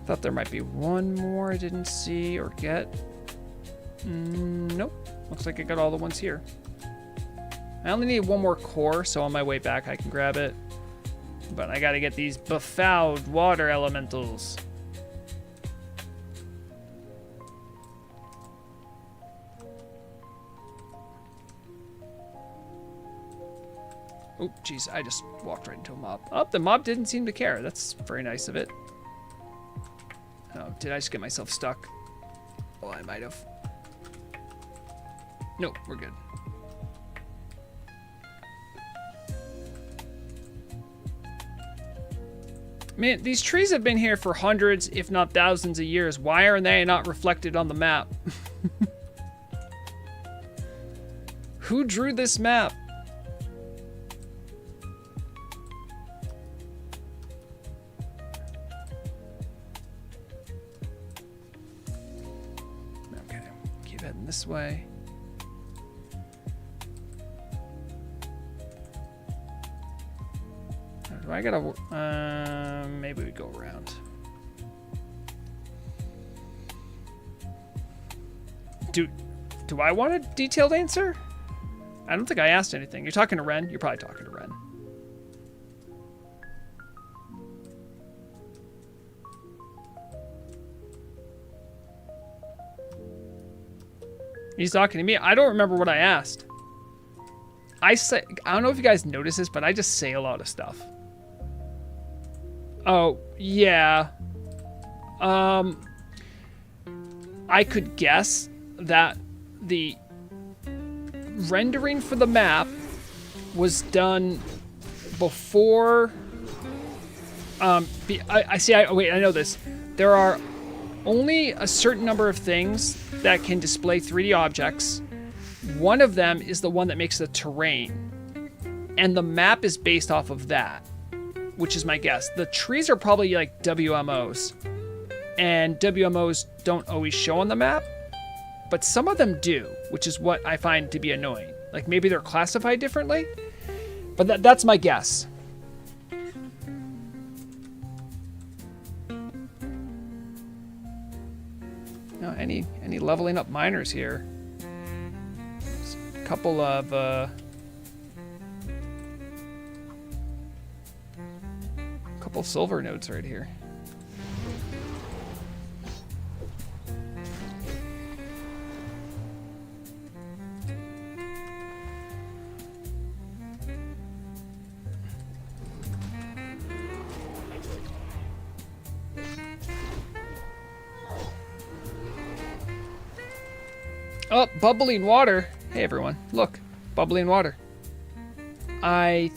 Thought there might be one more I didn't see or get. Nope. Looks like I got all the ones here. I only need one more core, so on my way back I can grab it. But I gotta get these befouled water elementals. Oh, jeez, I just walked right into a mob. Oh, the mob didn't seem to care. That's very nice of it. Oh, did I just get myself stuck? Oh, I might have. Nope, we're good. Man, these trees have been here for hundreds, if not thousands of years. Why are they not reflected on the map? Who drew this map? This way. Do I gotta, maybe we go around. Do I want a detailed answer? I don't think I asked anything. You're talking to Ren? You're probably talking to Ren. He's talking to me. I don't remember what I asked. I don't know if you guys notice this, but I just say a lot of stuff. Oh, yeah. I could guess that the rendering for the map was done before. Wait, I know this. There are only a certain number of things that can display 3D objects. One of them is the one that makes the terrain. And the map is based off of that, which is my guess. The trees are probably like WMOs. And WMOs don't always show on the map, but some of them do, which is what I find to be annoying. Like maybe they're classified differently, but that's my guess. Now, any leveling up miners here? There's a couple of silver nodes right here. Oh, bubbling water. Hey, everyone. Look. Bubbling water. I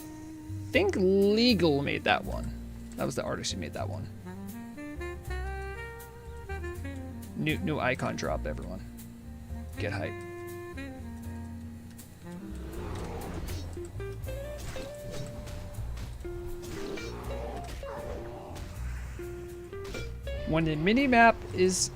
think Legal made that one. That was the artist who made that one. New icon drop, everyone. Get hype. When the minimap is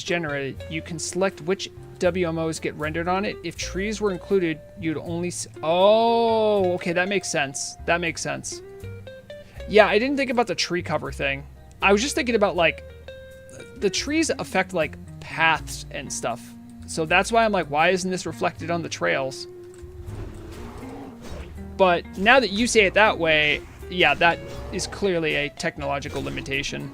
generated, you can select which WMOs get rendered on it. If trees were included, you'd only oh, okay, that makes sense. That makes sense. Yeah, I didn't think about the tree cover thing. I was just thinking about, like, the trees affect, like, paths and stuff. So that's why I'm like, why isn't this reflected on the trails? But now that you say it that way, yeah, that is clearly a technological limitation.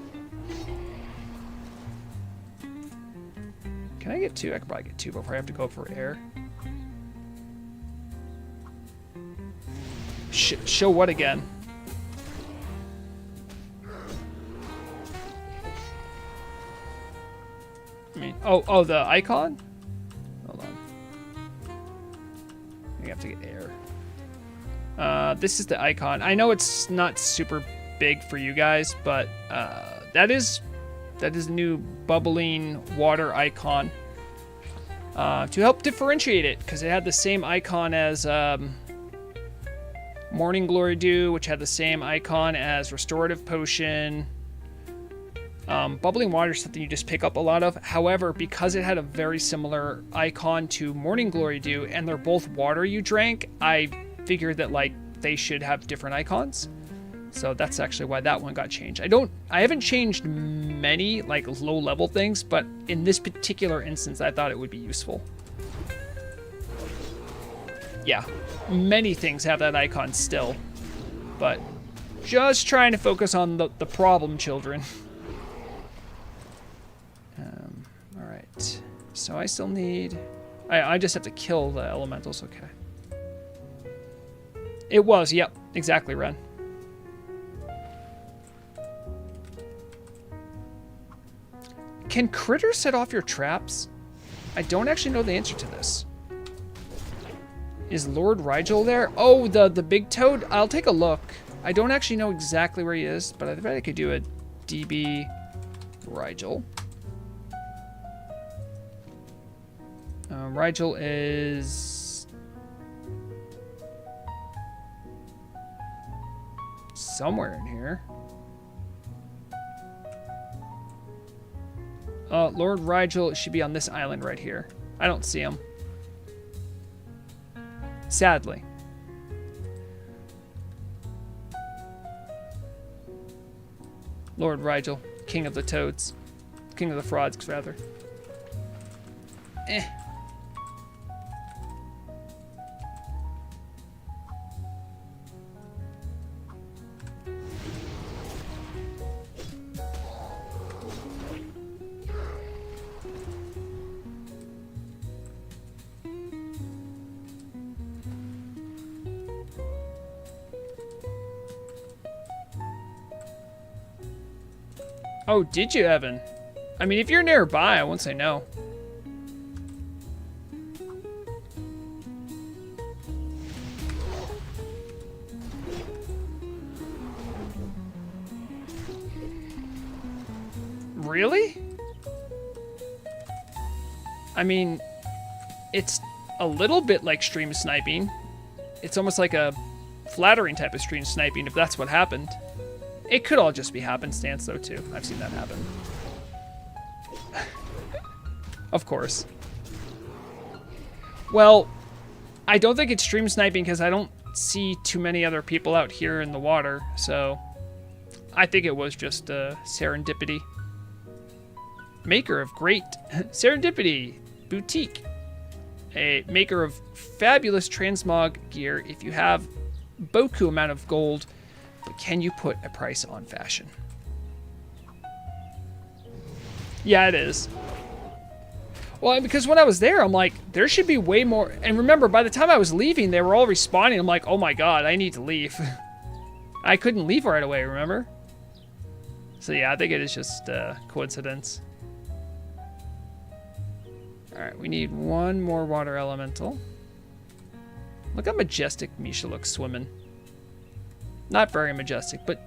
Can I get two? I could probably get two before I have to go for air. Show what again? I mean, oh, the icon? Hold on. You have to get air. This is the icon. I know it's not super big for you guys, but that is a new bubbling water icon to help differentiate it, because it had the same icon as Morning Glory Dew, which had the same icon as Restorative Potion. Bubbling water is something you just pick up a lot of. However, because it had a very similar icon to Morning Glory Dew, and they're both water you drank, I figured that, like, they should have different icons. So that's actually why that one got changed. I haven't changed many, like, low-level things, but in this particular instance, I thought it would be useful. Yeah, many things have that icon still, but just trying to focus on the problem children. All right, so I still need... I just have to kill the elementals, okay. It was, yep, exactly, Ren. Can critters set off your traps? I don't actually know the answer to this. Is Lord Rigel there? Oh, the big toad? I'll take a look. I don't actually know exactly where he is, but I bet I could do a DB Rigel. Rigel is somewhere in here. Lord Rigel should be on this island right here. I don't see him. Sadly. Lord Rigel, king of the toads. King of the frauds, rather. Eh. Oh, did you, Evan? I mean, if you're nearby, I won't say no. Really? I mean, it's a little bit like stream sniping. It's almost like a flattering type of stream sniping if that's what happened. It could all just be happenstance though too. I've seen that happen. Of course. Well, I don't think it's stream sniping because I don't see too many other people out here in the water, so I think it was just serendipity. Maker of great serendipity boutique. A maker of fabulous transmog gear if you have boku amount of gold, but can you put a price on fashion? Yeah, it is. Well, because when I was there, I'm like, there should be way more. And remember, by the time I was leaving, they were all respawning. I'm like, oh my god, I need to leave. I couldn't leave right away, remember? So yeah, I think it is just coincidence. Alright, we need one more water elemental. Look how majestic Misha looks swimming. Not very majestic, but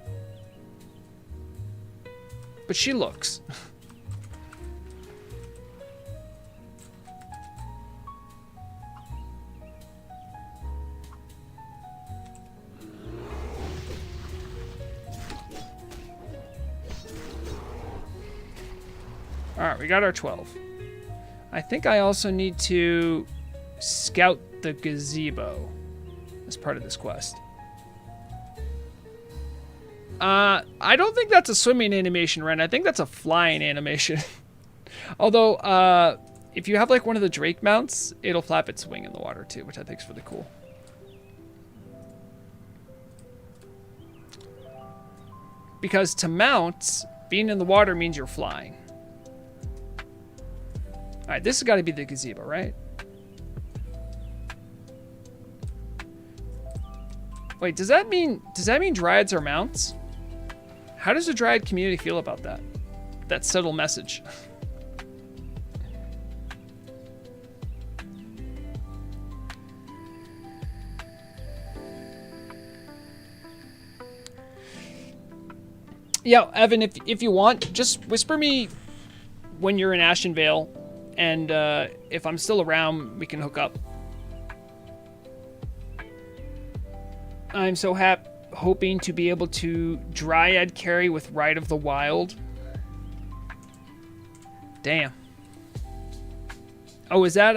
she looks. Alright, we got our 12. I think I also need to scout the gazebo as part of this quest. I don't think that's a swimming animation, Ren. I think that's a flying animation. Although, if you have like one of the Drake mounts, it'll flap its wing in the water too, which I think is really cool. Because to mount, being in the water means you're flying. Alright, this has got to be the gazebo, right? Wait, does that mean dryads are mounts? How does the dryad community feel about that? That subtle message. Yeah, Evan, if you want, just whisper me when you're in Ashenvale, and if I'm still around, we can hook up. I'm so hoping to be able to Dryad carry with Rite of the Wild. Damn. Oh, is that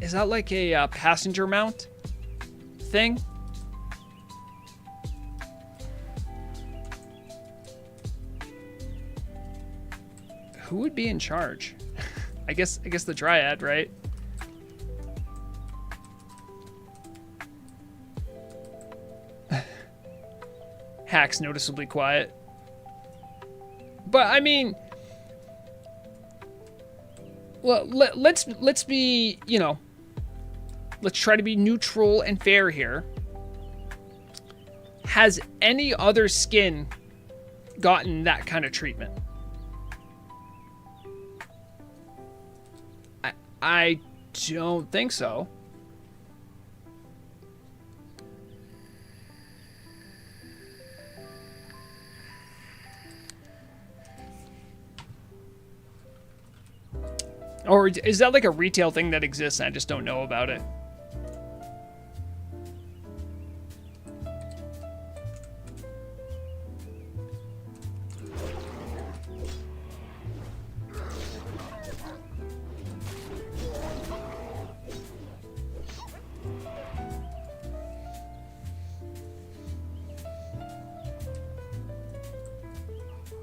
like a passenger mount thing? Who would be in charge? I guess the Dryad, right? Hack's noticeably quiet. But I mean, well, let's be, you know, let's try to be neutral and fair here. Has any other skin gotten that kind of treatment? I don't think so. Or is that like a retail thing that exists and I just don't know about it?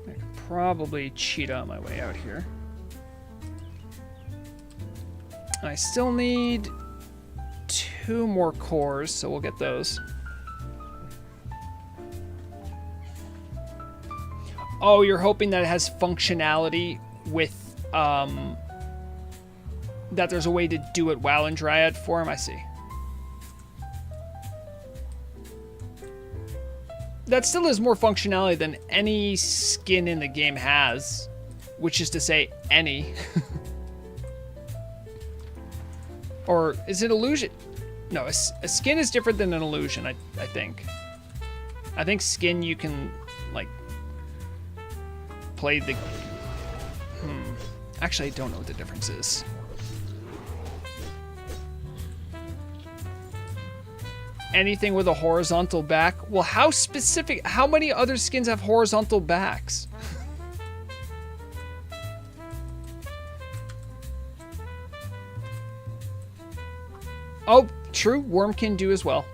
I could probably cheat on my way out here. I still need 2 more cores, so we'll get those. Oh, you're hoping that it has functionality with, that there's a way to do it while in Dryad form? I see. that still is more functionality than any skin in the game has, which is to say any. Or is it illusion? No, a skin is different than an illusion, I think. I think skin you can, like, play the... Actually, I don't know what the difference is. Anything with a horizontal back? Well, how specific? How many other skins have horizontal backs? Oh, true. Worm can do as well.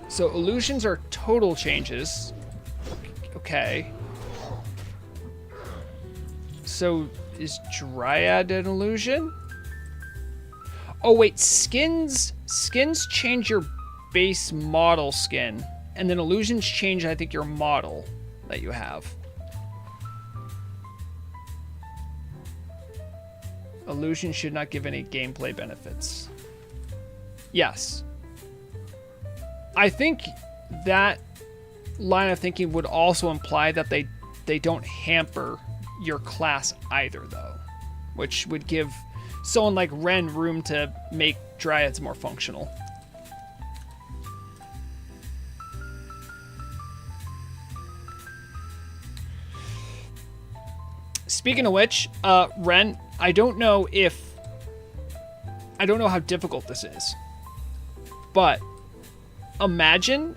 So illusions are total changes. Okay. So is Dryad an illusion? Oh wait, skins change your base model skin, and then illusions change, I think, your model that you have. Illusion should not give any gameplay benefits. Yes. I think that line of thinking would also imply that they don't hamper your class either, though, which would give someone like Ren room to make Dryads more functional. Speaking of which, Ren, I don't know how difficult this is, but imagine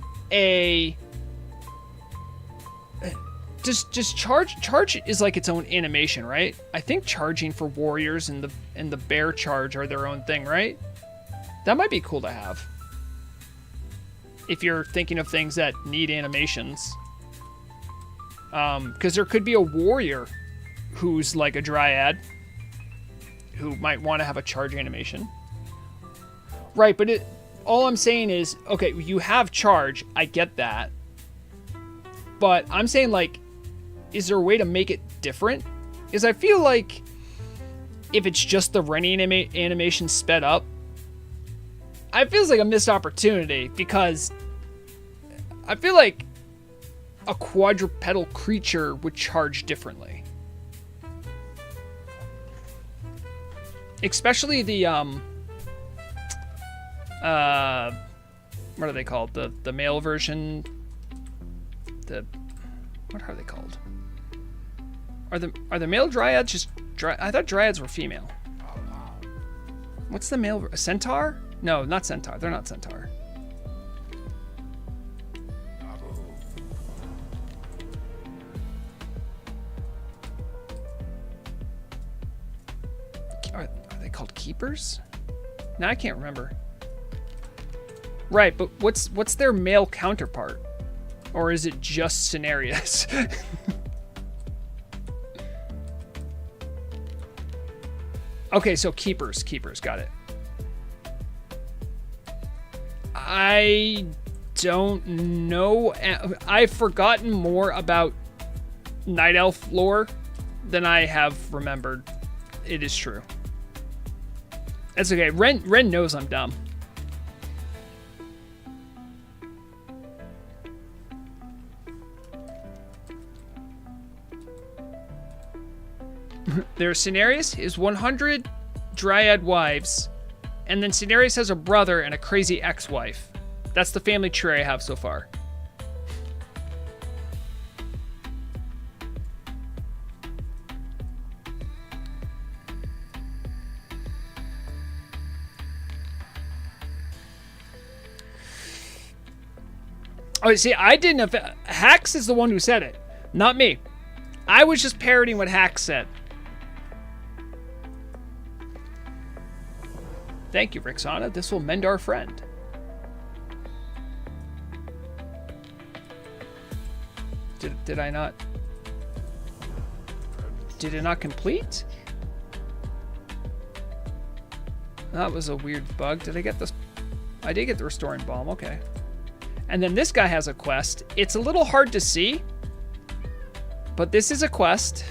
just charge is like its own animation, right? I think charging for warriors and the bear charge are their own thing, right? That might be cool to have if you're thinking of things that need animations, because there could be a warrior who's like a Dryad who might want to have a charge animation, right? But all I'm saying is, okay, you have charge, I get that, but I'm saying, like, is there a way to make it different? Because I feel like if it's just the running animation sped up, it feels like a missed opportunity, because I feel like a quadrupedal creature would charge differently. Especially the, what are they called? The male version? What are they called? Are the male Dryads just I thought Dryads were female. What's the male? A centaur? No, not centaur. They're not centaur. Are they called keepers? No, I can't remember. Right, but what's their male counterpart? Or is it just scenarios? Okay, so keepers, got it. I don't know. I've forgotten more about Night Elf lore than I have remembered. It is true. That's okay. Ren knows I'm dumb. There's Cenarius is 100 Dryad wives, and then Cenarius has a brother and a crazy ex-wife. That's the family tree I have so far. Oh, see, I didn't have... Hax is the one who said it, not me. I was just parroting what Hax said. Thank you, Rexxanna. This will mend our friend. Did I not... Did it not complete? That was a weird bug. Did I get this? I did get the restoring balm. Okay. And then this guy has a quest. It's a little hard to see, but this is a quest.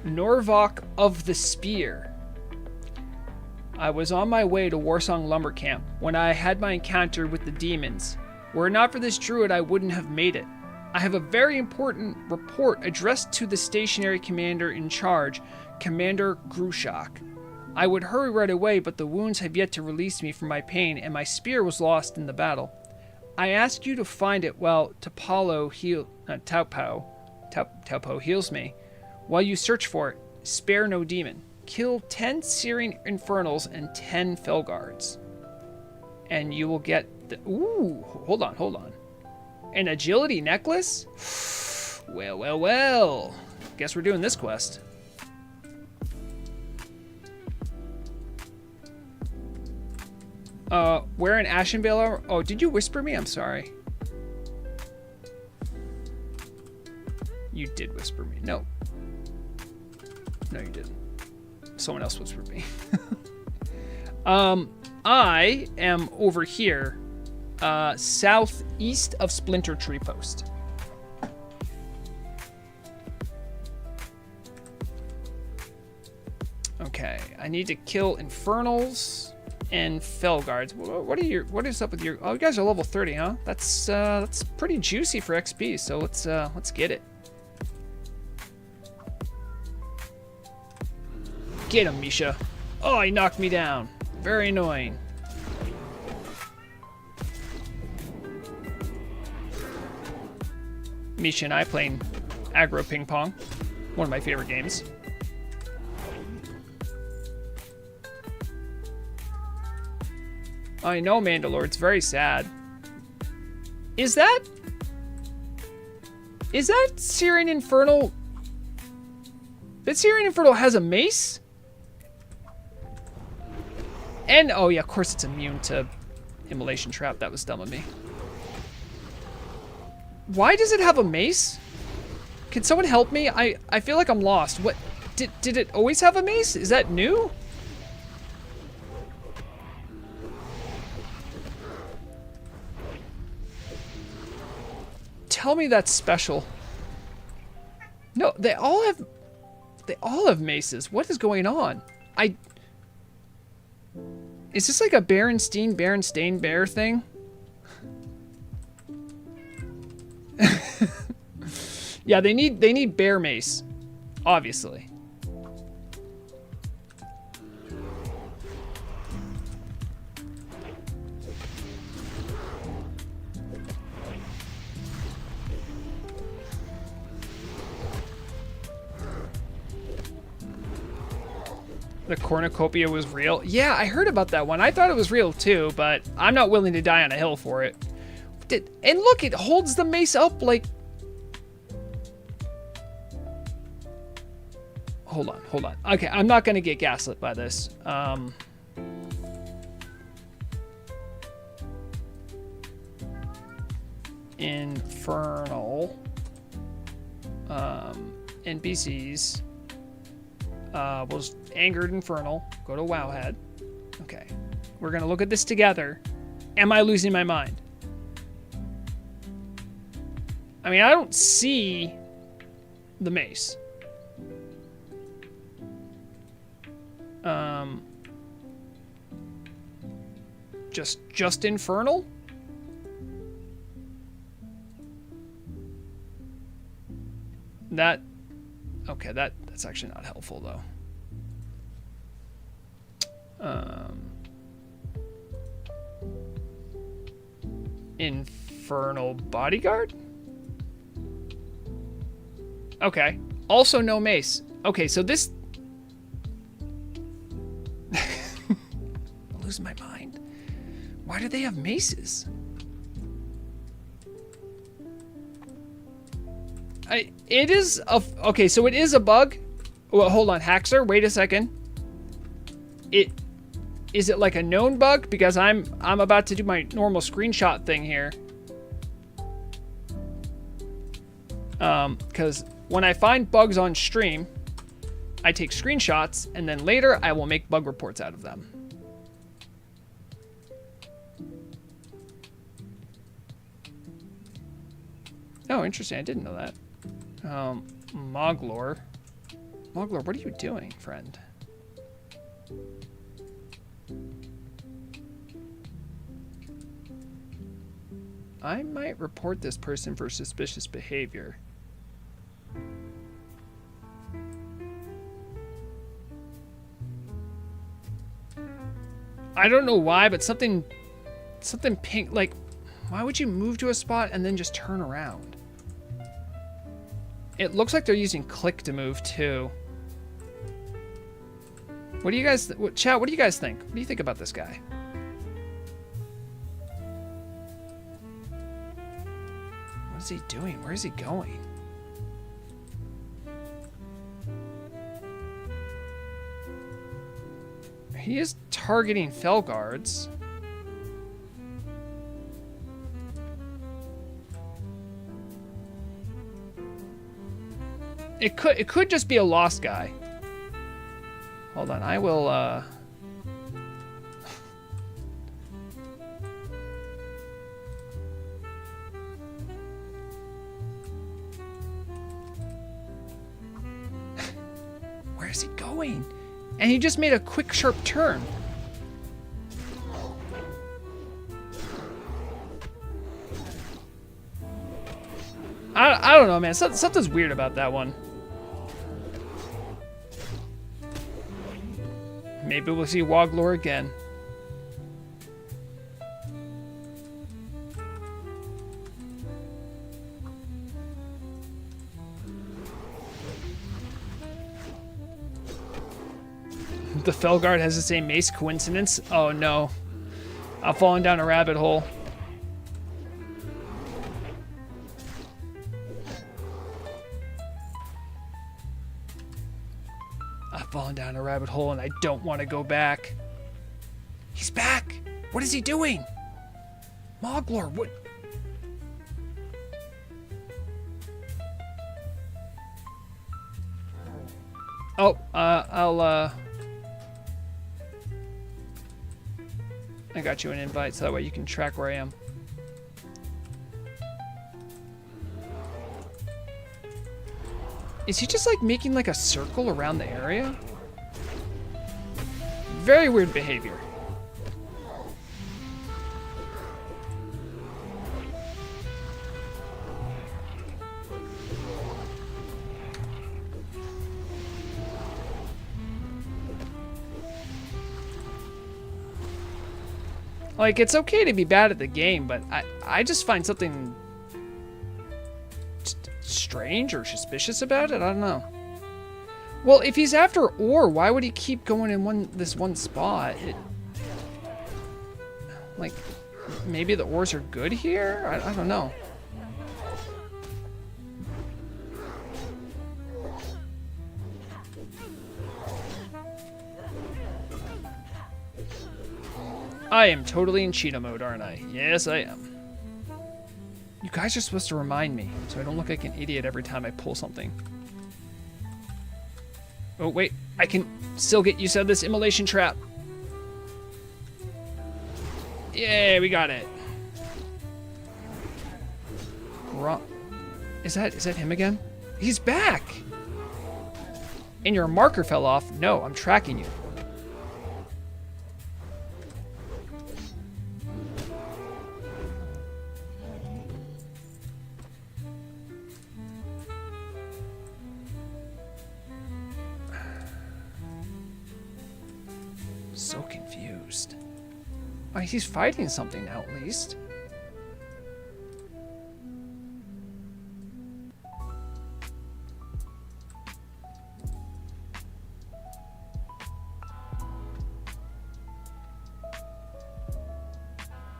Norvok of the Spear. I was on my way to Warsong Lumber Camp when I had my encounter with the demons. Were it not for this druid, I wouldn't have made it. I have a very important report addressed to the stationary commander in charge, Commander Grushak. I would hurry right away, but the wounds have yet to release me from my pain, and my spear was lost in the battle. I ask you to find it while Taupo heals me. While you search for it, spare no demon. Kill 10 Searing Infernals and 10 Felguards. And you will get the... Ooh, hold on. An agility necklace? Well. Guess we're doing this quest. Wear an Ashenvale armor. Oh, did you whisper me? I'm sorry. You did whisper me. No. No, you didn't. Someone else whispered me. I am over here, southeast of Splinter Tree Post. Okay, I need to kill Infernals and Felguards. What is up with your? Oh, you guys are level 30, huh? That's pretty juicy for XP. So let's get it. Get him, Misha. Oh, he knocked me down. Very annoying. Misha and I playing aggro ping pong. One of my favorite games. I know, Mandalore. It's very sad. Is that Searing Infernal? That Searing Infernal has a mace? And, oh yeah, of course it's immune to Immolation Trap. That was dumb of me. Why does it have a mace? Can someone help me? I feel like I'm lost. What? Did it always have a mace? Is that new? Tell me that's special. No, they all have maces. What is going on? Is this like a Berenstain Bear thing? Yeah, they need bear mace, obviously. The cornucopia was real. Yeah, I heard about that one. I thought it was real too, but I'm not willing to die on a hill for it. And look, it holds the mace up like... Hold on. Okay, I'm not going to get gaslit by this. Infernal. NPCs. Was Angered Infernal. Go to Wowhead. Okay. We're going to look at this together. Am I losing my mind? I mean, I don't see the mace. Just Infernal? Okay, that's actually not helpful though. Infernal Bodyguard? Okay. Also no mace. Okay, so this... I'm losing my mind. Why do they have maces? It is a... Okay, so it is a bug. Well, hold on, Haxer, wait a second. Is it like a known bug? Because I'm about to do my normal screenshot thing here. Because when I find bugs on stream, I take screenshots, and then later I will make bug reports out of them. Oh, interesting. I didn't know that. Moglor. Mogler, what are you doing, friend? I might report this person for suspicious behavior. I don't know why, but something pink, like, why would you move to a spot and then just turn around? It looks like they're using click to move too. What do you guys, chat, what do you guys think? What do you think about this guy? What is he doing? Where is he going? He is targeting fell guards. It could just be a lost guy. Hold on, I will where is he going? And he just made a quick, sharp turn. I don't know, man. Something's weird about that one. Maybe we'll see Woglor again. The Felguard has the same mace. Coincidence? Oh no. I've fallen down a rabbit hole. I've fallen down a rabbit hole and I don't want to go back. He's back! What is he doing? Moglor, what? Oh, I got you an invite so that way you can track where I am. Is he just like making like a circle around the area? Very weird behavior. Like, it's okay to be bad at the game, but I just find something strange or suspicious about it. I don't know. Well, if he's after ore, why would he keep going in this one spot? Like, maybe the ores are good here? I don't know. I am totally in cheetah mode, aren't I? Yes, I am. You guys are supposed to remind me, so I don't look like an idiot every time I pull something. Oh, wait. I can still get used to this immolation trap. Yeah, we got it. Is that him again? He's back! And your marker fell off. No, I'm tracking you. So confused. Oh, he's fighting something now, at least.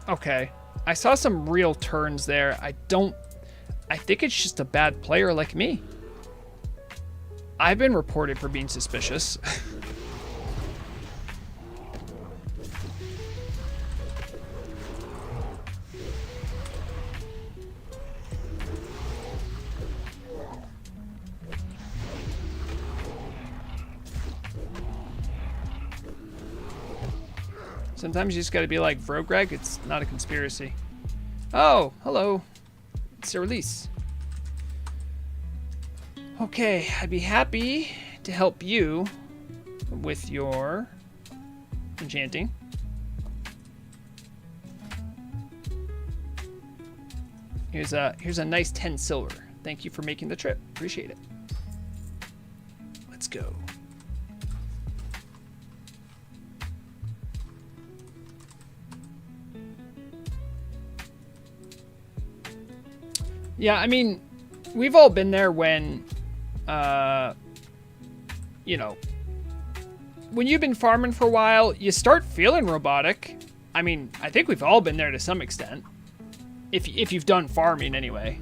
Okay. I saw some real turns there. I think it's just a bad player like me. I've been reported for being suspicious. Sometimes you just gotta be like, Vrograg, it's not a conspiracy. Oh, hello. It's a release. Okay, I'd be happy to help you with your enchanting. Here's a nice 10 silver. Thank you for making the trip. Appreciate it. Let's go. Yeah, I mean, we've all been there when, you know, when you've been farming for a while, you start feeling robotic. I mean, I think we've all been there to some extent. If you've done farming anyway.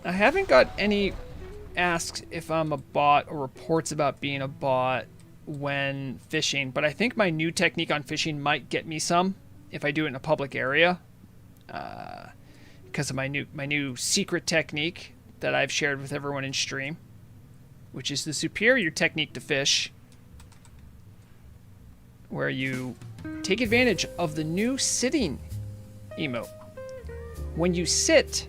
I haven't got any asks if I'm a bot or reports about being a bot when fishing, but I think my new technique on fishing might get me some if I do it in a public area, because of my new secret technique that I've shared with everyone in stream, which is the superior technique to fish, where you take advantage of the new sitting emote. When you sit,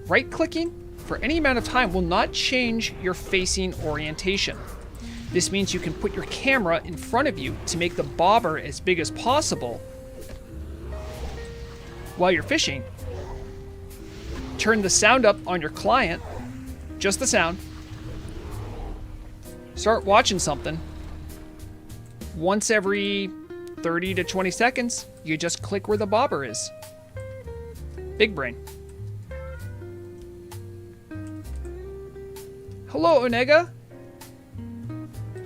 right-clicking for any amount of time will not change your facing orientation. This means you can put your camera in front of you to make the bobber as big as possible while you're fishing. Turn the sound up on your client, just the sound. Start watching something. Once every 30 to 20 seconds, you just click where the bobber is. Big brain. Hello, Onega.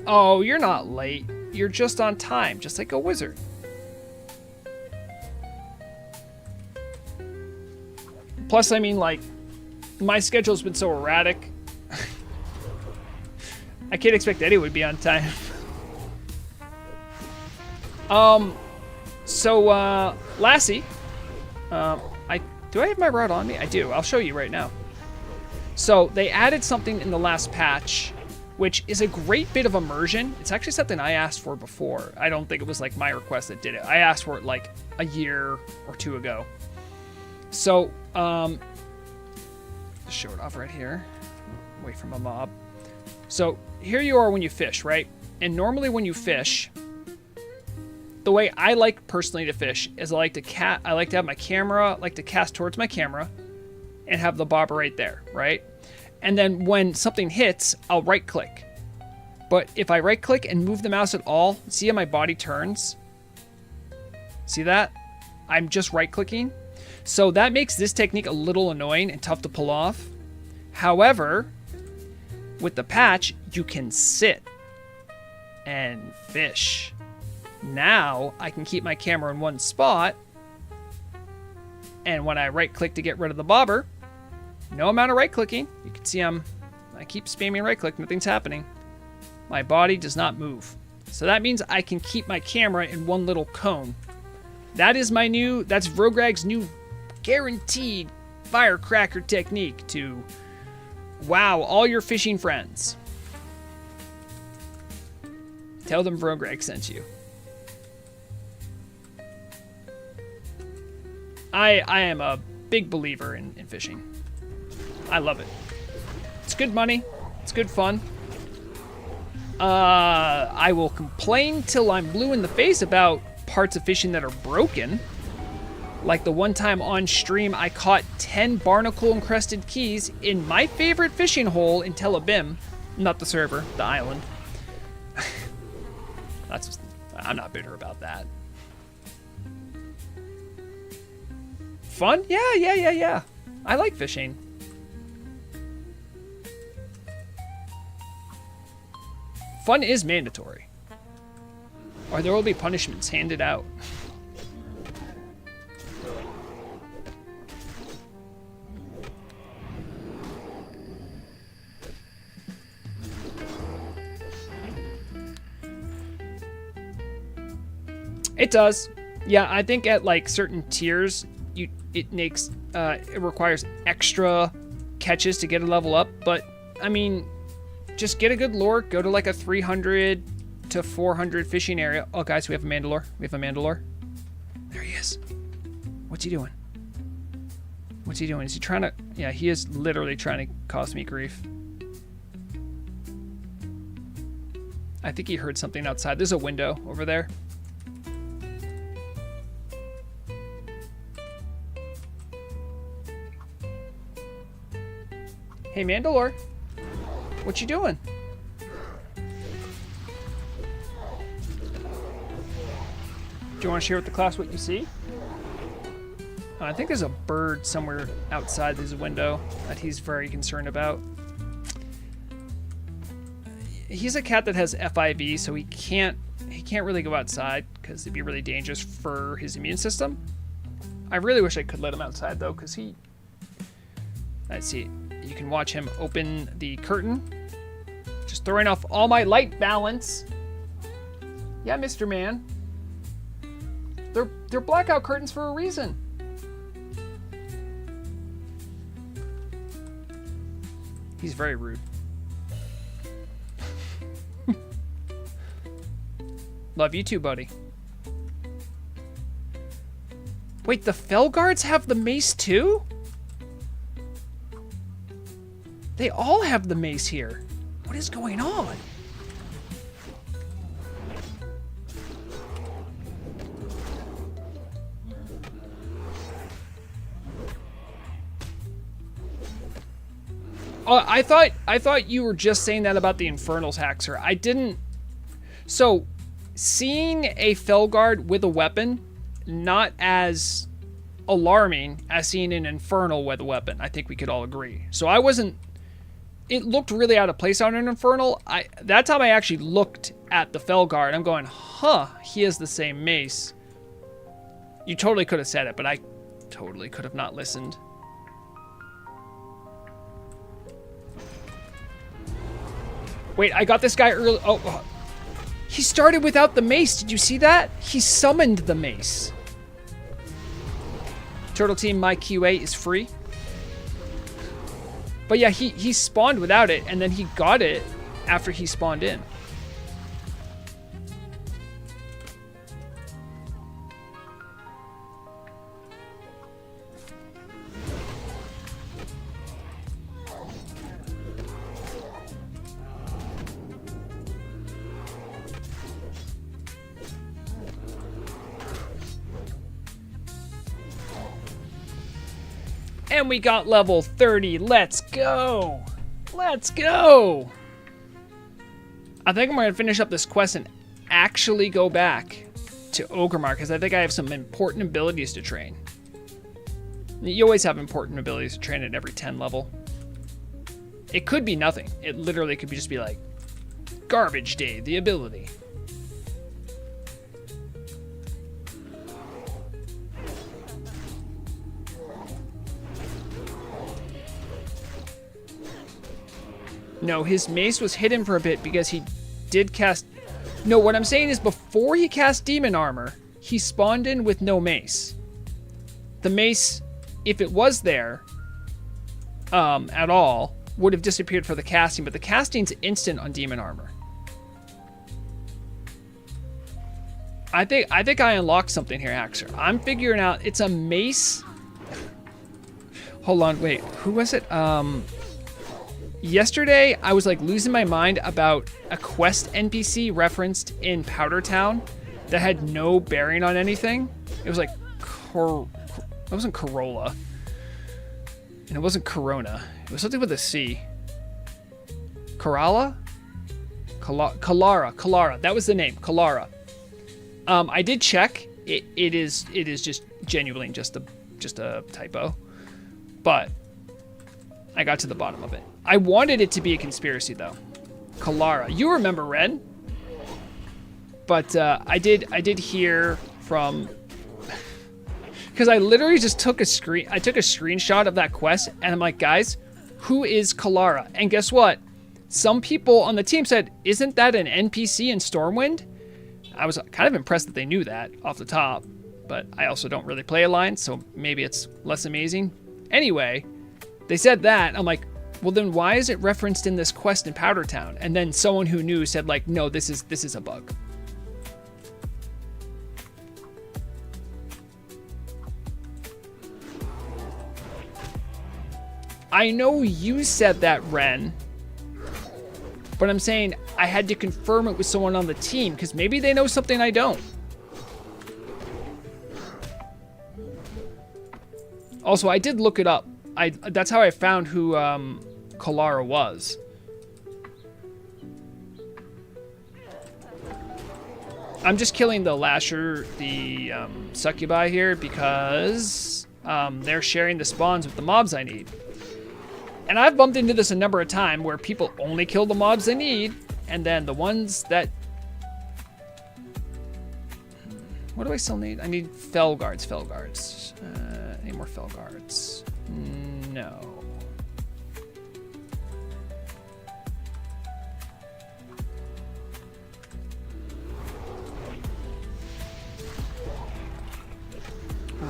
Oh, you're not late. You're just on time, just like a wizard. Plus, I mean, like, my schedule's been so erratic. I can't expect anyone to be on time. Lassie, do I have my route on me? I do. I'll show you right now. So they added something in the last patch, which is a great bit of immersion. It's actually something I asked for before. I don't think it was like my request that did it. I asked for it like a year or two ago. So, just show it off right here. Away from a mob. So here you are when you fish, right? And normally when you fish, the way I like personally to fish is I like to have my camera, like to cast towards my camera and have the bobber right there, right? And then when something hits, I'll right click. But if I right click and move the mouse at all, see how my body turns? See that? I'm just right clicking. So that makes this technique a little annoying and tough to pull off. However, with the patch, you can sit and fish. Now I can keep my camera in one spot, and when I right click to get rid of the bobber, no amount of right clicking, you can see I keep spamming right click, nothing's happening. My body does not move. So that means I can keep my camera in one little cone. That's Vrograg's new guaranteed firecracker technique to wow all your fishing friends. Tell them Vrograg sent you. I am a big believer in fishing. I love it. It's good money. It's good fun. I will complain till I'm blue in the face about parts of fishing that are broken. Like the one time on stream, I caught 10 barnacle-encrusted keys in my favorite fishing hole in Tel'abim. Not the server, the island. I'm not bitter about that. Fun? Yeah. I like fishing. Fun is mandatory, or there will be punishments handed out. It does. Yeah, I think at like certain tiers, it requires extra catches to get a level up, but I mean, just get a good lure. Go to like a 300 to 400 fishing area. Oh, guys, we have a Mandalore. We have a Mandalore. There he is. What's he doing? What's he doing? Is he trying to... Yeah, he is literally trying to cause me grief. I think he heard something outside. There's a window over there. Hey, Mandalore. What you doing? Do you want to share with the class what you see? I think there's a bird somewhere outside this window that he's very concerned about. He's a cat that has FIV, so he can't really go outside because it'd be really dangerous for his immune system. I really wish I could let him outside though, because he... Let's see. You can watch him open the curtain. Just throwing off all my light balance. Yeah, Mr. Man. They're blackout curtains for a reason. He's very rude. Love you too, buddy. Wait, the Felguards have the mace too? They all have the mace here. What is going on? I thought you were just saying that about the Infernals, Haxer. I didn't. So, seeing a Felguard with a weapon, not as alarming as seeing an Infernal with a weapon. I think we could all agree. So I wasn't. It looked really out of place on an Infernal. That time I actually looked at the Felguard. I'm going, huh? He has the same mace. You totally could have said it, but I totally could have not listened. Wait, I got this guy early. Oh, he started without the mace. Did you see that? He summoned the mace. Turtle Team, my QA is free. But yeah, he spawned without it, and then he got it after he spawned in. And we got level 30. Let's go. Let's go. I think I'm going to finish up this quest and actually go back to Orgrimmar because I think I have some important abilities to train. You always have important abilities to train at every 10 level. It could be nothing. It literally could just be like Garbage Day, the ability. No, his mace was hidden for a bit because he did cast... No, what I'm saying is before he cast Demon Armor, he spawned in with no mace. The mace, if it was there at all, would have disappeared for the casting, but the casting's instant on Demon Armor. I think I unlocked something here, Haxer. I'm figuring out it's a mace. Hold on, wait, who was it? Yesterday, I was like losing my mind about a quest NPC referenced in Powder Town that had no bearing on anything. It was like, it wasn't Corolla. And it wasn't Corona. It was something with a C. Coralla? Kalara. That was the name, Kalara. I did check. It is just genuinely just a typo. But I got to the bottom of it. I wanted it to be a conspiracy, though. Kalara. You remember Ren? But I did hear from... Because I literally just took a screenshot of that quest, and I'm like, guys, who is Kalara? And guess what? Some people on the team said, isn't that an NPC in Stormwind? I was kind of impressed that they knew that off the top, but I also don't really play Alliance, so maybe it's less amazing. Anyway, they said that. I'm like, Well, then why is it referenced in this quest in Powder Town? And then someone who knew said, like, no, this is a bug. I know you said that, Ren. But I'm saying I had to confirm it with someone on the team, because maybe they know something I don't. Also, I did look it up. That's how I found who Kalara was. I'm just killing the Lasher, the Succubi here, because they're sharing the spawns with the mobs I need. And I've bumped into this a number of times where people only kill the mobs they need, and then the ones that... What do I still need? I need Fel Guards, Fel Guards. Any more Fel Guards? No.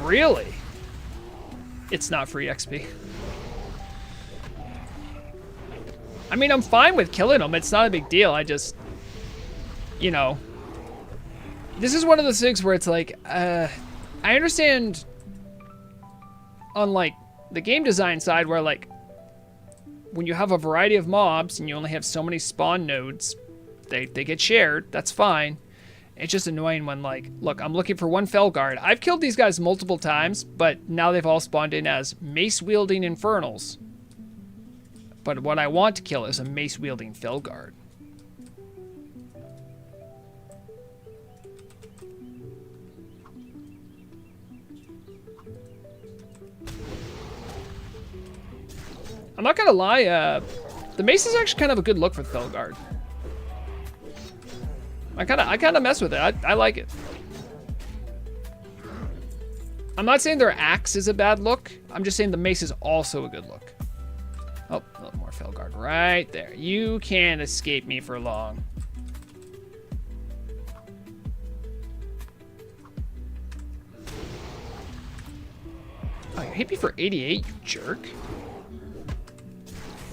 Really? It's not free XP. I mean, I'm fine with killing them. It's not a big deal. I just, you know, this is one of those things where it's like, I understand on like the game design side where like when you have a variety of mobs and you only have so many spawn nodes, they get shared. That's fine. It's just annoying when like, look, I'm looking for one Felguard. I've killed these guys multiple times, but now they've all spawned in as mace-wielding infernals. But what I want to kill is a mace-wielding Felguard. I'm not gonna lie, the mace is actually kind of a good look for Felguard. I kind of mess with it. I like it. I'm not saying their axe is a bad look. I'm just saying the mace is also a good look. Oh, a little more Felguard right there. You can't escape me for long. Oh, you hit me for 88, you jerk.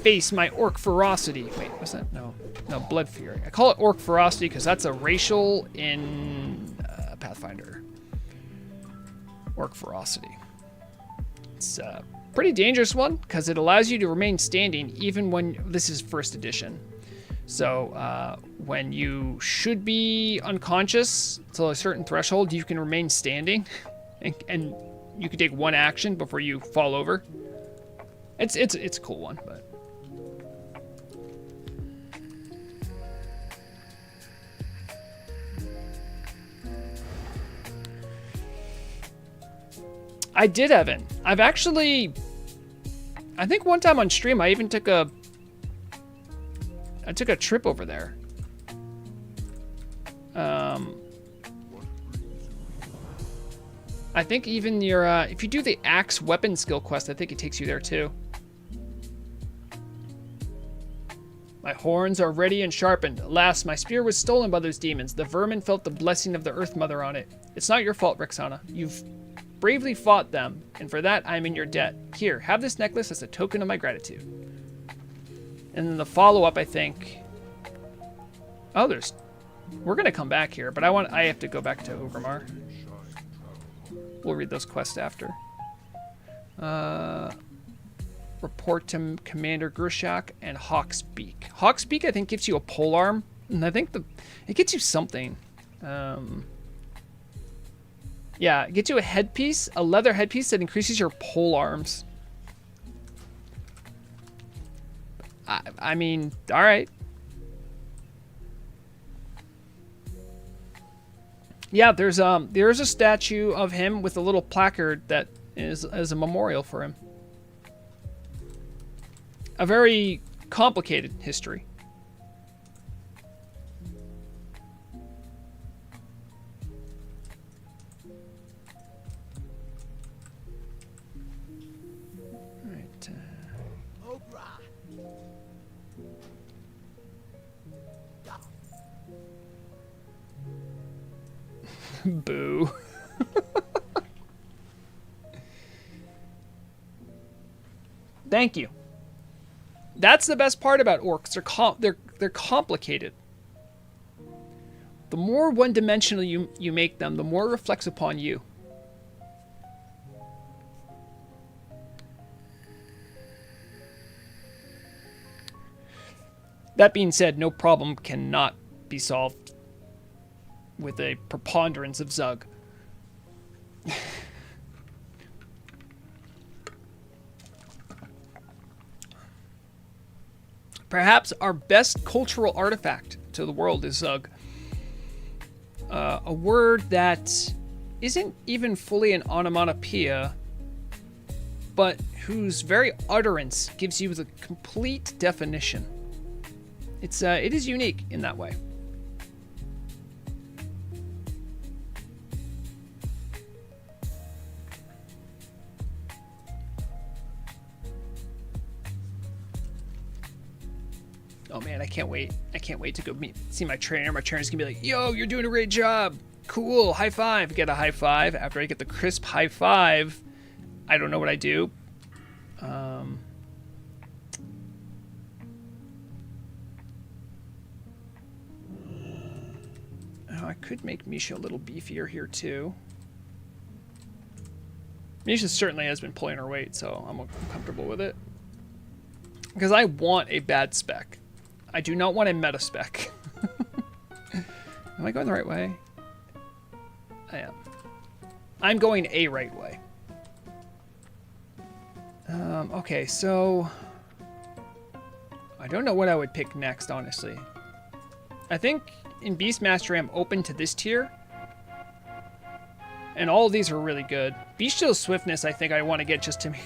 Face my orc ferocity. Wait, what's that? No, blood fury. I call it orc ferocity because that's a racial in Pathfinder. Orc ferocity. It's a pretty dangerous one because it allows you to remain standing even when this is first edition. So when you should be unconscious till a certain threshold, you can remain standing, and you can take one action before you fall over. It's a cool one, but. I did, Evan. I've actually, I think one time on stream, I even took a trip over there. I think even your, if you do the axe weapon skill quest, I think it takes you there too. My horns are ready and sharpened. Alas, my spear was stolen by those demons. The vermin felt the blessing of the Earth Mother on it. It's not your fault, Rexxanna. You've bravely fought them, and for that I am in your debt. Here, have this necklace as a token of my gratitude. And then the follow-up, I think. Oh, we're gonna come back here, but I have to go back to Orgrimmar. We'll read those quests after. Report to Commander Grushak and Hawksbeak. Hawksbeak, I think, gives you a polearm, and I think it gets you something. Yeah, it gets you a headpiece, a leather headpiece that increases your polearms. I mean, all right. Yeah, there's a statue of him with a little placard that is as a memorial for him. A very complicated history. Boo. Thank you. That's the best part about orcs. They're complicated. The more one-dimensional you make them, the more it reflects upon you. That being said, no problem cannot be solved with a preponderance of Zug. Perhaps our best cultural artifact to the world is Zug. A word that isn't even fully an onomatopoeia, but whose very utterance gives you the complete definition. It is unique in that way. Oh man, I can't wait. I can't wait to go see my trainer. My trainer's gonna be like, yo, you're doing a great job. Cool, high five. Get a high five. After I get the crisp high five, I don't know what I do. I could make Misha a little beefier here too. Misha certainly has been pulling her weight, so I'm comfortable with it. Because I want a bad spec. I do not want a meta spec. Am I going the right way? I am. I'm going a right way. Okay, so... I don't know what I would pick next, honestly. I think in Beast Mastery I'm open to this tier. And all of these are really good. Bestial Swiftness I think I want to get just to make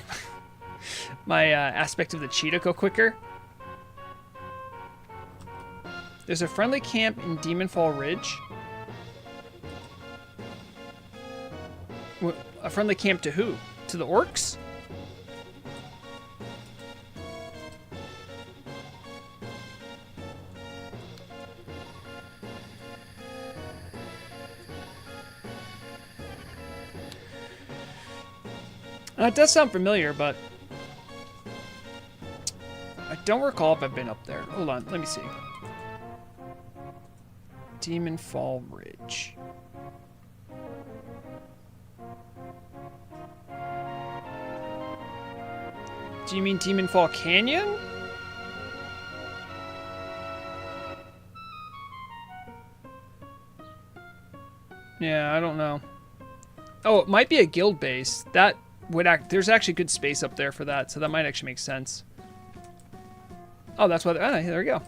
my aspect of the cheetah go quicker. There's a friendly camp in Demonfall Ridge. A friendly camp to who? To the orcs? It does sound familiar, but I don't recall if I've been up there. Hold on, let me see. Demonfall Ridge. Do you mean Demonfall Canyon? Yeah, I don't know. Oh, it might be a guild base. That would there's actually good space up there for that, so that might actually make sense. Oh, that's why. There we go.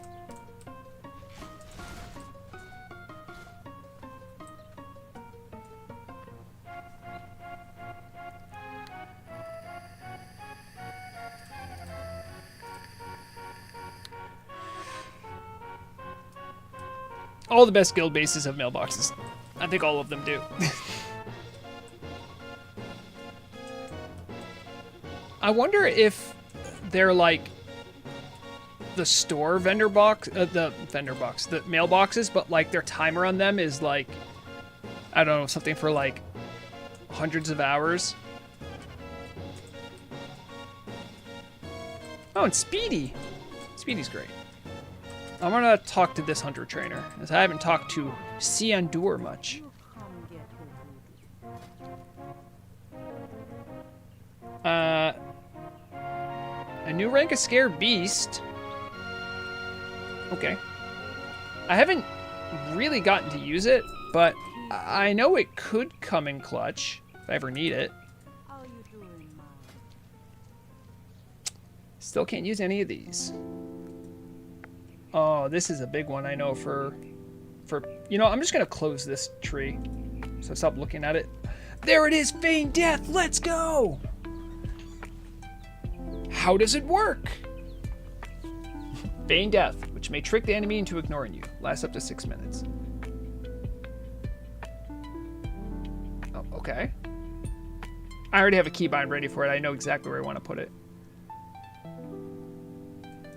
All the best guild bases have mailboxes. I think all of them do. I wonder if they're like the store vendor box, the mailboxes, but like their timer on them is like, I don't know, something for like hundreds of hours. Oh, and Speedy. Speedy's great. I'm gonna talk to this hunter trainer, as I haven't talked to Siandur much. A new rank of Scared Beast. Okay. I haven't really gotten to use it, but I know it could come in clutch if I ever need it. Still can't use any of these. Oh, this is a big one, I know, for you know, I'm just gonna close this tree. So stop looking at it. There it is, Feign Death, let's go! How does it work? Feign Death, which may trick the enemy into ignoring you. Lasts up to 6 minutes. Oh, okay. I already have a keybind ready for it. I know exactly where I want to put it.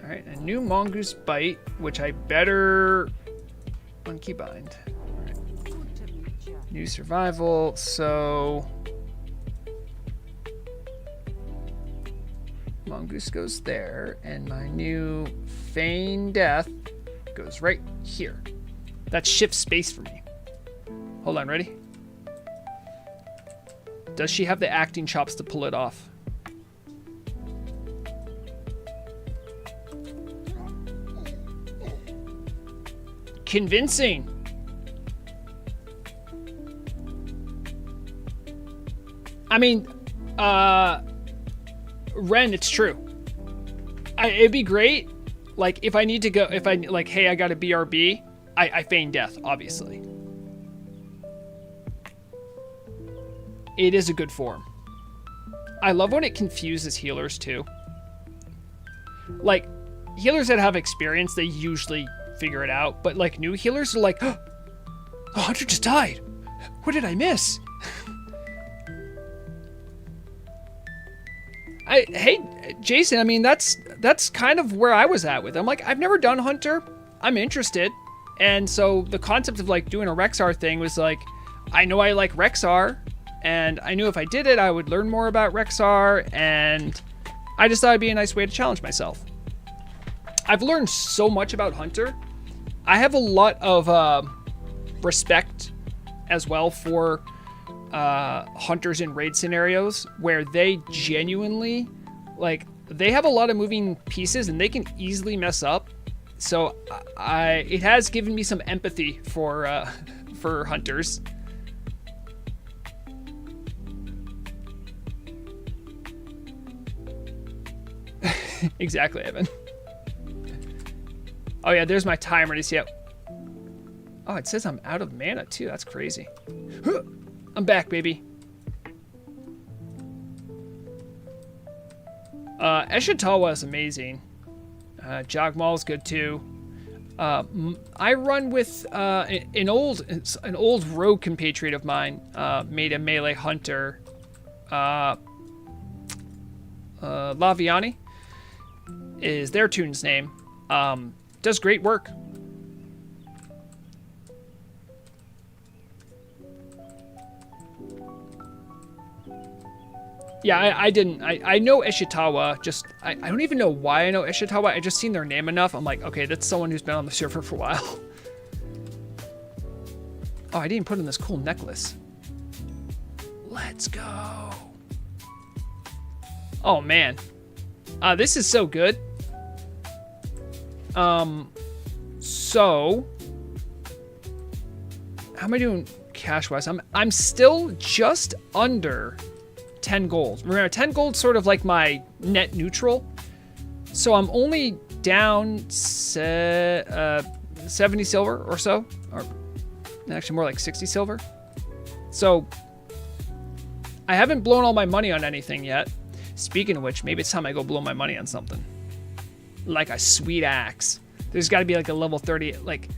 Alright, a new mongoose bite, which I better unkeybind. Right. New survival, so... Mongoose goes there, and my new Feign Death goes right here. That shifts space for me. Hold on, ready? Does she have the acting chops to pull it off? Convincing. I mean, Ren, it's true. It'd be great, like, if I need to go, if I, like, hey, I got a BRB, I feign death, obviously. It is a good form. I love when it confuses healers, too. Like, healers that have experience, they usually figure it out, but, like, new healers are like, oh, the hunter just died. What did I miss? Hey, Jason, I mean, that's kind of where I was at with it. I'm like, I've never done Hunter. I'm interested. And so the concept of, like, doing a Rexxar thing was, like, I know I like Rexxar, and I knew if I did it, I would learn more about Rexxar, and I just thought it'd be a nice way to challenge myself. I've learned so much about Hunter. I have a lot of respect as well for hunters in raid scenarios where they genuinely, like, they have a lot of moving pieces and they can easily mess up. So it has given me some empathy for hunters. Exactly, Evan. Oh yeah, there's my timer to see how... Oh, it says I'm out of mana too. That's crazy. I'm back, baby. Eshitawa is amazing. Jogmal is good too. I run with an old rogue compatriot of mine. Made a melee hunter. Laviani is their tune's name. Does great work. Yeah, I know Ishitawa, just, I don't even know why I know Ishitawa, I just seen their name enough, I'm like, okay, that's someone who's been on the server for a while. Oh, I didn't put in this cool necklace. Let's go. Oh, man. This is so good. So, how am I doing cash-wise? I'm still just under 10 gold. Remember, 10 gold sort of like my net neutral. So I'm only down 70 silver or so. Or actually more like 60 silver. So I haven't blown all my money on anything yet. Speaking of which, maybe it's time I go blow my money on something. Like a sweet axe. There's got to be like a level 30, like...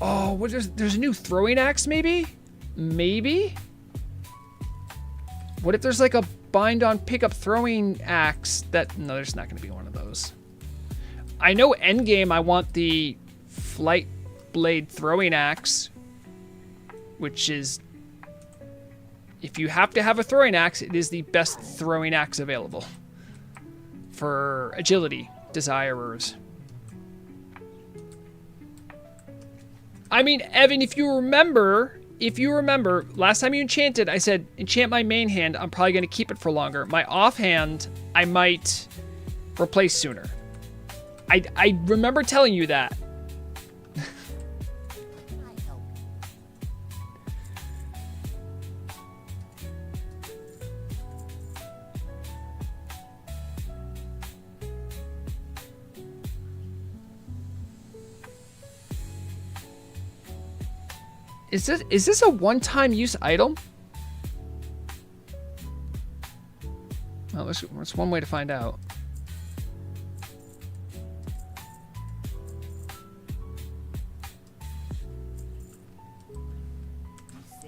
Oh, what, there's a new throwing axe maybe? Maybe? What if there's like a bind on pickup throwing axe that... No, there's not going to be one of those. I know endgame I want the flight blade throwing axe, which is... If you have to have a throwing axe, it is the best throwing axe available for agility desirers. I mean, Evan, if you remember, last time you enchanted, I said, enchant my main hand, I'm probably going to keep it for longer. My offhand, I might replace sooner. I remember telling you that. Is this a one-time use item? Well, there's one way to find out.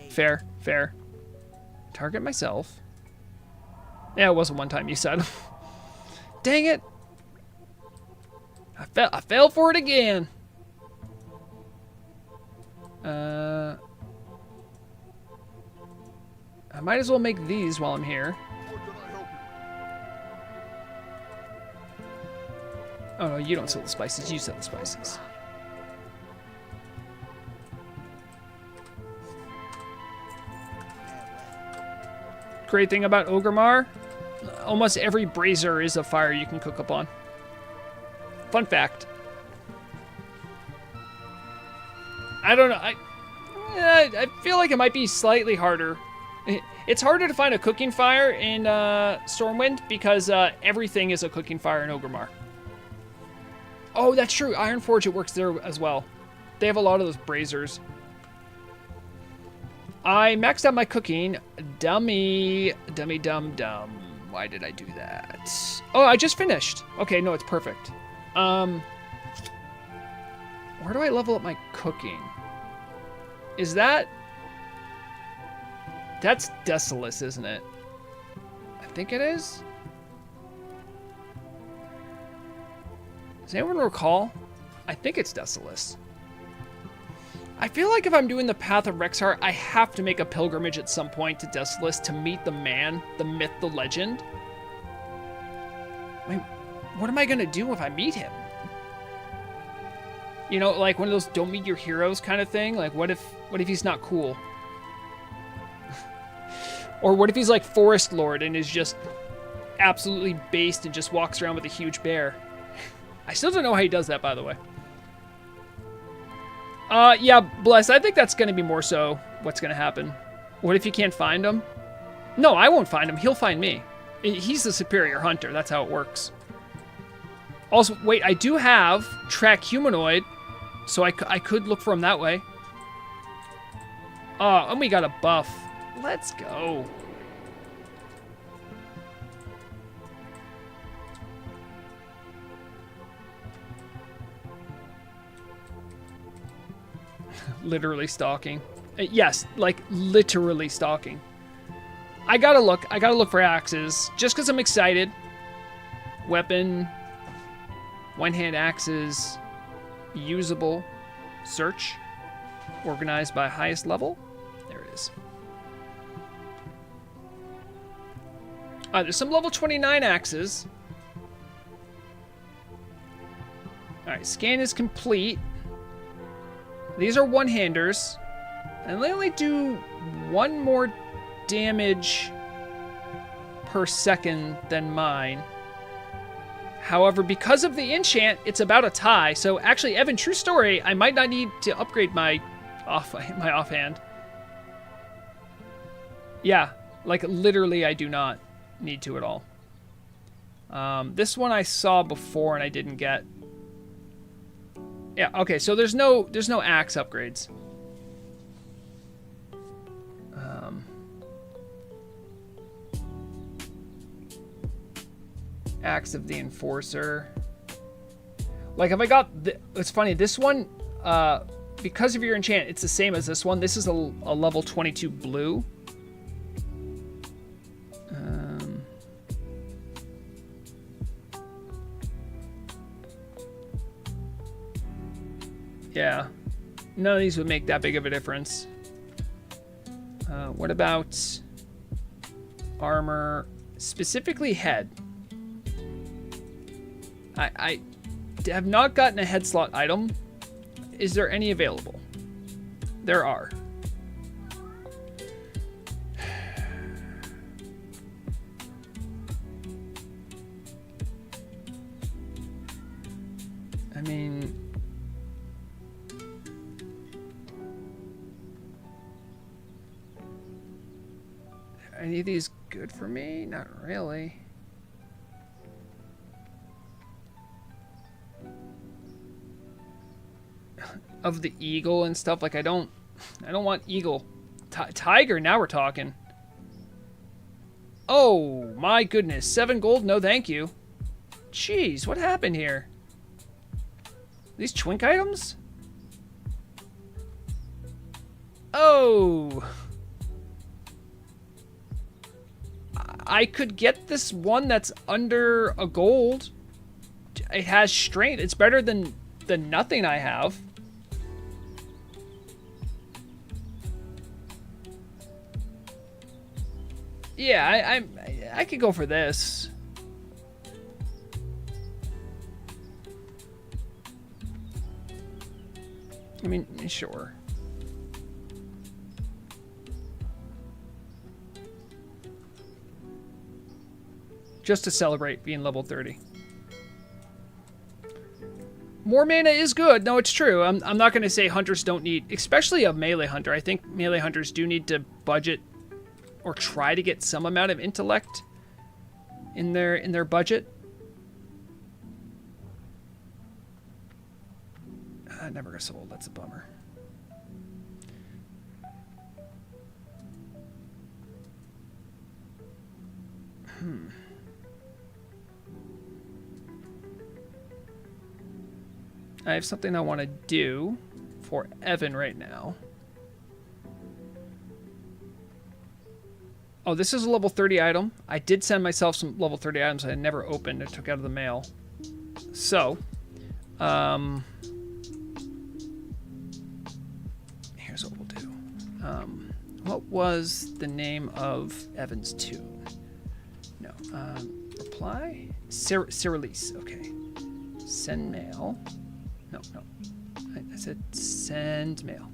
Fair. Target myself. Yeah, it was a one-time use item. Dang it! I fell for it again. I might as well make these while I'm here. No, you don't sell the spices. You sell the spices. Great thing about Orgrimmar, almost every brazier is a fire you can cook up on. Fun fact. I don't know. I feel like it might be slightly harder. It's harder to find a cooking fire in Stormwind because everything is a cooking fire in Orgrimmar. Oh, that's true. Ironforge, it works there as well. They have a lot of those braziers. I maxed out my cooking. Dummy. Dummy dum dum. Why did I do that? Oh, I just finished. Okay, no, it's perfect. Where do I level up my cooking? Is that... That's Desolace, isn't it? I think it is. Does anyone recall? I think it's Desolace. I feel like if I'm doing the Path of Rexxar, I have to make a pilgrimage at some point to Desolace to meet the man, the myth, the legend. I mean, what am I gonna do if I meet him? You know, like one of those don't meet your heroes kind of thing. Like, what if he's not cool? Or what if he's like Forest Lord and is just absolutely based and just walks around with a huge bear? I still don't know how he does that, by the way. Yeah, Bless, I think that's going to be more so what's going to happen. What if you can't find him? No, I won't find him. He'll find me. He's the superior hunter. That's how it works. Also, wait, I do have Track Humanoid, so I could look for him that way. Oh, and we got a buff. Let's go. Literally stalking. Yes, like literally stalking. I gotta look for axes just because I'm excited. Weapon, one-hand axes, usable, search, organized by highest level. There it is. There's some level 29 axes. All right, scan is complete. These are one-handers, and they only do 1 more damage per second than mine. However, because of the enchant, it's about a tie. So actually, Evan, true story, I might not need to upgrade my offhand. Yeah, like literally I do not need to at all. This one I saw before and I didn't get. Yeah, okay, so there's no axe upgrades. Axe of the Enforcer. Like, if I got... it's funny, this one, because of your enchant, it's the same as this one. This is a level 22 blue. Yeah, none of these would make that big of a difference. What about armor, specifically head? I have not gotten a head slot item. Is there any available? There are. I mean... Are any of these good for me? Not really. Of the eagle and stuff, like I don't want eagle. Tiger, now we're talking. Oh my goodness, 7 gold, no thank you. Jeez, what happened here? These twink items? Oh. I could get this one that's under a gold. It has strength. It's better than the nothing I have. Yeah, I could go for this. I mean, sure. Just to celebrate being level 30. More mana is good. No, it's true. I'm not going to say hunters don't need, especially a melee hunter. I think melee hunters do need to budget or try to get some amount of intellect in their budget. Never got sold. That's a bummer. I have something I want to do for Evan right now. Oh, this is a level 30 item. I did send myself some level 30 items I had never opened and took out of the mail. So, here's what we'll do. What was the name of Evan's tune? No. Reply? Release. Okay. Send mail. No. I said send mail.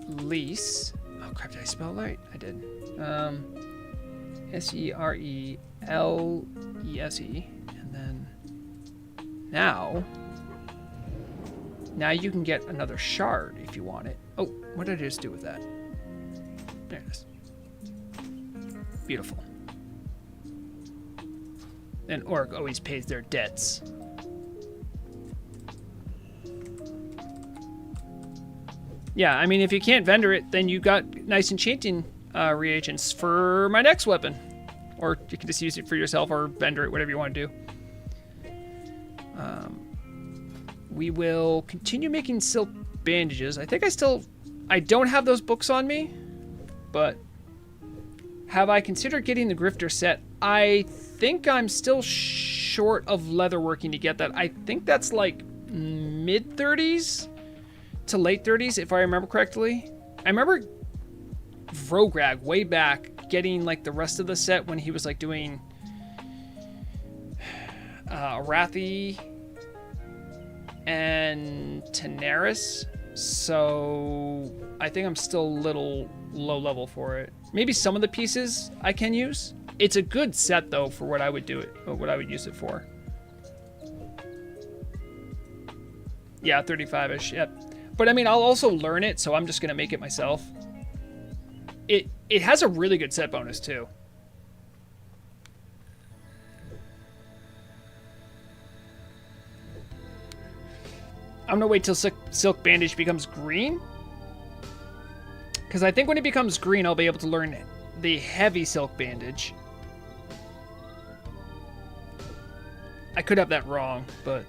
Release. Oh crap, did I spell it right? I did. Serelese. And then now you can get another shard if you want it. Oh, what did I just do with that? There it is. Beautiful. And Orc always pays their debts. Yeah, I mean, if you can't vendor it, then you got nice enchanting reagents for my next weapon. Or you can just use it for yourself or vendor it, whatever you want to do. We will continue making silk bandages. I think I don't have those books on me, but have I considered getting the Grifter set? I think I'm still short of leatherworking to get that. I think that's like mid 30s to late 30s, if I remember correctly. I remember Vrograg way back getting like the rest of the set when he was like doing Arathi and Tenaris. So I think I'm still a little low level for it. Maybe some of the pieces I can use. It's a good set though for what I would do it, or what I would use it for. Yeah, 35-ish. Yep. But I mean, I'll also learn it, so I'm just gonna make it myself. It has a really good set bonus too. I'm gonna wait till Silk Bandage becomes green. Because I think when it becomes green, I'll be able to learn the heavy Silk Bandage. I could have that wrong, but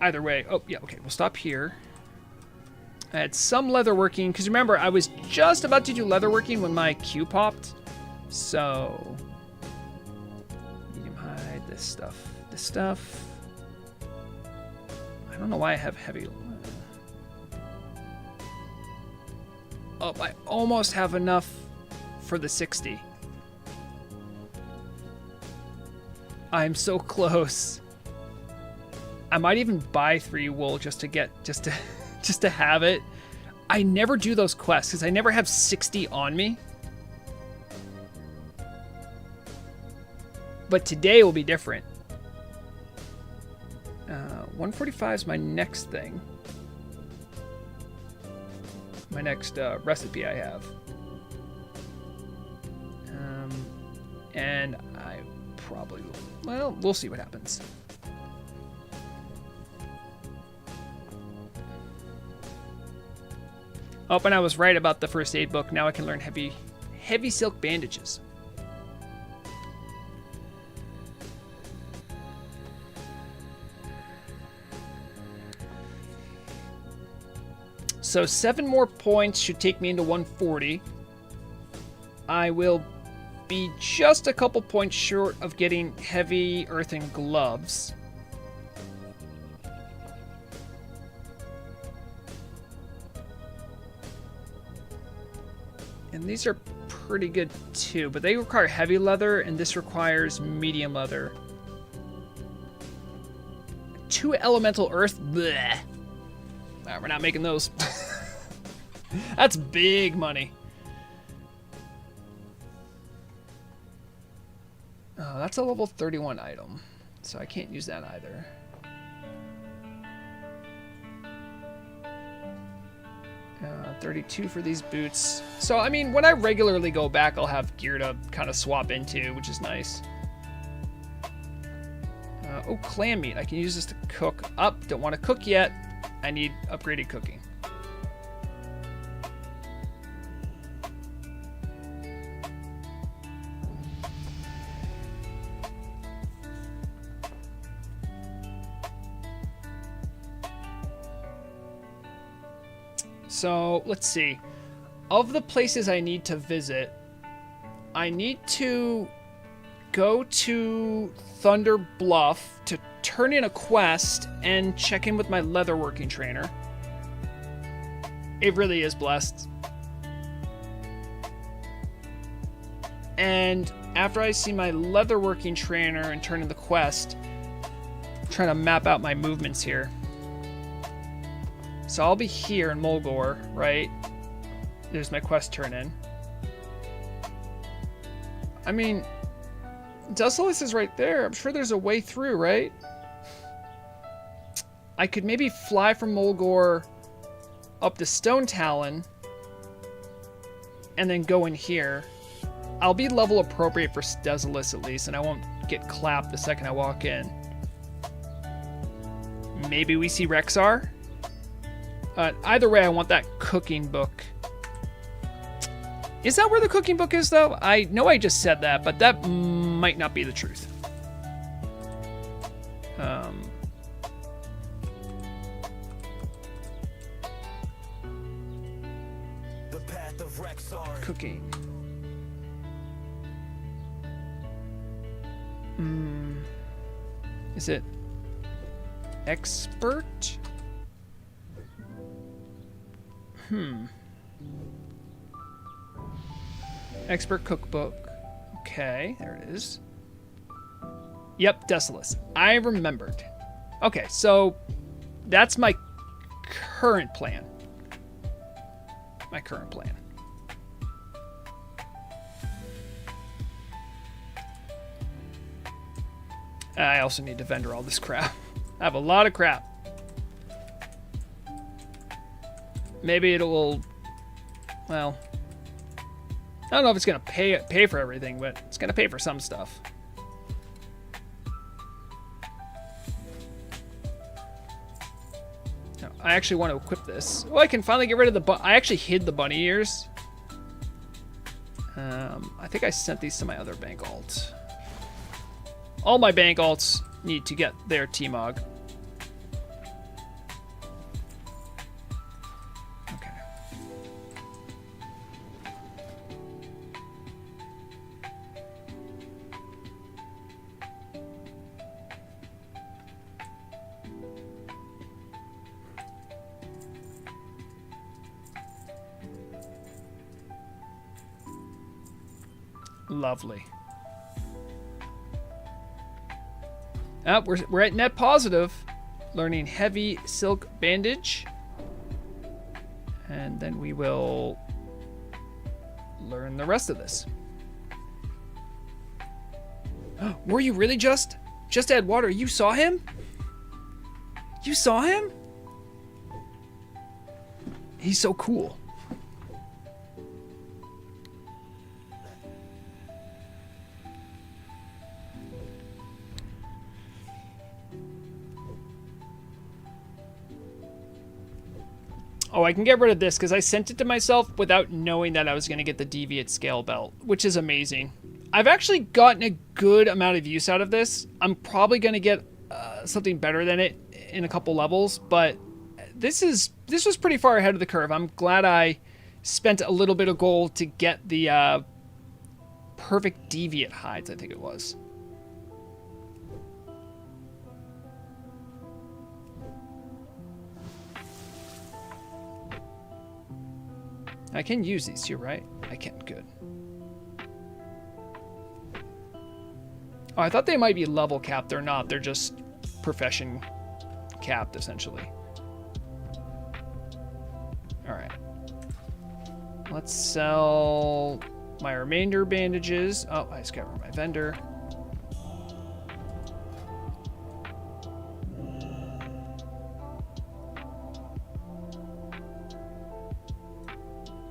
either way. Oh, yeah, okay, we'll stop here. I had some leatherworking, because remember, I was just about to do leatherworking when my queue popped. So, medium hide, this stuff. I don't know why I have heavy. Oh, I almost have enough for the 60. I'm so close. I might even buy 3 wool just to have it. I never do those quests because I never have 60 on me. But today will be different. 145 is my next thing. My next recipe I have. And I probably will. Well, we'll see what happens. Oh, and I was right about the first aid book. Now I can learn heavy silk bandages. So 7 more points should take me into 140. I will be just a couple points short of getting heavy earthen gloves. And these are pretty good too, but they require heavy leather and this requires medium leather. 2 elemental earth. Bleh. We're not making those. That's big money. That's a level 31 item, so I can't use that either. 32 for these boots. So, I mean, when I regularly go back, I'll have gear to kind of swap into, which is nice. Oh, clam meat. I can use this to cook up. Don't want to cook yet. I need upgraded cooking. So, let's see. Of the places I need to visit, I need to go to Thunder Bluff to turn in a quest and check in with my leatherworking trainer. It really is blessed. And after I see my leatherworking trainer and turn in the quest, I'm trying to map out my movements here. So I'll be here in Mulgore, right? There's my quest turn in. I mean, Desolace is right there. I'm sure there's a way through, right? I could maybe fly from Mulgore up to Stone Talon and then go in here. I'll be level appropriate for Desolace at least, and I won't get clapped the second I walk in. Maybe we see Rexxar? Either way, I want that cooking book. Is that where the cooking book is, though? I know I just said that, but that might not be the truth. The Path of Rexxar. Cooking. Is it expert? Expert cookbook. Okay, there it is. Yep, Desolace. I remembered. Okay, so that's my current plan. My current plan. I also need to vendor all this crap. I have a lot of crap. Maybe it will, well, I don't know if it's going to pay for everything, but it's going to pay for some stuff. No, I actually want to equip this. Oh, I can finally get rid of the I actually hid the bunny ears. I think I sent these to my other bank alt. All my bank alts need to get their T-Mog. Lovely. We're at net positive. Learning heavy silk bandage. And then we will learn the rest of this. Were you really just add water? You saw him? You saw him? He's so cool. Oh, I can get rid of this because I sent it to myself without knowing that I was going to get the Deviate Scale Belt, which is amazing. I've actually gotten a good amount of use out of this. I'm probably going to get something better than it in a couple levels, but this was pretty far ahead of the curve. I'm glad I spent a little bit of gold to get the perfect Deviate hides, I think it was. I can use these, you're right. I can, good. Oh, I thought they might be level capped. They're not. They're just profession capped, essentially. Alright. Let's sell my remainder bandages. Oh, I just got rid of my vendor.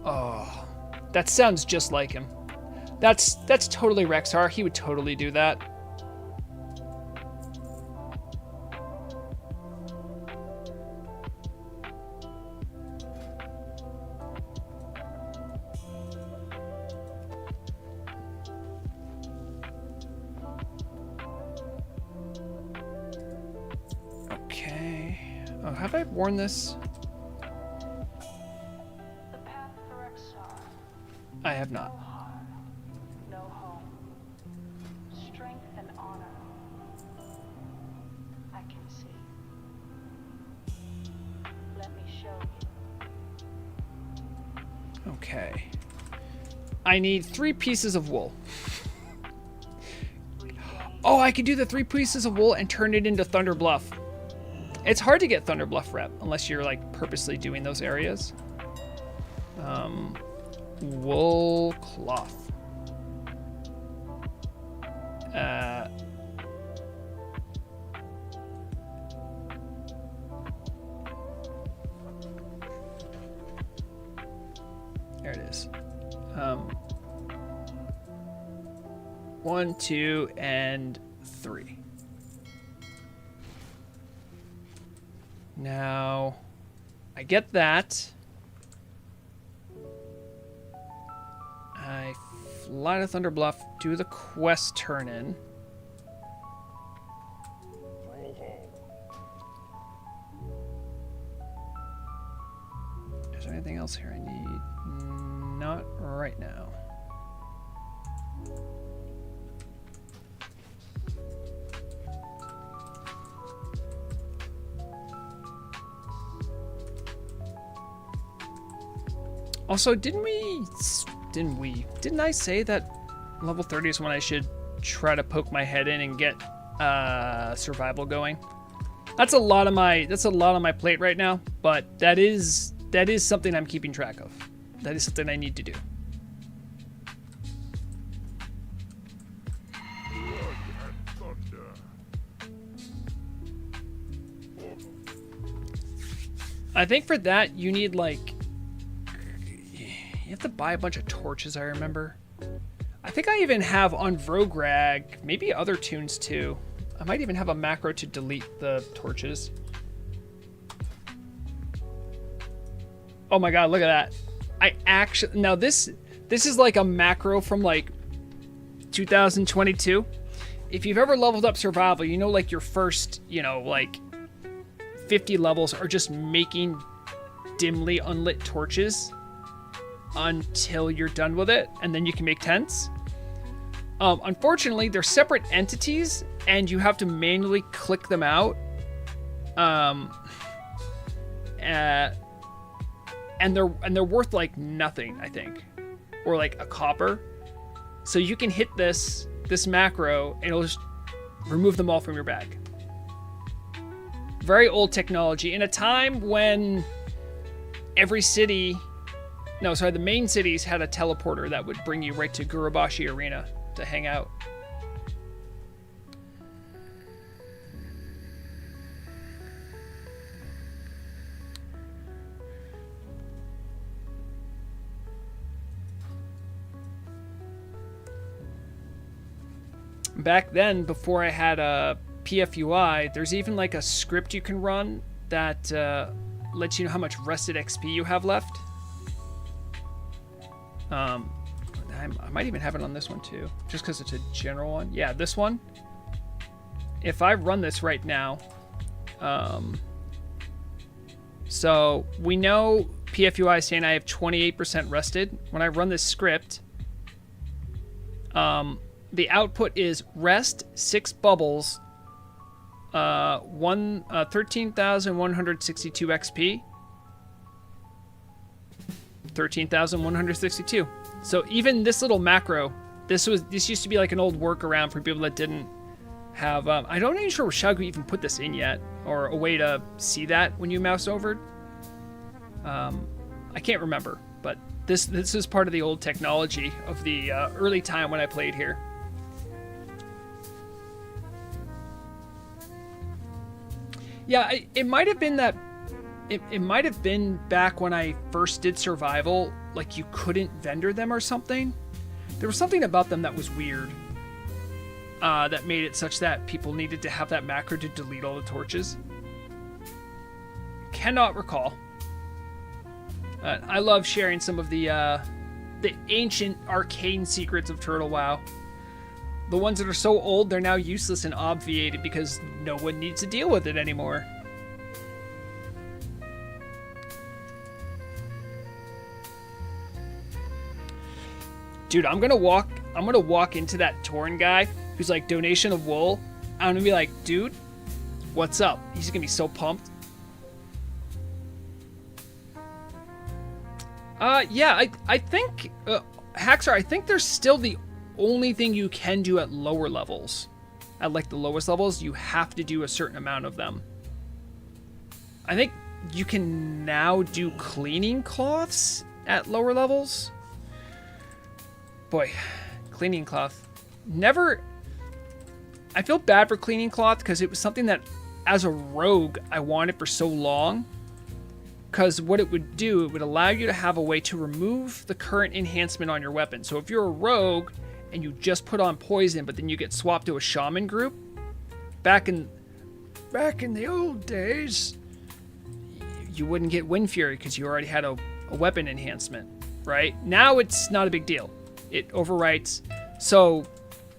Oh, that sounds just like him. That's totally Rexxar. He would totally do that. Okay. Oh, have I worn this? The Path of Rexxar. I have not. No heart, no home. Strength and honor. I can see. Let me show you. Okay. I need 3 pieces of wool. Oh, I could do the 3 pieces of wool and turn it into Thunder Bluff. It's hard to get Thunder Bluff rep unless you're like purposely doing those areas. Wool cloth. There it is. 1, 2, and 3. Now, I get that. I fly to Thunder Bluff, do the quest turn in. Is there anything else here I need? Not right now. Also, didn't I say that level 30 is when I should try to poke my head in and get survival going? That's a lot of my plate right now, but that is something I'm keeping track of. That is something I need to do. I think for that you need like you have to buy a bunch of torches, I remember. I think I even have on Vrograg, maybe other tunes too. I might even have a macro to delete the torches. Oh my god, look at that. I actually, now this is like a macro from like 2022. If you've ever leveled up survival, you know like your first, like 50 levels are just making dimly unlit torches until you're done with it, and then you can make tents. Unfortunately, they're separate entities, and you have to manually click them out. And they're worth like nothing, I think, or like a copper. So you can hit this macro, and it'll just remove them all from your bag. Very old technology in a time when the main cities had a teleporter that would bring you right to Gurubashi Arena to hang out. Back then, before I had a PFUI, there's even like a script you can run that lets you know how much rested XP you have left. I might even have it on this one too, just because it's a general one. Yeah, this one. If I run this right now, so we know PFUI is saying I have 28% rested. When I run this script, the output is rest 6 bubbles, 13,162 XP. 13,162. So even this little macro, this used to be like an old workaround for people that didn't have... I'm not even sure where Shagu even put this in yet, or a way to see that when you mouse over. I can't remember, but this is part of the old technology of the early time when I played here. Yeah, it might have been that... It might have been back when I first did survival, like you couldn't vendor them or something. There was something about them that was weird. That made it such that people needed to have that macro to delete all the torches. Cannot recall. I love sharing some of the ancient arcane secrets of Turtle WoW. The ones that are so old they're now useless and obviated because no one needs to deal with it anymore. Dude, I'm gonna walk into that Torn guy who's like donation of wool. I'm gonna be like, dude, what's up? He's gonna be so pumped. Yeah, I think Haxar, I think there's still the only thing you can do at lower levels. At like the lowest levels, you have to do a certain amount of them. I think you can now do cleaning cloths at lower levels. Boy, cleaning cloth. Never... I feel bad for cleaning cloth because it was something that, as a rogue, I wanted for so long. Because what it would do, it would allow you to have a way to remove the current enhancement on your weapon. So if you're a rogue and you just put on poison, but then you get swapped to a shaman group, back in the old days, you wouldn't get Wind Fury because you already had a weapon enhancement, right? Now it's not a big deal. It overwrites. So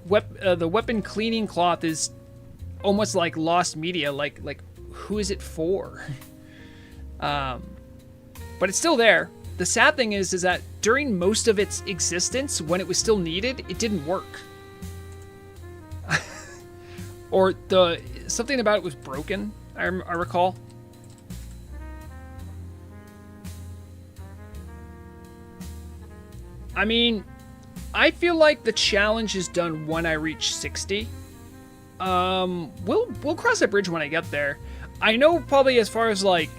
the weapon cleaning cloth is almost like lost media. Like who is it for? But it's still there. The sad thing is that during most of its existence, when it was still needed, it didn't work. Or something about it was broken, I recall. I mean, I feel like the challenge is done when I reach 60. We'll cross that bridge when I get there. I know probably as far as like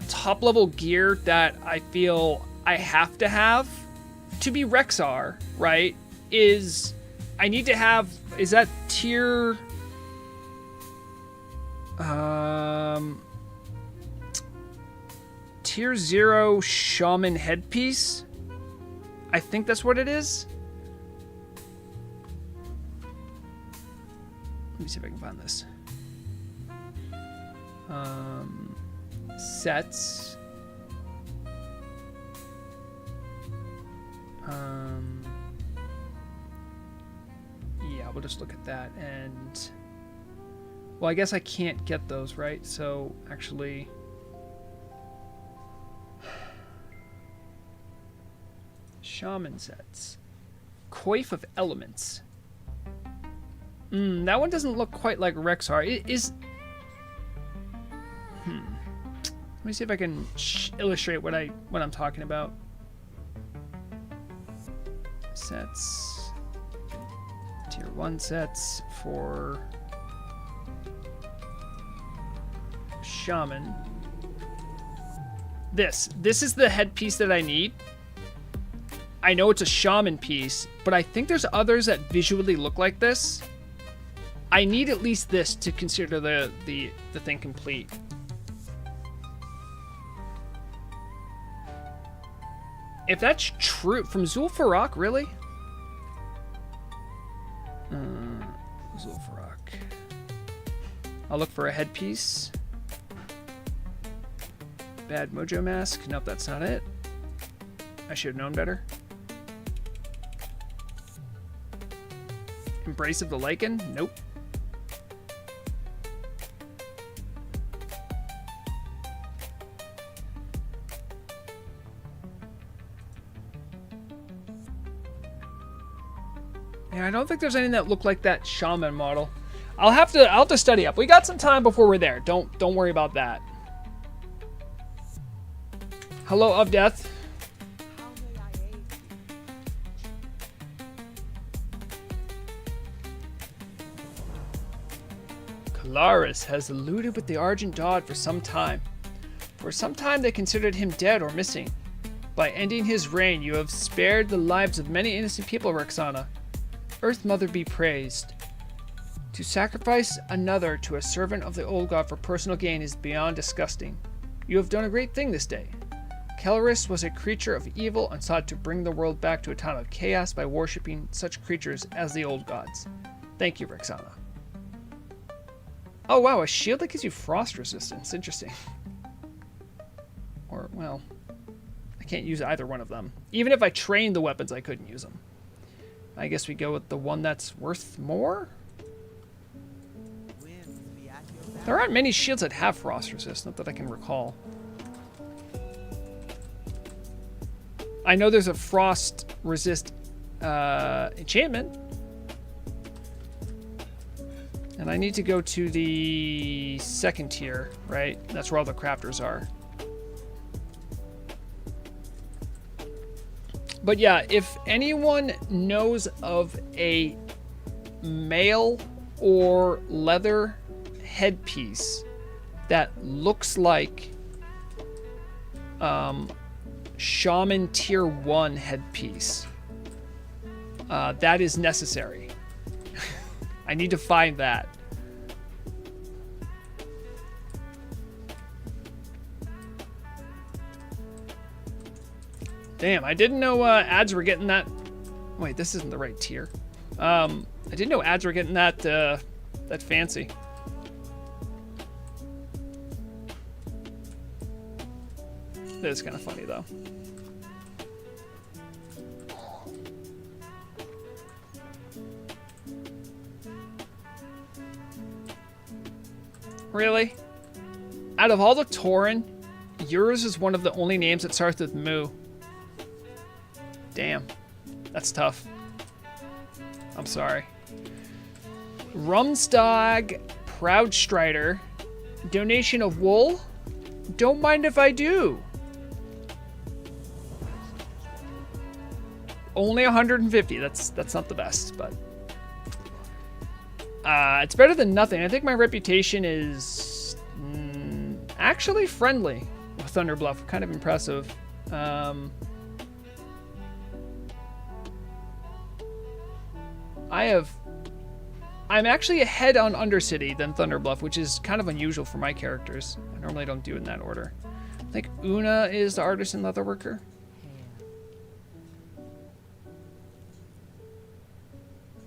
top level gear that I feel I have to be Rexxar, right? Is I need to have, is that tier tier 0 shaman headpiece? I think that's what it is. Let me see if I can find this. Sets. Yeah, we'll just look at that. And well, I guess I can't get those, right? So actually, shaman sets. Coif of Elements. That one doesn't look quite like Rexxar. It is... Let me see if I can illustrate what I'm talking about. Sets. Tier 1 sets for shaman. This is the headpiece that I need. I know it's a shaman piece, but I think there's others that visually look like this. I need at least this to consider the thing complete. If that's true, from Zul'Farrak, really? Zul'Farrak. I'll look for a headpiece. Bad Mojo Mask. Nope, that's not it. I should have known better. Embrace of the Lycan? Nope. Yeah, I don't think there's anything that looked like that shaman model. I'll have to study up. We got some time before we're there. Don't worry about that. Hello, of Death. Laris has eluded with the Argent Dawn for some time. For some time they considered him dead or missing. By ending his reign, you have spared the lives of many innocent people, Rexxanna. Earth Mother be praised. To sacrifice another to a servant of the old god for personal gain is beyond disgusting. You have done a great thing this day. Kelleris was a creature of evil and sought to bring the world back to a time of chaos by worshipping such creatures as the old gods. Thank you, Rexxanna. Oh wow, a shield that gives you frost resistance. Interesting. Or, well, I can't use either one of them. Even if I trained the weapons, I couldn't use them. I guess we go with the one that's worth more? There aren't many shields that have frost resist, not that I can recall. I know there's a frost resist enchantment. And I need to go to the second tier, right? That's where all the crafters are. But yeah, if anyone knows of a mail or leather headpiece that looks like Shaman Tier 1 headpiece, that is necessary. I need to find that. Damn, I didn't know ads were getting that. Wait, this isn't the right tier. I didn't know ads were getting that that fancy. That is kind of funny though. Really? Out of all the Tauren, yours is one of the only names that starts with Mu. Damn. That's tough. I'm sorry. Rumstag Proudstrider. Donation of wool? Don't mind if I do. Only 150. That's not the best, but it's better than nothing. I think my reputation is actually friendly with Thunderbluff. Kind of impressive. I'm actually ahead on Undercity than Thunderbluff, which is kind of unusual for my characters. I normally don't do it in that order. I think Una is the artisan leatherworker.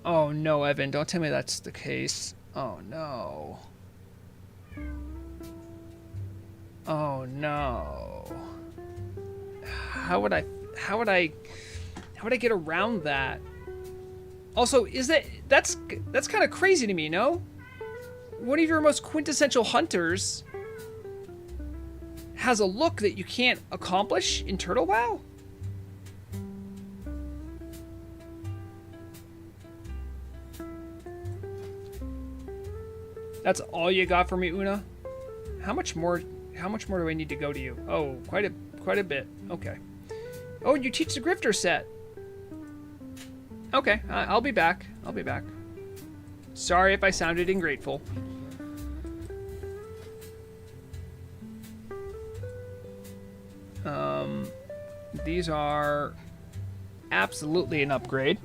Oh no, Evan, don't tell me that's the case. Oh no. Oh no. How would I get around that? Also, that's kind of crazy to me, no? One of your most quintessential hunters has a look that you can't accomplish in Turtle WoW? That's all you got for me, Una? How much more do I need to go to you? Oh, quite a bit. Okay. Oh, you teach the Grifter set. Okay, I'll be back. I'll be back. Sorry if I sounded ingrateful. These are absolutely an upgrade.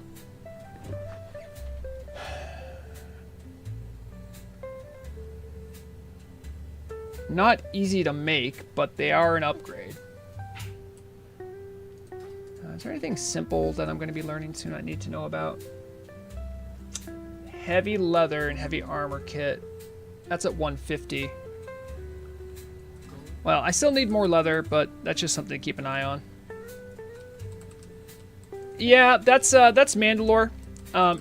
Not easy to make, but they are an upgrade. Is there anything simple that I'm going to be learning soon I need to know about? Heavy leather and heavy armor kit. That's at 150. Well, I still need more leather, but that's just something to keep an eye on. Yeah, that's Mandalore.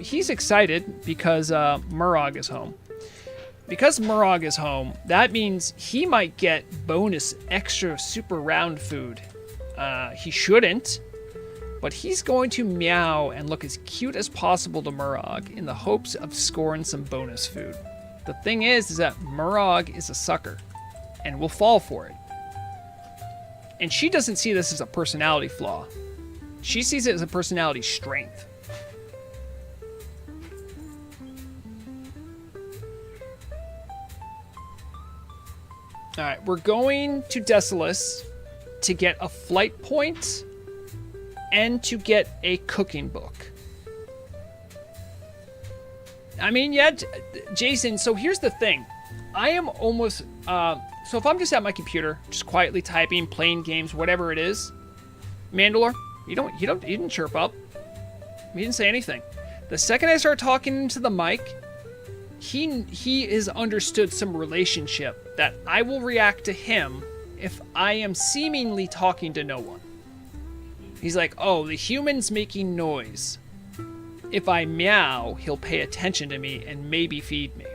He's excited because Murrog is home. Because Murrog is home, that means he might get bonus extra super round food. He shouldn't, but he's going to meow and look as cute as possible to Murrog in the hopes of scoring some bonus food. The thing is that Murrog is a sucker and will fall for it. And she doesn't see this as a personality flaw. She sees it as a personality strength. All right, we're going to Desolus to get a flight point and to get a cooking book. I mean, yeah, Jason, so here's the thing. I am almost, so if I'm just at my computer, just quietly typing, playing games, whatever it is, Mandalore, you didn't chirp up. You didn't say anything. The second I start talking into the mic, he has understood some relationship that I will react to him if I am seemingly talking to no one. He's like, oh, the human's making noise. If I meow, he'll pay attention to me and maybe feed me.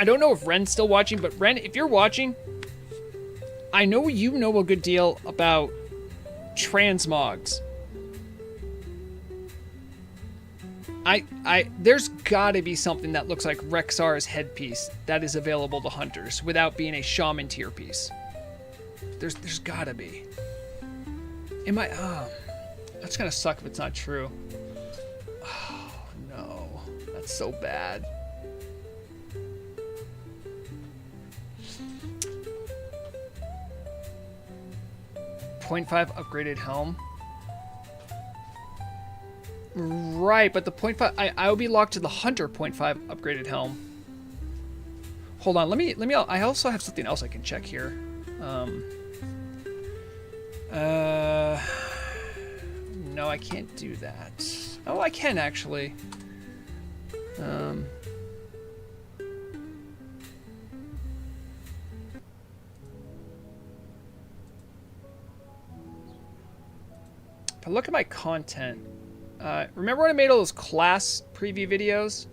I don't know if Ren's still watching, but Ren, if you're watching, I know you know a good deal about transmogs. There's gotta be something that looks like Rexxar's headpiece that is available to hunters without being a shaman tier piece. There's gotta be. That's gonna suck if it's not true. Oh no, that's so bad. .5 upgraded helm. Right, but the .5, I will be locked to the Hunter .5 upgraded helm. Hold on, let me. I also have something else I can check here. No, I can't do that. Oh, I can actually. If I look at my content, remember when I made all those class preview videos?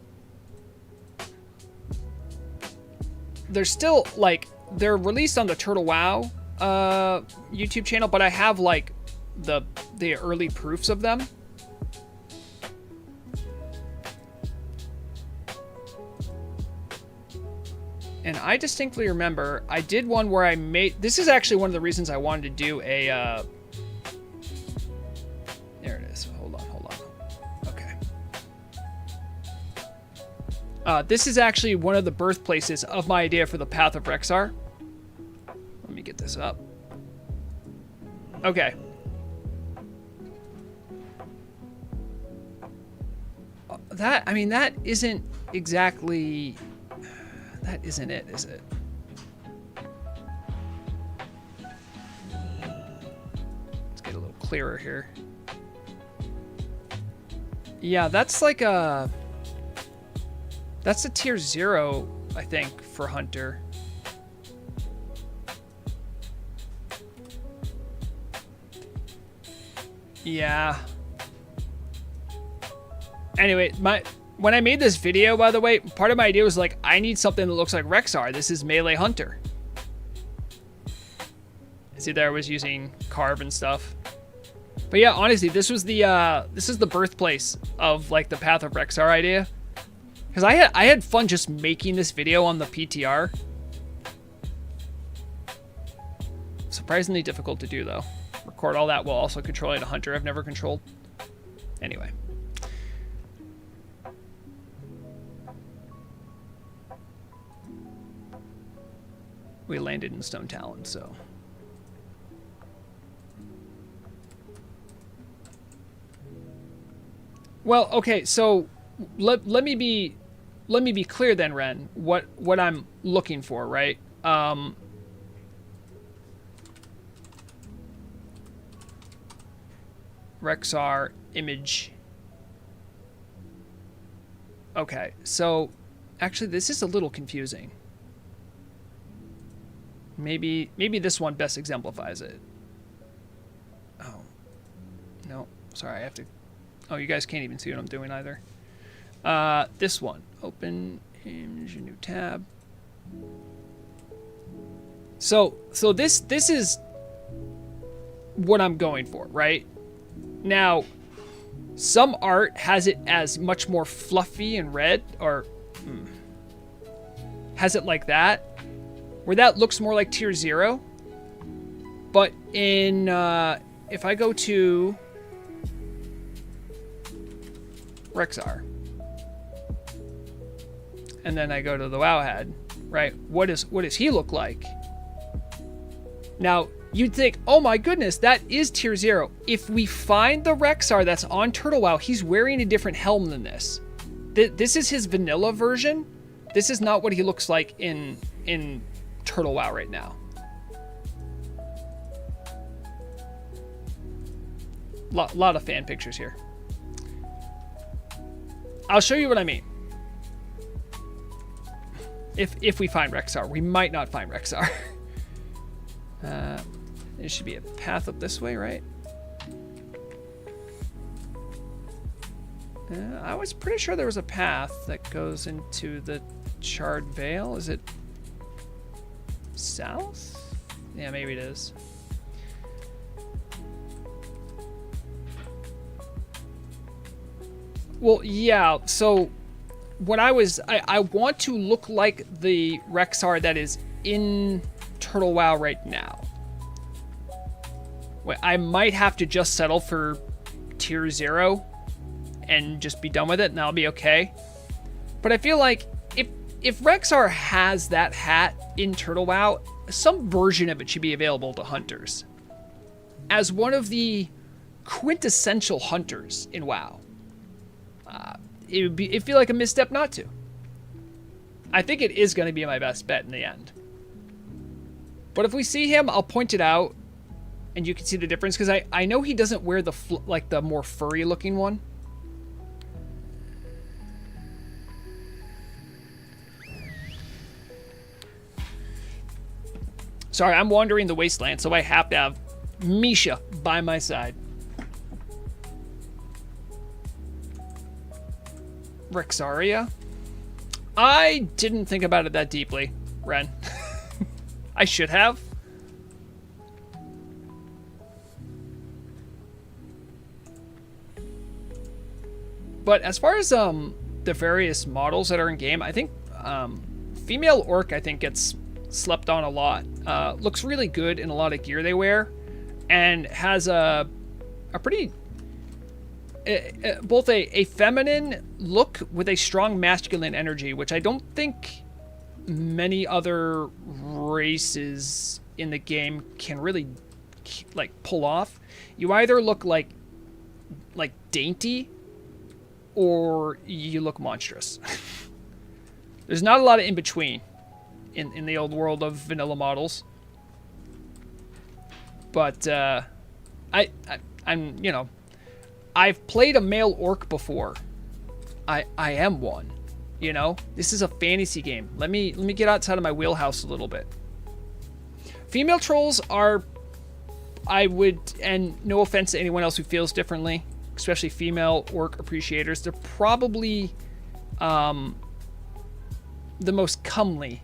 They're still, like, they're released on the Turtle WoW YouTube channel, but I have, like, the early proofs of them. And I distinctly remember I did one where I made... This is actually one of the reasons I wanted to do a... There it is. Hold on. Okay. This is actually one of the birthplaces of my idea for the Path of Rexxar. Let me get this up. Okay. That isn't exactly... That isn't it, is it? Let's get a little clearer here. Yeah, that's like a... That's a tier 0, I think, for Hunter. Yeah. Anyway, when I made this video, by the way, part of my idea was like, I need something that looks like Rexxar. This is Melee Hunter. See, there I was using carve and stuff. But yeah, honestly, this is the birthplace of like the Path of Rexxar idea. Because I had fun just making this video on the PTR. Surprisingly difficult to do though. Record all that while also controlling a hunter I've never controlled. Anyway. We landed in Stone Talon, so. Well, okay, so let me be clear then, Ren, what I'm looking for, right? Rexxar image. Okay, so actually this is a little confusing. Maybe this one best exemplifies it. Oh. No, sorry, I have to... Oh, you guys can't even see what I'm doing either. This one. Open image, new tab. So this is what I'm going for, right? Now, some art has it as much more fluffy and red, or has it like that, where that looks more like tier 0. But in if I go to Rexxar, and then I go to the Wowhead, right? What does he look like? Now, you'd think, oh my goodness, that is tier 0. If we find the Rexxar that's on Turtle WoW, he's wearing a different helm than this. This is his vanilla version. This is not what he looks like in Turtle WoW right now. Lot of fan pictures here. I'll show you what I mean. If we find Rexxar, we might not find Rexxar. There should be a path up this way, right? I was pretty sure there was a path that goes into the Charred Vale. Is it south? Yeah, maybe it is. Well, yeah, so what I want to look like the Rexxar that is in Turtle WoW right now. I might have to just settle for tier 0 and just be done with it, and I'll be okay. But I feel like if Rexxar has that hat in Turtle WoW, some version of it should be available to hunters. As one of the quintessential hunters in WoW. It'd feel like a misstep not to. I think it is going to be my best bet in the end. But if we see him, I'll point it out, and you can see the difference, because I know he doesn't wear the the more furry looking one. Sorry, I'm wandering the wasteland, so I have to have Misha by my side. Rexxaria? I didn't think about it that deeply, Ren. I should have. But as far as the various models that are in game, I think female orc gets slept on a lot. Looks really good in a lot of gear they wear, and has a pretty both a feminine look with a strong masculine energy, which I don't think many other races in the game can really pull off. You either look like dainty, or you look monstrous. There's not a lot of in between in the old world of vanilla models. But I'm I've played a male orc before. I am one. This is a fantasy game. Let me get outside of my wheelhouse a little bit. Female trolls are, and no offense to anyone else who feels differently, especially female orc appreciators, they're probably the most comely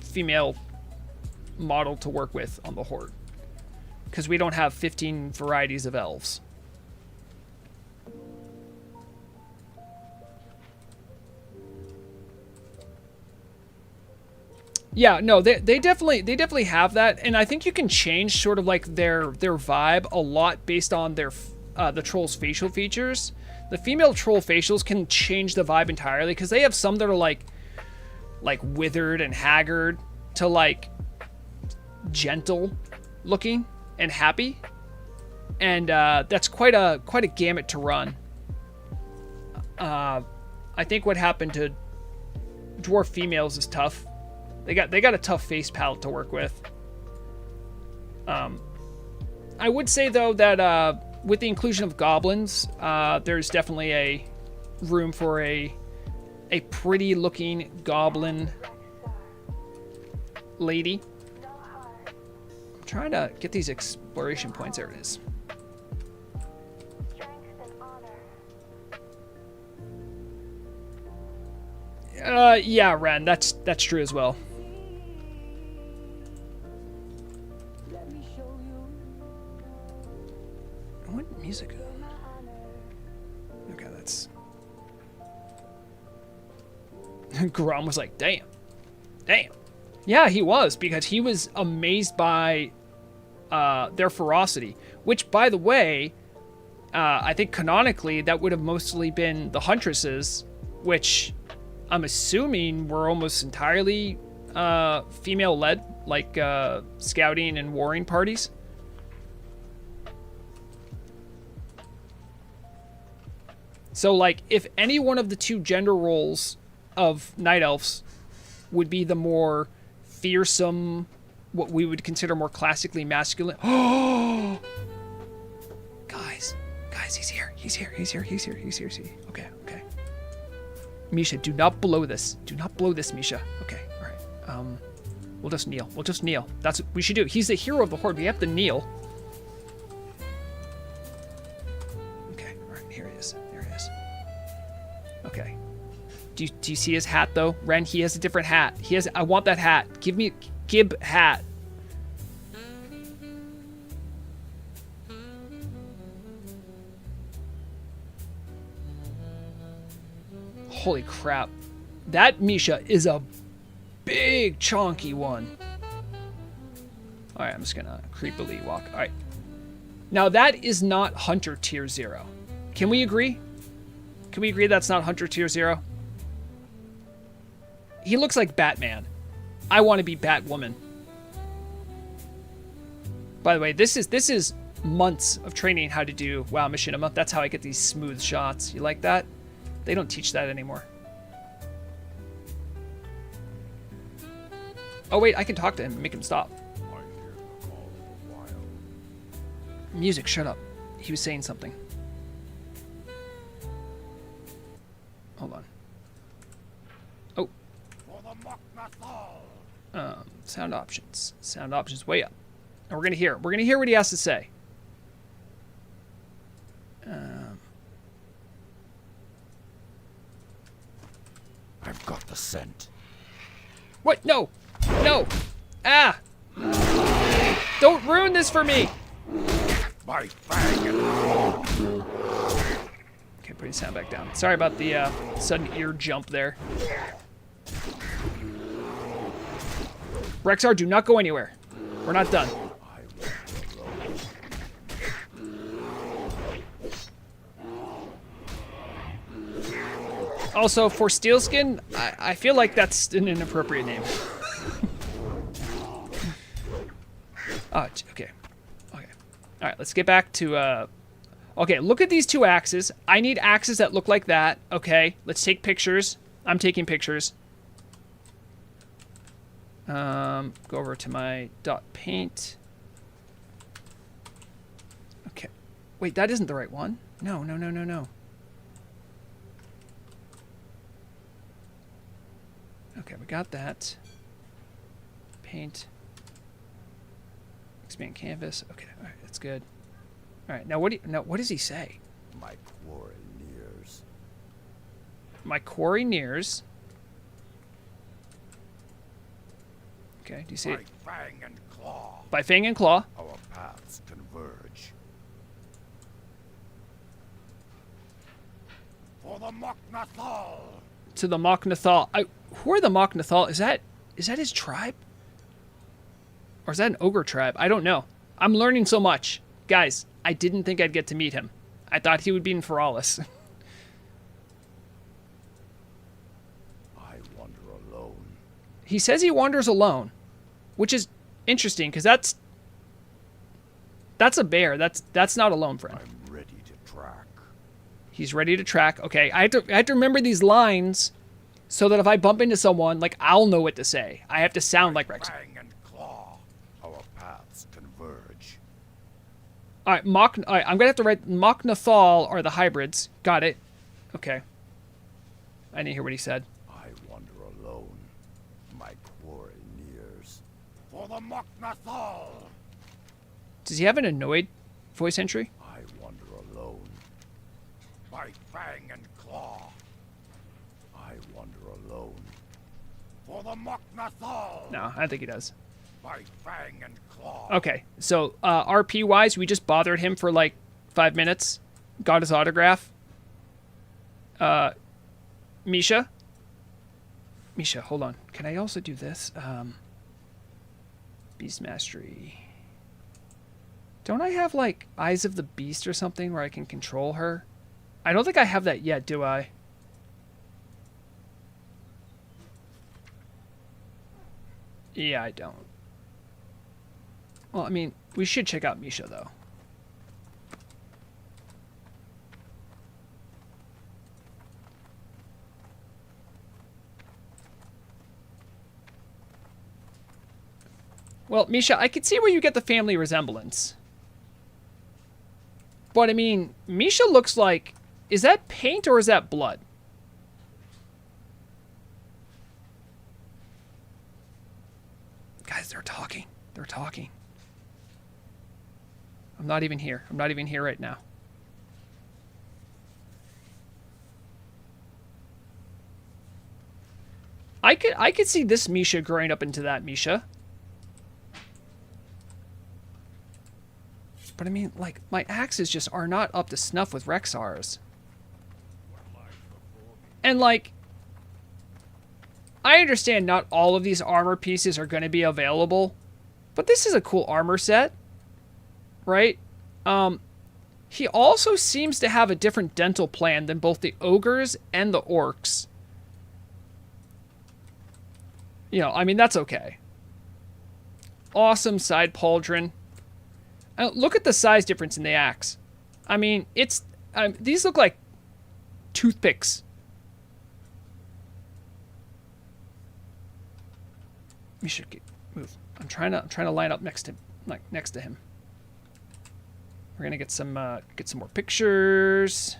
female model to work with on the Horde, because we don't have 15 varieties of elves. Yeah, no, they definitely have that, and I think you can change sort of their vibe a lot based on their the troll's facial features. The female troll facials can change the vibe entirely, because they have some that are like withered and haggard to gentle looking and happy, and that's quite a gamut to run. I think what happened to dwarf females is tough. They got a tough face palette to work with. I would say though that with the inclusion of goblins, there's definitely a room for a pretty looking goblin lady. I'm trying to get these exploration points. There it is. Yeah, Ren, that's true as well. What music? Okay, that's... Grom was like, damn. Damn. Yeah, he was, because he was amazed by their ferocity. Which, by the way, I think canonically that would have mostly been the huntresses, which I'm assuming were almost entirely female-led, like scouting and warring parties. So, like, if any one of the two gender roles of night elves would be the more fearsome, what we would consider more classically masculine. Oh, guys, he's here. See, okay. Misha, do not blow this. Do not blow this, Misha. Okay, all right. We'll just kneel. That's what we should do. He's the hero of the Horde. We have to kneel. Okay, all right. Here he is. Okay. Do you see his hat though, Ren? He has a different hat. I want that hat. Gib hat. Holy crap. That Misha is a big chonky one. Alright, I'm just gonna creepily walk. Alright. Now that is not Hunter tier 0. Can we agree? Can we agree that's not Hunter tier 0? He looks like Batman. I want to be Batwoman. By the way, this is months of training how to do WoW Machinima. That's how I get these smooth shots. You like that? They don't teach that anymore. Oh wait, I can talk to him and make him stop. Music, shut up. He was saying something. Hold on. Oh. Sound options. Sound options way up. And we're gonna hear what he has to say. I've got the scent. What? No! Ah! Don't ruin this for me! My fang and claw. Okay, put his sound back down. Sorry about the sudden ear jump there. Rexxar, do not go anywhere. We're not done. Also, for Steelskin, I feel like that's an inappropriate name. Oh, okay. All right, let's get back to... Okay, look at these two axes. I need axes that look like that. Okay, let's take pictures. I'm taking pictures. Go over to my .paint. Okay. Wait, that isn't the right one. No. Okay, we got that. Paint. Expand canvas. Okay, all right, that's good. All right, now what does he say? My quarry nears. My quarry nears. Okay, do you see it? By fang and claw. By fang and claw. Our paths converge. For the Mok'Nathal. To the Mok'Nathal. Who are the Mok'Nathal? Is that his tribe? Or is that an ogre tribe? I don't know. I'm learning so much. Guys, I didn't think I'd get to meet him. I thought he would be in Feralis. I wander alone. He says he wanders alone, which is interesting because that's a bear. That's not a lone friend. I'm ready to track. He's ready to track. Okay, I have to remember these lines so that if I bump into someone, like, I'll know what to say. I have to sound like Rexxar. Fang and claw. Our paths converge. All right, I'm gonna have to write Mok'Nathal are the hybrids. Got it. Okay. I didn't hear what he said. I wander alone. My quarry nears. For the Mok'Nathal. Does he have an annoyed voice entry? I wander alone. By fang and claw. I wander alone. For the Mok'Nathal. No, I don't think he does. By fang and claw. Okay, so RP-wise, we just bothered him for like 5 minutes. Got his autograph. Misha? Misha, hold on. Can I also do this? Beast Mastery. Don't I have, like, Eyes of the Beast or something where I can control her? I don't think I have that yet, do I? Yeah, I don't. Well, I mean, we should check out Misha, though. Well, Misha, I could see where you get the family resemblance. But, I mean, Misha looks like... Is that paint or is that blood? Guys, they're talking. They're talking. I'm not even here. I'm not even here right now. I could see this Misha growing up into that Misha. But I mean, like, my axes just are not up to snuff with Rexxar's. And, like, I understand not all of these armor pieces are going to be available, but this is a cool armor set, right? He also seems to have a different dental plan than both the ogres and the orcs. You know, I mean, that's okay. Awesome side pauldron. Look at the size difference in the axe. I mean, it's... these look like toothpicks. We should move. I'm trying to line up next to him. We're gonna get some more pictures.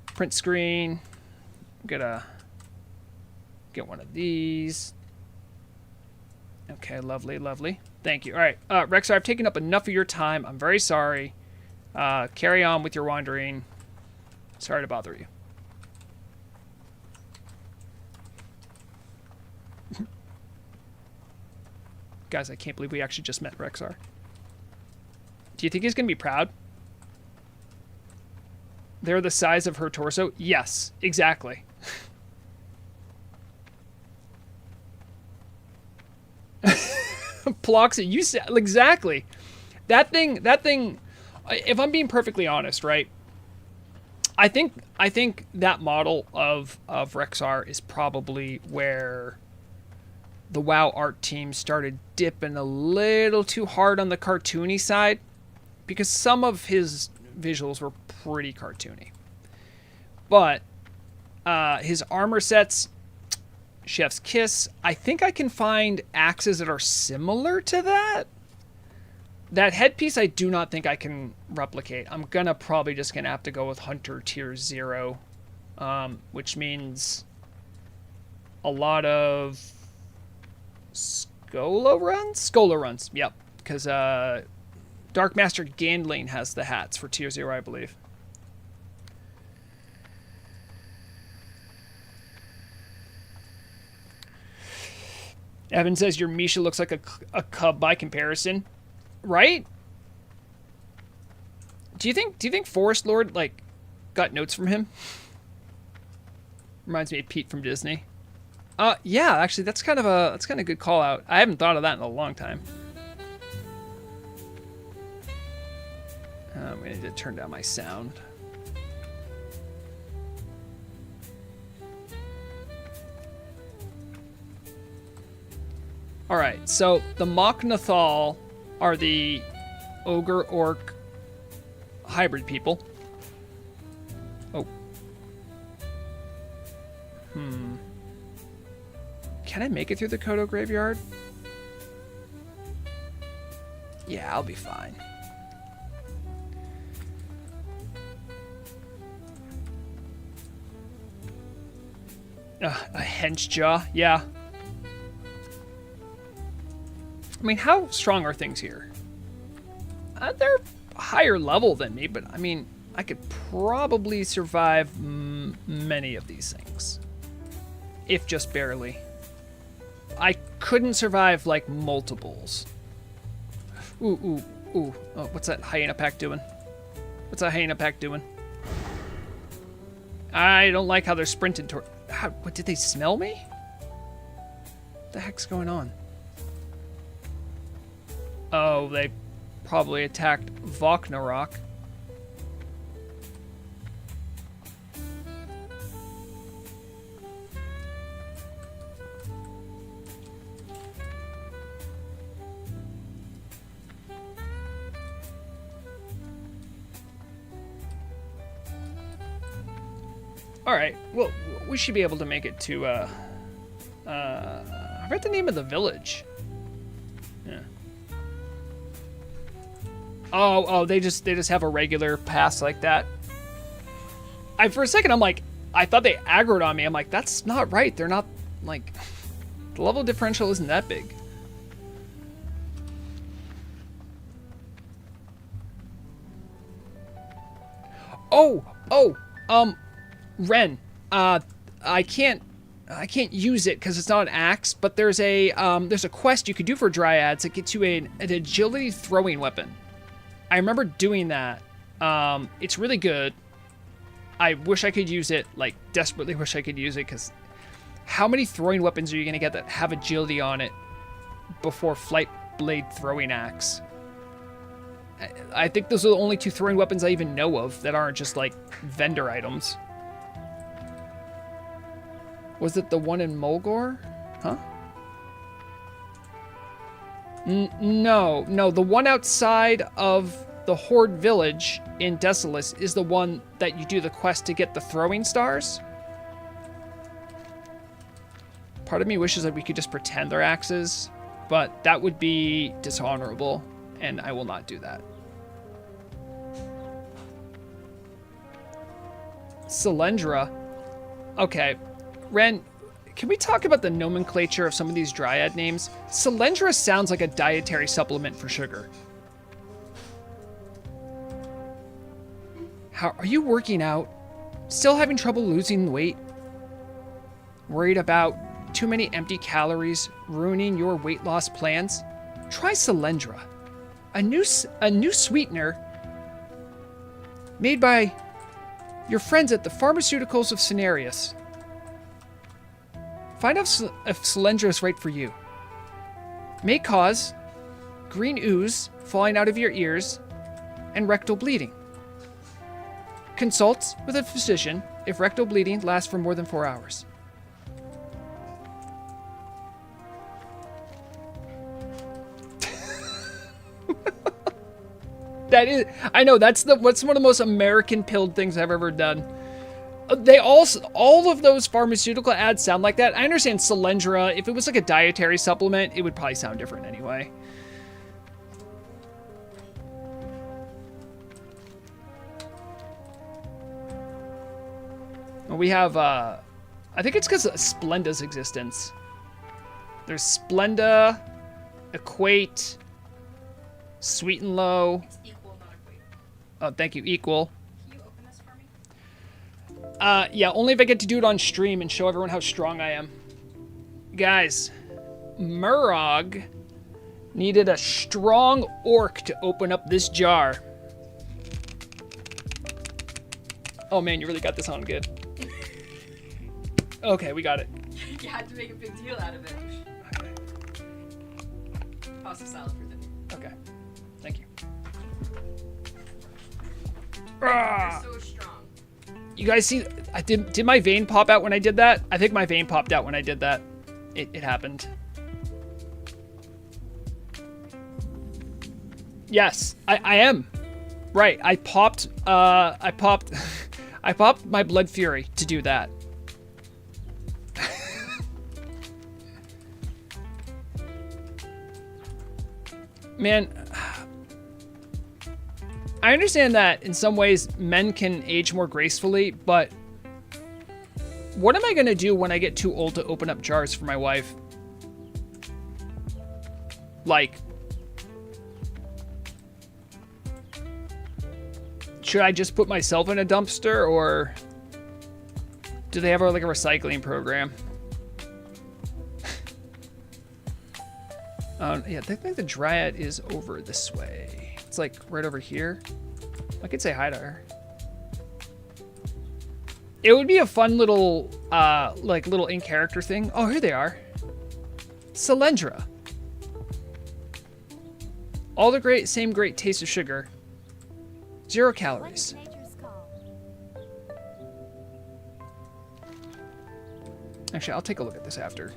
Print screen. I'm gonna get one of these. Okay, lovely, lovely. Thank you. All right, Rexxar, I've taken up enough of your time. I'm very sorry. Carry on with your wandering. Sorry to bother you. Guys, I can't believe we actually just met Rexxar. Do you think he's going to be proud? They're the size of her torso? Yes, exactly. Ploxy, you said exactly. That thing, if I'm being perfectly honest, right? I think that model of Rexxar is probably where the WoW art team started dipping a little too hard on the cartoony side, because some of his visuals were pretty cartoony. But his armor sets, Chef's Kiss, I think I can find axes that are similar to that. That headpiece I do not think I can replicate. I'm probably just gonna have to go with Hunter Tier 0, which means a lot of Skola runs, yep. Because Dark Master Gandling has the hats for Tier 0, I believe. Evan says your Misha looks like a cub by comparison, right? Do you think Forest Lord like got notes from him? Reminds me of Pete from Disney. Yeah, actually, that's kind of a good call out. I haven't thought of that in a long time. I'm gonna need to turn down my sound. All right, so the Mok'Nathal are the ogre orc hybrid people. Oh. Can I make it through the Kodo graveyard? Yeah, I'll be fine. A hench jaw, yeah. I mean, how strong are things here? They're higher level than me, but I mean, I could probably survive many of these things. If just barely. I couldn't survive, like, multiples. Ooh. Oh, what's that hyena pack doing? What's that hyena pack doing? I don't like how they're sprinting toward... What, did they smell me? the heck's going on? Oh, they probably attacked Vrograg. Alright, well, we should be able to make it to, I forgot the name of the village. Yeah. Oh, they just have a regular pass like that. For a second, I'm like, I thought they aggroed on me. I'm like, that's not right. They're not, like, the level differential isn't that big. Ren, I can't use it because it's not an axe, but there's a quest you could do for dryads that gets you an agility throwing weapon. I remember doing that. It's really good. I wish I could use it, like desperately wish I could use it, because how many throwing weapons are you gonna get that have agility on it before flight blade throwing axe? I think those are the only two throwing weapons I even know of that aren't just like vendor items. Was it the one in Mulgore? Huh? No, the one outside of the Horde village in Desolace is the one that you do the quest to get the throwing stars. Part of me wishes that we could just pretend they're axes, but that would be dishonorable, and I will not do that. Selendra. Okay. Ren, can we talk about the nomenclature of some of these dryad names? Selendra sounds like a dietary supplement for sugar. How are you working out? Still having trouble losing weight? Worried about too many empty calories ruining your weight loss plans? Try Selendra, a new sweetener made by your friends at the Pharmaceuticals of Cenarius. Find out if Selendra is right for you. May cause green ooze falling out of your ears and rectal bleeding. Consult with a physician if rectal bleeding lasts for more than 4 hours. That is, I know, that's one of the most American pilled things I've ever done. They all of those pharmaceutical ads sound like that. I understand Selendra, if it was like a dietary supplement, it would probably sound different anyway. Well, we have, I think it's because of Splenda's existence. There's Splenda, Equate, Sweet and Low. It's equal, not equate. Oh, thank you, Equal. Can you open this for me? Yeah, only if I get to do it on stream and show everyone how strong I am. Guys, Murog needed a strong orc to open up this jar. Oh man, you really got this on good. Okay, we got it. You had to make a big deal out of it. Okay. Pasta salad for dinner. Okay. Thank you. You're so strong. You guys see, did my vein pop out when I did that? I think my vein popped out when I did that. It happened. Yes, I am. Right, I popped I popped my blood fury to do that. Man, I understand that in some ways men can age more gracefully, but what am I gonna do when I get too old to open up jars for my wife? Like, should I just put myself in a dumpster, or do they have like a recycling program? Yeah, I think the Dryad is over this way. It's like right over here. I could say hi to her. It would be a fun little, like little in-character thing. Oh, here they are. Selendra. All the same great taste of sugar. 0 calories. Nature's call. Actually, I'll take a look at this after.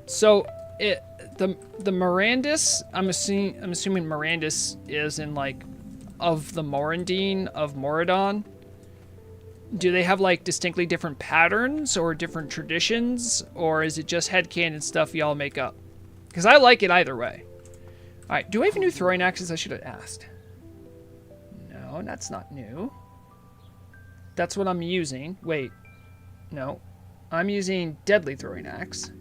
So, the Mirandus, I'm assuming Mirandus is in like of the Morandine of Moradon. Do they have like distinctly different patterns or different traditions, or is it just headcanon stuff y'all make up? Because I like it either way. All right, do I have new throwing axes? I should have asked. No, that's not new. That's what I'm using. Wait, no, I'm using deadly throwing axe.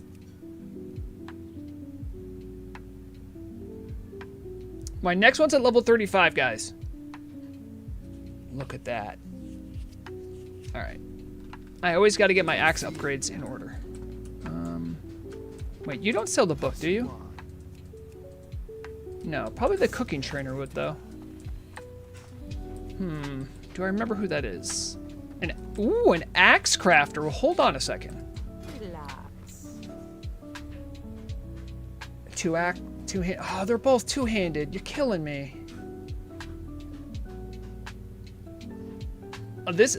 My next one's at level 35, guys. Look at that. All right. I always got to get my axe upgrades in order. Wait, you don't sell the book, do you? No, probably the cooking trainer would, though. Do I remember who that is? An axe crafter. Well, hold on a second. Relax. Two-hand. Oh, they're both two-handed. You're killing me. Oh, this.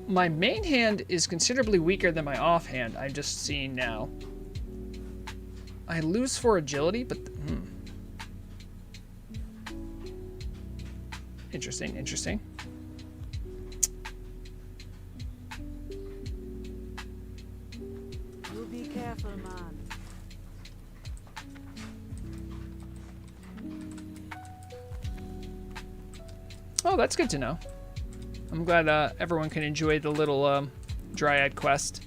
My main hand is considerably weaker than my offhand. I'm just seeing now. I lose for agility, but interesting. Interesting. You be careful, man. Oh, that's good to know. I'm glad everyone can enjoy the little Dryad quest.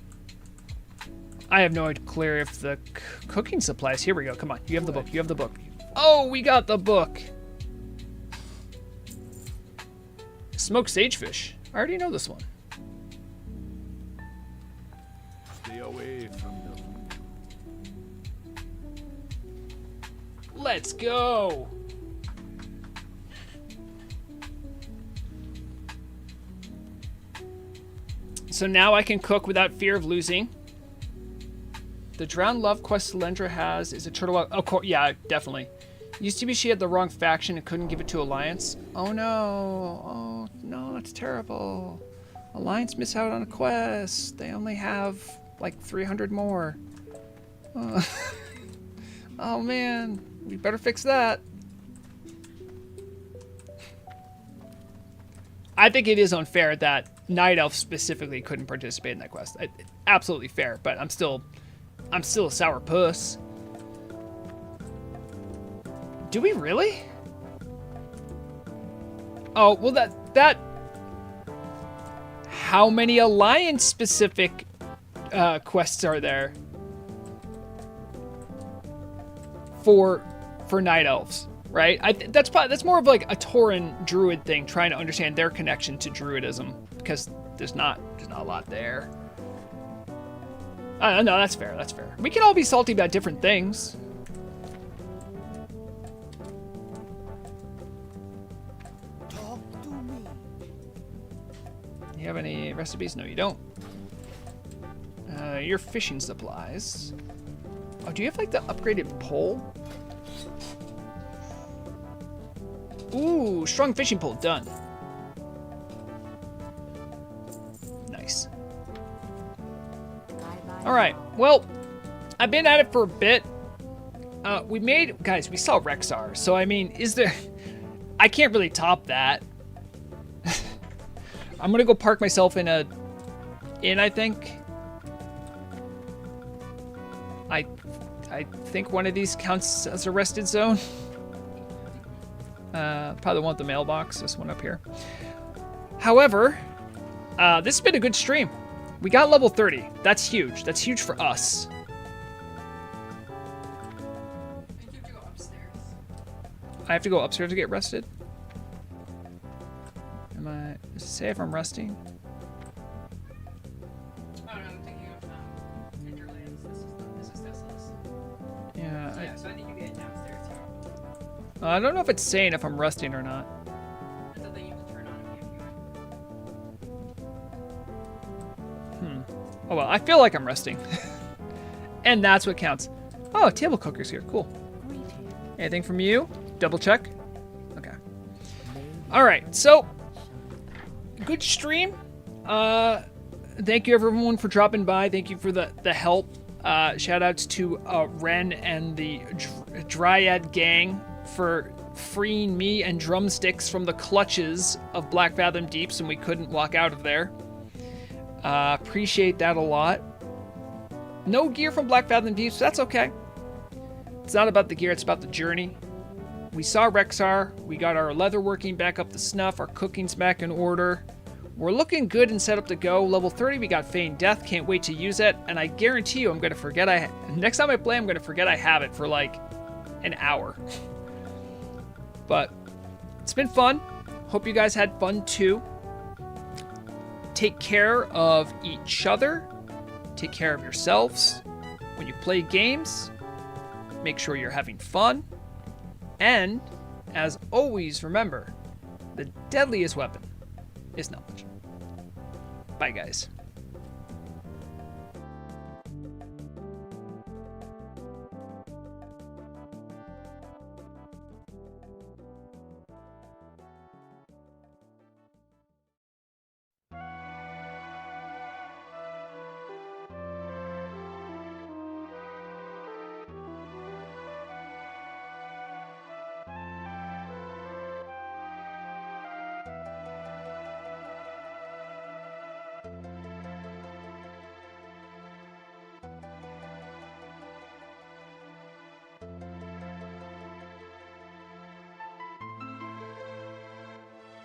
I have no clue if the cooking supplies. Here we go. Come on. You have the book. You have the book. Oh, we got the book. Smoked sagefish. I already know this one. Stay away from them. Let's go. So now I can cook without fear of losing. The drowned love quest Selendra has is a turtle. Oh, yeah, definitely. Used to be she had the wrong faction and couldn't give it to Alliance. Oh no. Oh no, that's terrible. Alliance miss out on a quest. They only have like 300 more. Oh man, we better fix that. I think it is unfair that Night Elf specifically couldn't participate in that quest. Absolutely fair, but I'm still a sour puss. Do we really? Oh, well that how many Alliance specific quests are there for Night Elves? Right? That's more of like a Tauren Druid thing, trying to understand their connection to Druidism, because there's not a lot there. No, that's fair. That's fair. We can all be salty about different things. Talk to me. You have any recipes? No, you don't. Your fishing supplies. Oh, do you have like the upgraded pole? Ooh, strong fishing pole, done. Nice. All right, well, I've been at it for a bit. Guys, we saw Rexxar, so I mean, I can't really top that. I'm gonna go park myself in a inn, I think. I think one of these counts as a rested zone. Probably the one with the mailbox, this one up here. However, this has been a good stream. We got level 30. That's huge. That's huge for us. I think you have to go upstairs. I have to go upstairs to get rested? Does it say if I'm resting? Oh no, I'm thinking of Hinterlands. This is Tesla's. Yeah. Yeah, so I think you get downstairs here. I don't know if it's saying if I'm resting or not. Oh well, I feel like I'm resting. And that's what counts. Oh, table cooker's here. Cool. Anything from you? Double check. Okay. All right. So, good stream. Thank you everyone for dropping by. Thank you for the help. Shout outs to Ren and the Dryad gang for freeing me and Drumsticks from the clutches of Black Fathom Deeps, and we couldn't walk out of there. Appreciate that a lot. No gear from Black Fathom Deeps, that's okay. It's not about the gear, it's about the journey. We saw Rexxar, we got our leather working back up to snuff, our cooking's back in order. We're looking good and set up to go. Level 30, we got Feign Death, can't wait to use it. And I guarantee you I'm going to forget next time I play, I'm going to forget I have it for like an hour. But it's been fun. Hope you guys had fun too. Take care of each other. Take care of yourselves. When you play games, make sure you're having fun. And, as always, remember, the deadliest weapon is knowledge. Bye, guys.